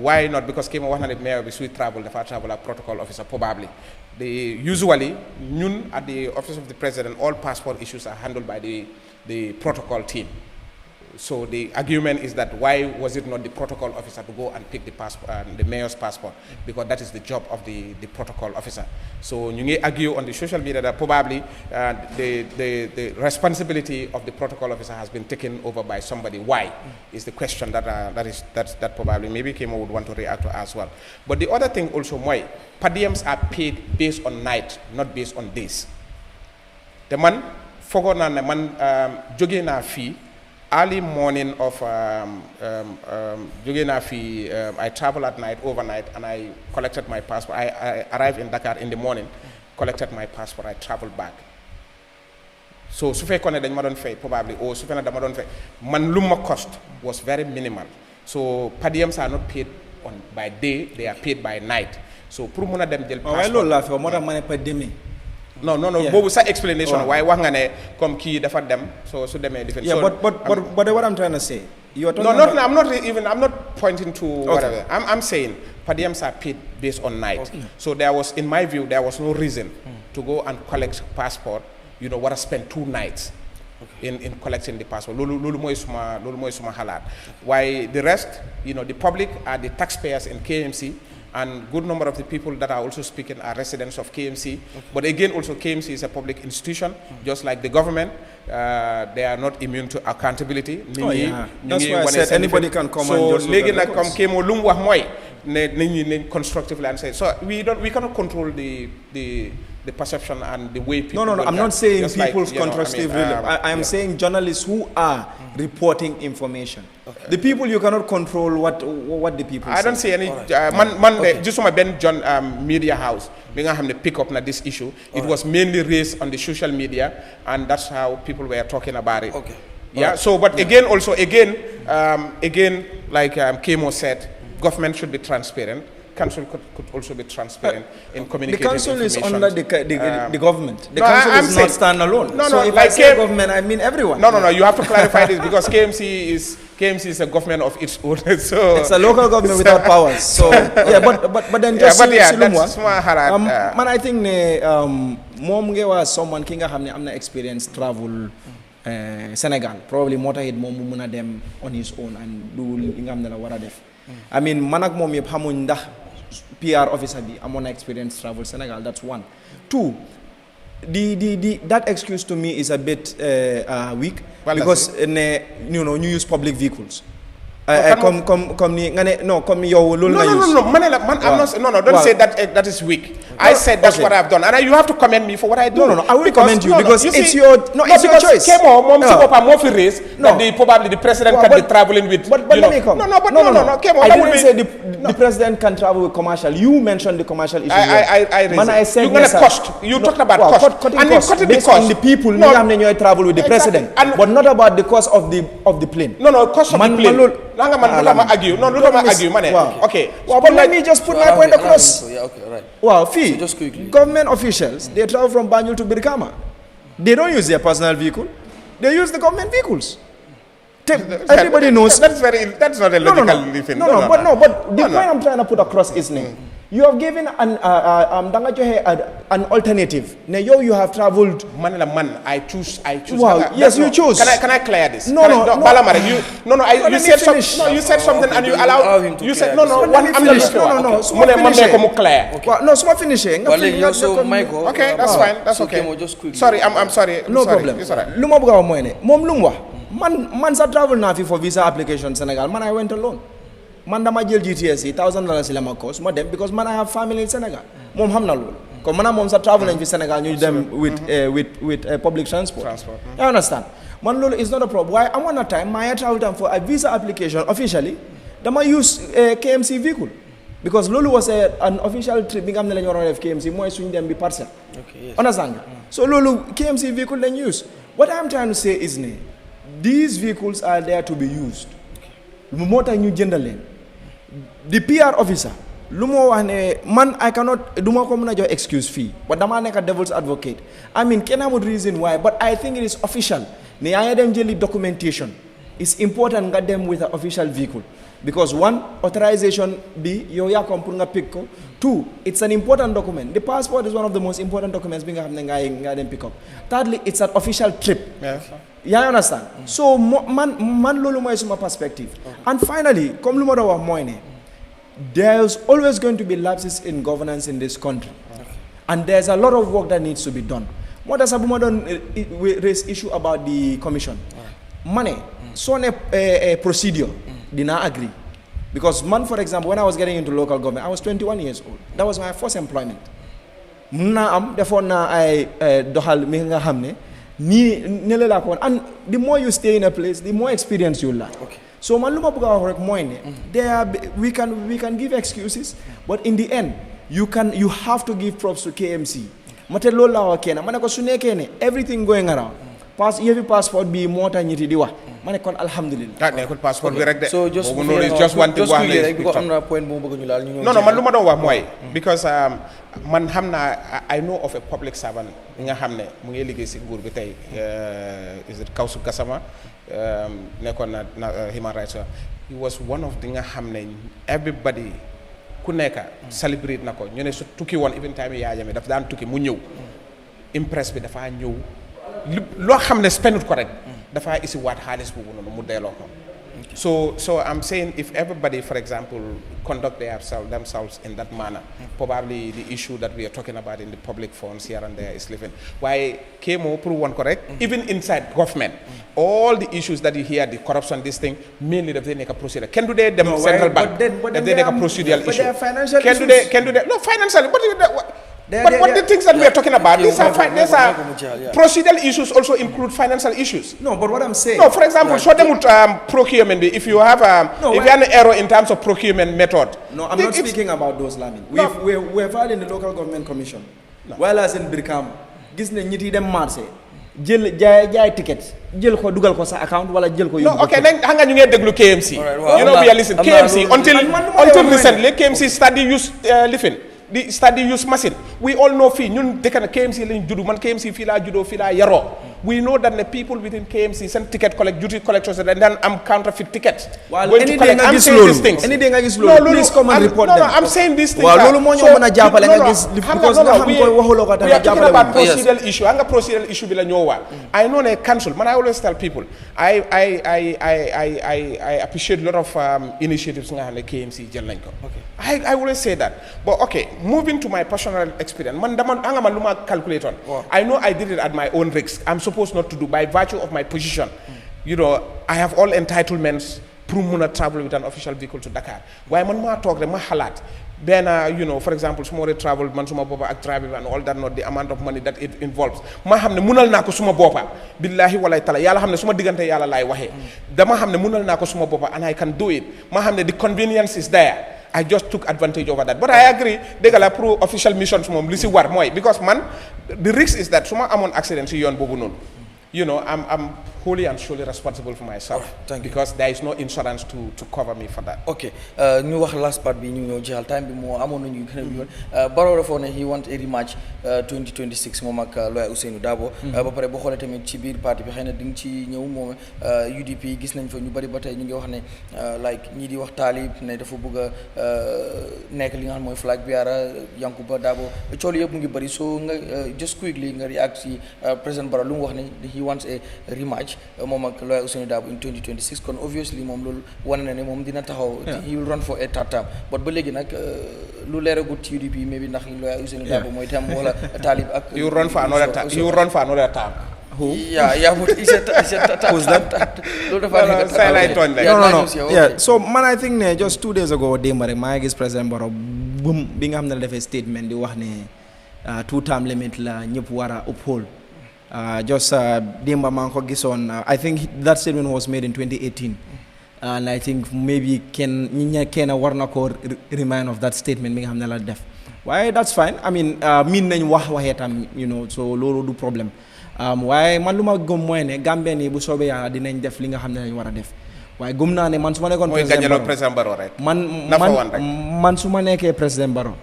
Speaker 3: why not because KEMO wax na ne mayor bi suy travel dafa travel ak protocol officer probably usually ñun at the office of the president all passport issues are handled by the protocol team. So the argument is that why was it not the protocol officer to go and pick the mayor's passport, because that is the job of the protocol officer. So you may argue on the social media that probably the responsibility of the protocol officer has been taken over by somebody. Why is the question that probably maybe KEMO would want to react to as well. But the other thing also, per diems are paid based on night, not based on days. te man foogoon naa ne man jógee naa fii early morning of jógee naa fii I travel at night overnight and I collected my passport. I arrived in Dakar in the morning, collected my passport, I traveled back. So su fekkoon ne dañ ma doon fay probably or su fekkee ne dama doon fay man lu ma cost was very minimal. So per diems are not paid on by day, they are paid by night. So pour mun a dem jël passport.
Speaker 4: waaye loolu laa fi moo tax ma ne per demi.
Speaker 3: non boobu sa explanation waaye wax nga ne comme kii dafa dem so su demee different.
Speaker 4: Yeah, but what I'm trying to say. I'm not pointing to whatever.
Speaker 3: I'm saying per diems are paid based on night. Okay. So there was, in my view, there was no reason to go and collect passport. You know, what I spent 2 nights in collecting the passport. Lulu moy suma halat. Why the rest, you know, the public are the taxpayers in KMC, and good number of the people that are also speaking are residents of KMC. But again, also KMC is a public institution, just like the government. They are not immune to accountability.
Speaker 4: That's why I said anybody can come and just look at the cost.
Speaker 3: KEMO lu wax moy constructively and say so we cannot control the perception and the way people.
Speaker 4: No. I'm not saying people's constructive. I am saying journalists who are reporting information. Okay. The people you cannot control what the people.
Speaker 3: I don't see any just from a media house. We have to pick up na this issue. It was mainly raised on the social media, and that's how people were talking about it. Okay. Yeah. Right. So, but again, like KEMO said, government should be transparent. Council could also be transparent in communicating information.
Speaker 4: The council is under the government. The council is not standalone.
Speaker 3: No,
Speaker 4: so if I say government, I mean everyone.
Speaker 3: No. You have to clarify this because KMC is a government of its own. So
Speaker 4: it's a local government without powers. So yeah, but then just
Speaker 3: that's
Speaker 4: man, I think mom was someone kinga hamne amna experience travel Senegal. Probably motorhead mom muna dem on his own and do ingam la wara def. I mean manak mom yep hamuñ ndax PR officer bi amona experience travel Senegal. That's one. 2, that excuse to me is a bit weak because you use public vehicles. Come yow lolu nga use.
Speaker 3: No, don't say that is weak. I said that's what I've done, and you have to commend me for what I do.
Speaker 4: No, I will commend you because it's your choice.
Speaker 3: KEMO mom si bopam mo fi raise that probably the president can be traveling with.
Speaker 4: But let me come.
Speaker 3: No. KEMO,
Speaker 4: I didn't say the president can travel with commercial. You mentioned the commercial issue. I said
Speaker 3: you're gonna cost. You talked about cost.
Speaker 4: And cutting the cost on the people. No, travel with the president, but not about the cost of the plane.
Speaker 3: No, cost of the plane. Okay.
Speaker 4: But let me just put my point across.
Speaker 1: Yeah, okay, right.
Speaker 4: Well,
Speaker 1: so just quickly.
Speaker 4: Government officials, they travel from Banjul to Birkama. They don't use their personal vehicle. They use the government vehicles. Everybody knows.
Speaker 3: That's not a logical thing.
Speaker 4: But the point I'm trying to put across is you have given an alternative. Now you have traveled.
Speaker 3: I choose.
Speaker 4: Wow. Yes, you choose.
Speaker 3: Can I clear this?
Speaker 4: No.
Speaker 3: You said something. No, you said something and you allowed him to. You said no. I'm not sure.
Speaker 4: No. So finishing.
Speaker 3: Okay, that's fine. That's okay. Sorry, I'm sorry.
Speaker 4: No problem. Luma buga moyne. Mom lumwa. Man sa travel na fi for visa application Senegal. Man I went alone. Man dama jël GTS $1,000 la ma cost ma dem because man I have family in Senegal. Mom xam na lool. Comme man mom sa travel nañ fi Senegal ñu dem with public transport. You understand? Man lool is not a problem. Why am on a time my travel time for a visa application officially dama use KMC vehicle because lolu was an official trip bi nga xamne lañu wara def KMC moy suñu dem bi parcel. Okay, yes. Understand? So lolu KMC vehicle lañ use. What I'm trying to say is these vehicles are there to be used. Moo tax ñu jëndal leen. The PR officer lu moo wax ne man I cannot duma ko mën a jox excuse fii but damaa nekk a devil's advocate. I mean kenn amul reason why but I think it is official ne yaa ngi dem jëli documentation. It's important nga dem with an official vehicle because 1 authorization bi yow yaa ko pour nga pick ko. 2 it's an important document. The passport is one of the most important documents bi nga xam ne nga dem pick up. Thirdly it's an official trip.
Speaker 3: Yes.
Speaker 4: You understand? So man lolu moy suma perspective. And finally, comme lu ma do wax moy ne there's always going to be lapses in governance in this country. And there's a lot of work that needs to be done. What does Abuma don raise issue about the commission? Money, so a procedure, did not agree. Because for example, when I was getting into local government, I was 21 years old. That was my first employment. mun naa am defoon naa ay doxal mi nga xam ne nii ne la ko woon and the more you stay in a place the more experience you learn. So man lu ma bëgg a wax rek mooy ne we can give excuses but in the end you have to give props to KMC. ma te loolu laa wax kenn ma ne ko su nekkee ne everything going around yëfi passeport bi moo tax ñiti di wax ma ne kon alhamdulillah.
Speaker 3: nekkul passeport bi rek de.
Speaker 1: so just
Speaker 3: one thing wax
Speaker 1: rek because am na point bu ma bëgg ñu laal ñu ñëw.
Speaker 3: non man lu ma doon wax mooy. because man xam naa I know of a public servant nga xam ne mu ngi liggéey si nguur bi tey is it Kawsu Gassama nekkoon na human rights he was one of the nga xam ne everybody ku nekk celebrate na ko ñu ne su tukki woon even time Yahya Jammeh daf daan tukki mu ñëw impress bi dafa ñëw loo xam ne spendut ko rek dafa isi waat xaalis boobu noonu mu delloo ko. So I'm saying if everybody, for example, conduct themselves in that manner, probably the issue that we are talking about in the public funds here and there is living. Why KEMO prove one correct? Even inside government, all the issues that you hear, the corruption, this thing, mainly they make a procedure. Can do they central bank? But they make a procedural issue. Can do they? No, financially. But what the things that we are talking about, these are procedural issues also include financial issues.
Speaker 4: No, but what I'm saying.
Speaker 3: No, for example, show them with procurement. If you have if you have an error in terms of procurement method.
Speaker 4: No, I'm not speaking about those, Lamin. We've had in the local government commission, well as in Brikam, gis ne ñiti dem marché jël jaay ticket jël ko dugal ko sa account wala jël ko
Speaker 3: no okay then hanga ñu ngi déglu KMC. You know we are listening KMC until recently KMC study use living. The study use machine. We all know fii ñun dëkk na KMC lañ juddu man KMC fii laa juddoo fii laa yaroo. We know that the people within KMC seen ticket duty collectors dañ daan am counterfeit ticket.
Speaker 4: Any day nga gis loolu please come and report them.
Speaker 3: No, I'm saying these things.
Speaker 4: Waaw loolu moo ñu mën a jàppale nga gis because nga xam koy waxuloo ko
Speaker 3: we are talking about procedural issue. Anga procedural issue bi la ñoo wax. I know ne council man I always tell people I appreciate a lot of initiatives nga xam ne KMC jël nañ ko. I always say that. But okay, moving to my personal experience, man luma calculate on. I know I did it at my own risk. I'm supposed not to do by virtue of my position. You know, I have all entitlements pour mun a travel with an official vehicle to Dakar. Why man ma talk ma halat. Then you know, for example, suma travel man suma bopa ak travel and all that, not the amount of money that it involves. Ma xamne munal nako suma bopa. Billahi wallahi taala yalla xamne suma digante yalla lay waxe. Dama xamne munal nako suma bopa and I can do it. Ma xamne the convenience is there. I just took advantage over that. But I agree, dégala pro official missions mom li ci war moy because man the risk is that suma amone accident ci yoon bobu non. You know, I'm wholly and solely responsible for myself.
Speaker 1: Thank you.
Speaker 3: Because there is no insurance to cover me for that.
Speaker 1: Okay. Ñu wax last part bi ñu ñëw jeexal time bi moo amoon nañu gën a yoon Barrow dafa ne he want a rematch 2026 moom ak lawyer Ousainou Darboe ba pare boo xoolee tamit ci biir parti bi xëy na di nga ci ñëw moom UDP gis nañ fa ñu bari ba tey ñu ngi wax ne like ñii di wax Talib ne dafa bëgg a nekk li nga xam mooy flag bearer Yankuba Darboe coolu yëpp mu ngi bari so nga just quickly nga react ci président Barrow lu mu wax ne he wants a rematch moom ak lawyer Ousainou Darboe in 2026 kon obviously moom loolu wane na ne moom dina taxaw he will run for a third term but ba léegi nag lu leeragut ci UDP maybe ndax lawyer Ousainou Darboe mooy tam wala Talib ak
Speaker 3: you run for another term
Speaker 1: who yeah but he said who's that
Speaker 4: yeah so man I think ne just 2 days ago démb rek maa ngi gis président Barrow bum bi nga xam ne defee statement di wax ne 2 term limit la ñëpp war a uphold just démb maa ngi ko gisoon I think that statement was made in 2018 and I think maybe kenn war na ko remind of that statement bi nga xam ne la def waaye that's fine I mean miin nañ waxee tam you know so loolu du problème waaye man lu ma gëm mooy ne Gambien yi bu soobee yàlla dinañ def li nga xam ne lañ war a def waaye gëm naa ne man su ma nekkoon
Speaker 3: président Barrow rek
Speaker 4: man su ma nekkee président Barrow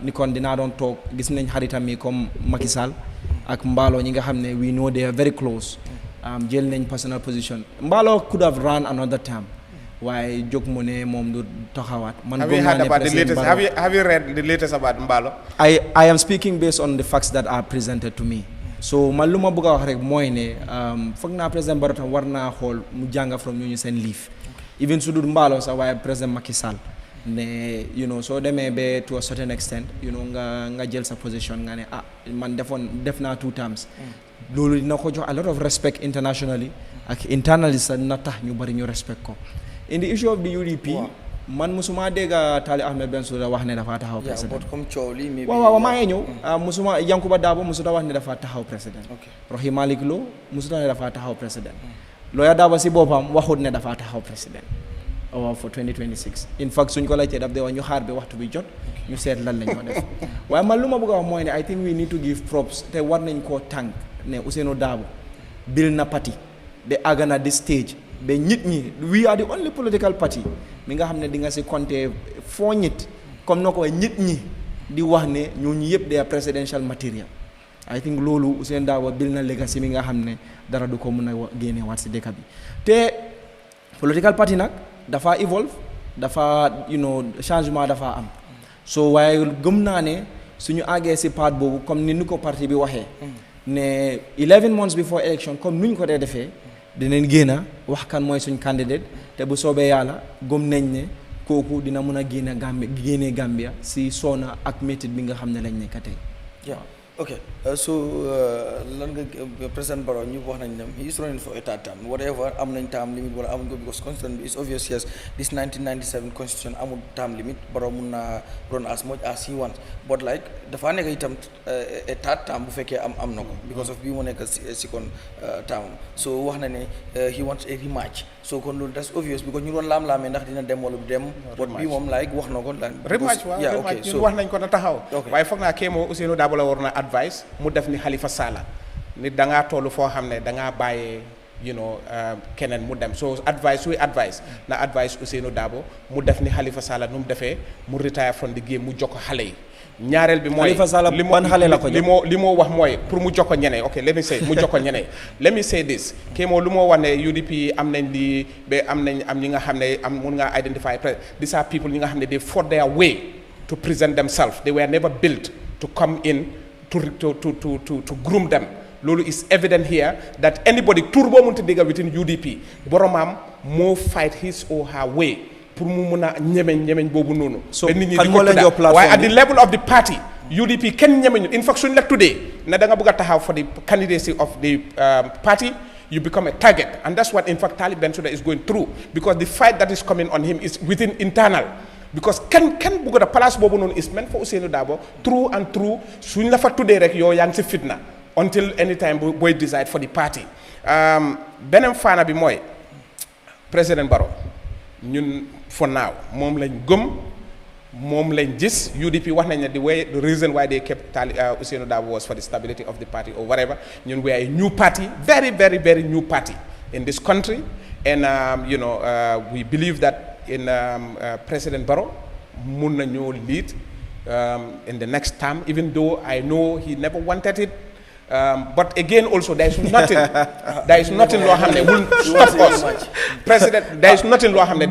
Speaker 4: ni kon dinaa doon toog gis nañ xaritam yi comme Macky Sall ak Mballo ñi nga xam ne we know they are very close jël nañ personal position Mballo could have run another term waaye jóg mu ne moom du taxawaat man
Speaker 3: have you heard about the latest have you read the latest about Mballo
Speaker 4: I am speaking based on the facts that are presented to me so man lu ma bëgg a wax rek mooy ne foog naa président Barrow tam war naa xool mu jànga from ñu seen liif even su dul Mballo sax waaye président Macky Sall ne you know soo demee ba to a certain extent you know nga jël sa position nga ne man def naa 2 terms loolu dina ko jox a lot of respect internationally ak internally sax na tax ñu bari ñu respect ko in the issue of the UDP man musuma dégg Tali Ahmed Bensouda wax ne dafa taxaw président
Speaker 1: comme coow li mais
Speaker 4: waaw maa ngi ñëw musuma Yankuba Dabo musuta wax ne dafa taxaw président Rohey Malick Lowe musuta ne dafa taxaw président Lawyer Dabo si boppam waxut ne dafa taxaw président for 2026 in fact suñ ko laajtee daf de wax ñu xaar bi waxtu bi jot ñu seet lan la ñoo def waaye man lu ma bëgg a wax mooy ne I think we need to give props te war nañ koo tànk ne Ousainou Darboe bil na parti ba àgg na this stage ba nit ñi we are the only political party mi nga xam ne di nga si compter foo ñit comme noo ko waxee nit ñi di wax ne ñooñu yëpp de presidential material I think loolu Ousainou Darboe bil na legacy mi nga xam ne dara du ko mën a génne waat si dëkk bi te political party nag dafa evolve dafa changement dafa am so waaye gëm naa ne suñu àggee si part boobu comme ni ko parti bi waxee ne 11 months before election comme nuñ ko dee defee dinañ génn a wax kan mooy suñ candidate te bu soobee yàlla gëm nañ ne kooku dina mën a génne Gambia si soona ak métit bi nga xam ne lañ nekk tey.
Speaker 1: Okay, so lan nga President Barrow ñu wax nañ ne he is running for a third term whatever am nañ term limit wala amuñ ko because constitution is obvious yes this 1997 constitution amul term limit Barrow mun na run as much as he wants but like dafa nekk itam a third term bu fekkee am na ko because of bii mu nekk second term so wax na ne he wants a rematch so kon loolu that's obvious because ñu doon laam-laamee ndax dina dem wala du dem but bii moom like wax na ko
Speaker 3: rematch waaw rematch ñun wax nañ ko na taxaw waaye foog naa KEMO Ousainou Darboe la war na advice mu def ni Halifa Sallah nit da ngaa toll foo xam ne da ngaa bàyyee keneen mu dem so advice na advice Ousainou Darboe mu def ni Halifa Sallah nu mu defee mu retire from the game mu jox ko xale yi ñaareel bi mooy li moo wax mooy pour mu jox ko ñeneen ok let me say mu jox ko ñeneen let me say this KEMO lu moo wax ne UDP am nañ lii ba am ñi nga xam ne mun ngaa identify these are people ñi nga xam ne they fought their way to present themselves they were never built to come in to groom them loolu is evident here that anybody tour boo munti digga within UDP boromam moo fight his or her way pour mu mun a ñemeñ boobu noonu.
Speaker 4: so kan moo leen jox plateforme
Speaker 3: waaye at the level of the party UDP kenn ñemeñu in fact suñ la tuddee ne da nga bëgg a taxaw for the candidacy of the party you become a target and that's what in fact Talib Bensouda is going through because the fight that is coming on him is within internal. because kenn bëgg a place boobu noonu is meant for Ousainou Darboe through and through suñ la fa tuddee rek yow yaa ngi si fitna until any time booy decide for the party beneen faana bi mooy président Barrow ñun for now moom lañ gëm moom lañ gis UDP wax nañ ne the reason why they kept Ousainou Darboe was for the stability of the party or whatever ñun we are a new party very very very new party in this country and we believe that in President Barrow mun na ñoo lead in the next term even though I know he never wanted it but again also there is nothing loo xam ne will stop us president there is nothing loo xam ne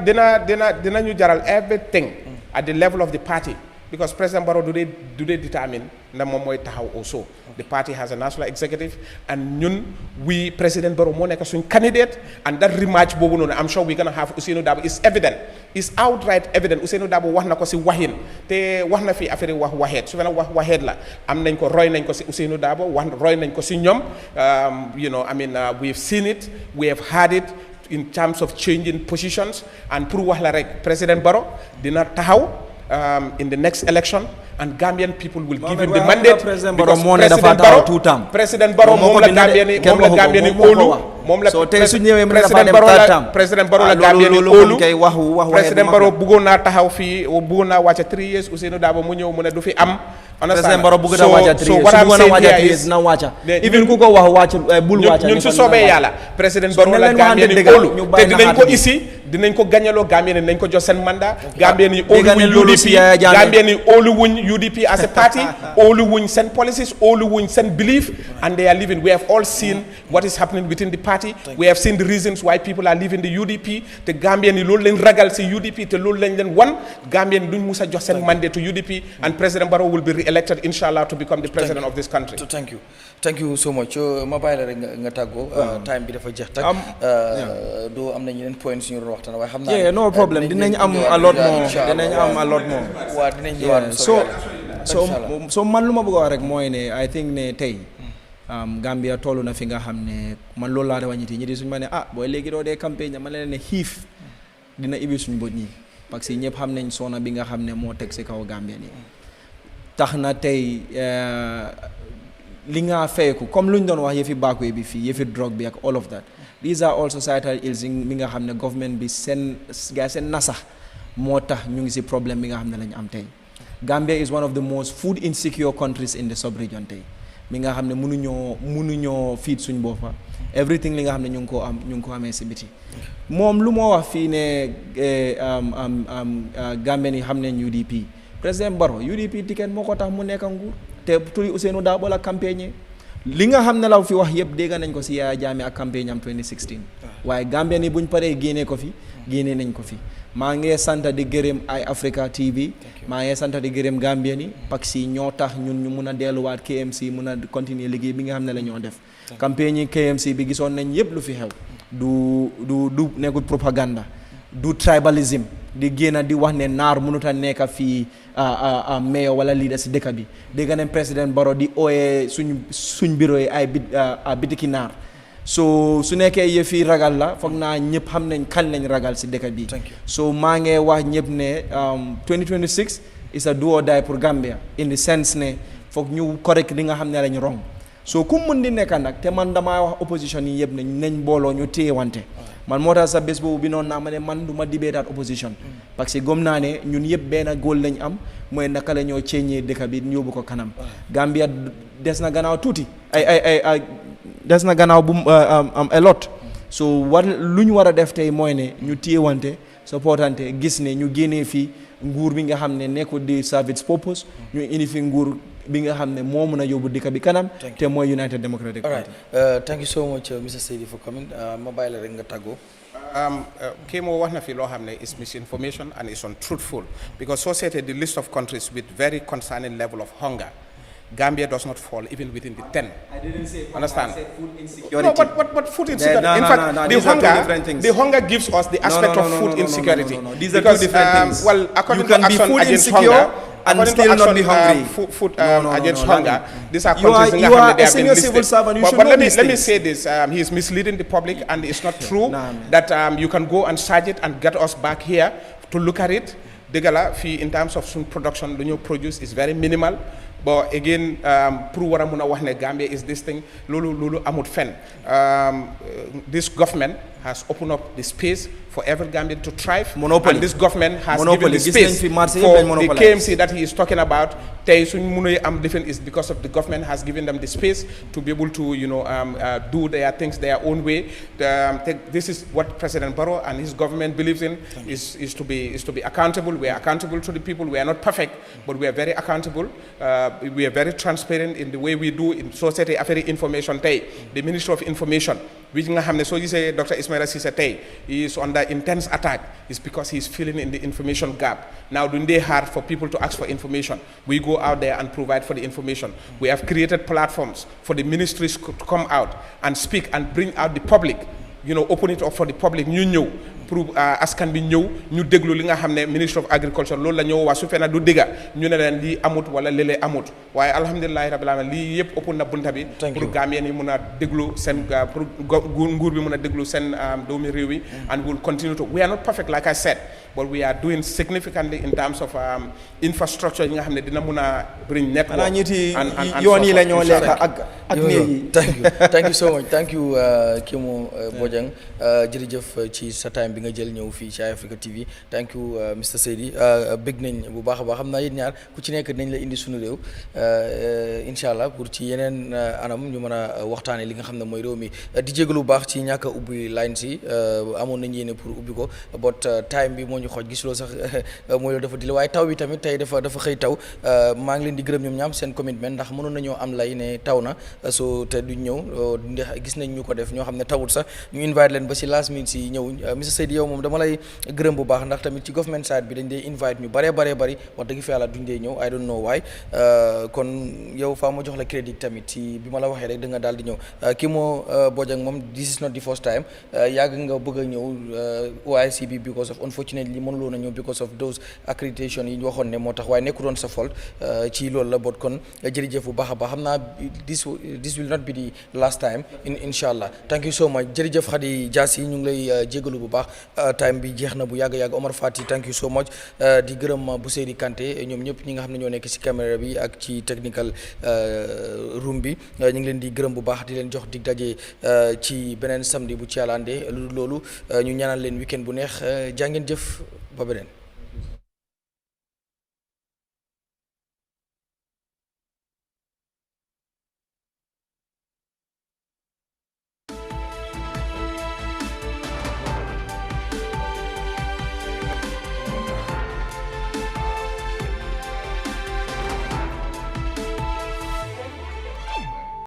Speaker 3: dina ñu jaral everything at the level of the party because President Barrow do they determine na moom mooy taxaw also the party has a national executive and ñun we President Barrow moo nekk suñ candidate and that rematch boobu noonu I'm sure we're gonna have Ousainou Darboe is evident is outright evident Ousainou Darboe wax na ko si waxin te wax na fi affaire wax waxeet su fekkee wax waxeet la am nañ ko roy nañ ko si Ousainou Darboe roy nañ ko si ñoom we've seen it we have heard it in terms of changing positions and pour wax la rek President Barrow dina taxaw in the next election and Gambian people will give him the mandate because President Barrow moom la Gambian yi óolu moom la President Barrow la Gambian yi óolu President Barrow bëggoon naa taxaw fii bëggoon naa wàcca 3 years Ousainou Darboe mu ñëw mu ne du fi am
Speaker 4: President Barrow bëgg na wàcca 3 years su bëggoon a wàcca 3 years dina wàcca even ku ko wax wàcca bul wàcca
Speaker 3: ñun su soobee yàlla President Barrow la Gambian yi óolu te dinañ ko ici dinañ ko gañaloo Gambien nañ ko jox seen mandat Gambien yi óolu wuñ UDP Gambien yi óolu wuñ UDP as a party óolu wuñ seen policies óolu wuñ seen belief and they are living we have all seen what is happening within the party we have seen the reasons why people are leaving the UDP te Gambien yi loolu lañ ragal si UDP te loolu lañ leen wan Gambien duñ mus a jox seen mandate to UDP and President Barrow will be re-elected inshallah to become the president of this country.
Speaker 1: Thank you so much ma bàyyi la rek nga tàggoo time bi dafa jeex tak doo am na ñeneen points ñu waxtaan waaye xam naa
Speaker 4: no problem dinañ am a lot more
Speaker 1: waaw dinañ ñëwaat
Speaker 4: so man lu ma bëgg a wax rek mooy ne I think ne tey Gambia toll na fi nga xam ne man loolu laa de wàññiti ñi di suñu ma ne booy léegi doo dee campagne ma leen ne xiif dina ibi suñu bët ñi parce que ñëpp xam nañ soona bi nga xam ne moo teg si kaw Gambia nii tax na tey li nga feeku comme lu ñu doon wax yëfi backway bi fii yëfi drogue bi ak all of that these are all societal ills mi nga xam ne government bi seen nasax moo tax ñu ngi si problème bi nga xam ne lañu am tey Gambia is one of the most food insecure countries in the sub-region tey mi nga xam ne mënuñoo feed suñ boppa everything li nga xam ne ñu ngi ko amee si biti moom lu moo wax fii ne Gambien yi xam nañ UDP président Barrow UDP ticket moo ko tax mu nekk nguur te turi Ousseynou Dabo la campagne li nga xam ne la fi wax yëpp dégg nañ ko si Yahya Jammeh ak campagne am 2016 waaye Gambien yi buñ paree génnee ko fi génnee nañ ko fi maa ngi sant di gërëm Eyeafrica TV maa ngi sant di gërëm Gambien yi parce que ñoo tax ñun ñu mun a delluwaat KMC mun a continuer liggéey bi nga xam ne la ñoo def campagne yi KMC bi gisoon nañ yëpp lu fi xew du nekkul propaganda du tribalism di génn di wax ne naar mënut a nekk fii mayor wala leader si dëkk bi dégg nañ président Barrow di ooyee suñ bureau yi ay bitiki naar so su nekkee yëfi ragal la foog naa ñëpp xam nañ kan lañ ragal si dëkk bi so maa ngi wax ñëpp ne 2026 is a do or die pour Gambia in the sense ne foog ñu correct li nga xam ne lañ wrong so ku mun di nekk nag te man damaa wax opposition yi yëpp ne nañ booloo ñu téye wante man moo tax sa bés boobu bi noonu naa ma ne man du ma dibeetaat opposition parce que gëm naa ne ñun yëpp benn góol lañ am mooy naka la ñoo ceeñee dëkk bi yóbbu ko kanam Gambia des na gannaaw tuuti des na gannaaw bu am a lot so lu ñu war a def tey mooy ne ñu téyewante supportante gis ne ñu génnee fii nguur bi nga xam ne nekkul di service purpose ñu indi fi nguur bi nga xam ne moo mën a yóbbu dëkk bi kanam te mooy United Democratic Party.
Speaker 1: Thank you so much Mr. Saidi for coming ma bàyyi la rek nga tàggoo.
Speaker 3: KEMO wax na fi loo xam ne is misinformation and is untruthful because soo seetee the list of countries with very concerning level of hunger Gambia does not fall even within the 10.
Speaker 4: I didn't say
Speaker 3: understand?
Speaker 4: I said food insecurity.
Speaker 3: No, but food insecurity. In fact, the hunger gives us the aspect of food insecurity.
Speaker 4: These are two different things.
Speaker 3: Well, according
Speaker 4: you can
Speaker 3: to Action
Speaker 4: be food
Speaker 3: Against
Speaker 4: insecure
Speaker 3: Hunger,
Speaker 4: and still not be hungry.
Speaker 3: Food against hunger. These are countries
Speaker 4: you are a senior civil servant. You should know these things.
Speaker 3: Let me say this: he is misleading the public, and it's not true that you can go and search it and get us back here to look at it. Degala, in terms of food production, the new produce is very minimal. But again, pour war a mun a wax ne Gambia is this thing loolu amut fen this government has opened up the space for every Gambian to thrive.
Speaker 4: Monopoly.
Speaker 3: And this government has given the space for the KMC that he is talking about. Tey suñ mënee am different is because of the government has given them the space to be able to do their things their own way. This is what President Barrow and his government believes in is to be accountable. We are accountable to the people. We are not perfect, but we are very accountable. We are very transparent in the way we do in society. Affaire information tey the Ministry of Information which nga xam ne soo gisee Dr. Ismaila Ceesay tey he is under intense attack is because he is filling in the information gap. Now duñ dee hard for people to ask for information. We go out there and provide for the information. We have created platforms for the ministries to come out and speak and bring out the public, open it up for the public. ñu ñëw pour askan bi ñëw ñu déglu li nga xam ne Ministry of Agriculture loolu la ñëw waa su fekkee du dégga ñu ne leen lii amut wala léeg-léeg amut waaye alhamdulilahi rabbil alamin lii yëpp ëpp na bunta bi pour Gambien yi mun a déglu seen pour nguur bi mun a déglu seen doomi réew yi and we will continue to we are not perfect like I said but we are doing significantly in terms of infrastructure yi nga xam ne dina mun a bring network and
Speaker 4: yoon yi la ñoo lekk ak néeg yi
Speaker 1: thank you so much thank you KEMO Bojang jërëjëf ci sa time bi nga jël ñëw fii ci Eyeafrica TV thank you Mr. Saidi bëgg nañ bu baax a baax xam naa yéen ñaar ku ci nekk nañ la indi suñu réew incha allah pour ci yeneen anam ñu mën a waxtaane li nga xam ne mooy réew mi di jégalu bu baax ci ñàkk a ubbi line si amoon nañ yéene pour ubbi ko but time bi moo ñu xooj gisuloo sax mooy loolu dafa dile waaye taw bi tamit tey dafa xëy taw maa ngi leen di gërëm ñoom ñaam seen commitment ndax mënoon nañoo am lay ne taw na so te duñ ñëw gis nañ ñu ko def ñoo xam ne tawul sax ñu invite leen ba si last minute si ñëw Mr. Seydi yow moom dama lay gërëm bu baax ndax tamit ci government side bi dañ dee invite ñu bare bëri wax dëgg fi yàlla duñ dee ñëw I don't know why kon yow faa ma jox la crédit tamit ci bi ma la waxee rek da nga daal di ñëw KEMO Bojang moom this is not the first time yàgg nga bëgg a ñëw OIC bi because of unfortunately mënuloon a ñëw because of those accreditation yi ñu waxoon ne moo tax waaye nekkuloon sa fault ci loolu la bot kon jërëjëf bu baax a baax xam naa this will not be the last time insha allah thank you so much jërëjëf Khady Diassi ñu ngi lay jégalu bu baax time bi jeex na bu yàgg Omar Fati thank you so much di gërëm bu Seydi Kanté ñoom ñëpp ñi nga xam ne ñoo nekk ci caméra bi ak ci technical room bi ñu ngi leen di gërëm bu baax di leen jox dig daje ci beneen samedi bu ci yàlla àndee loolu ñu ñaanal leen weekend bu neex jàngeen jëf ba beneen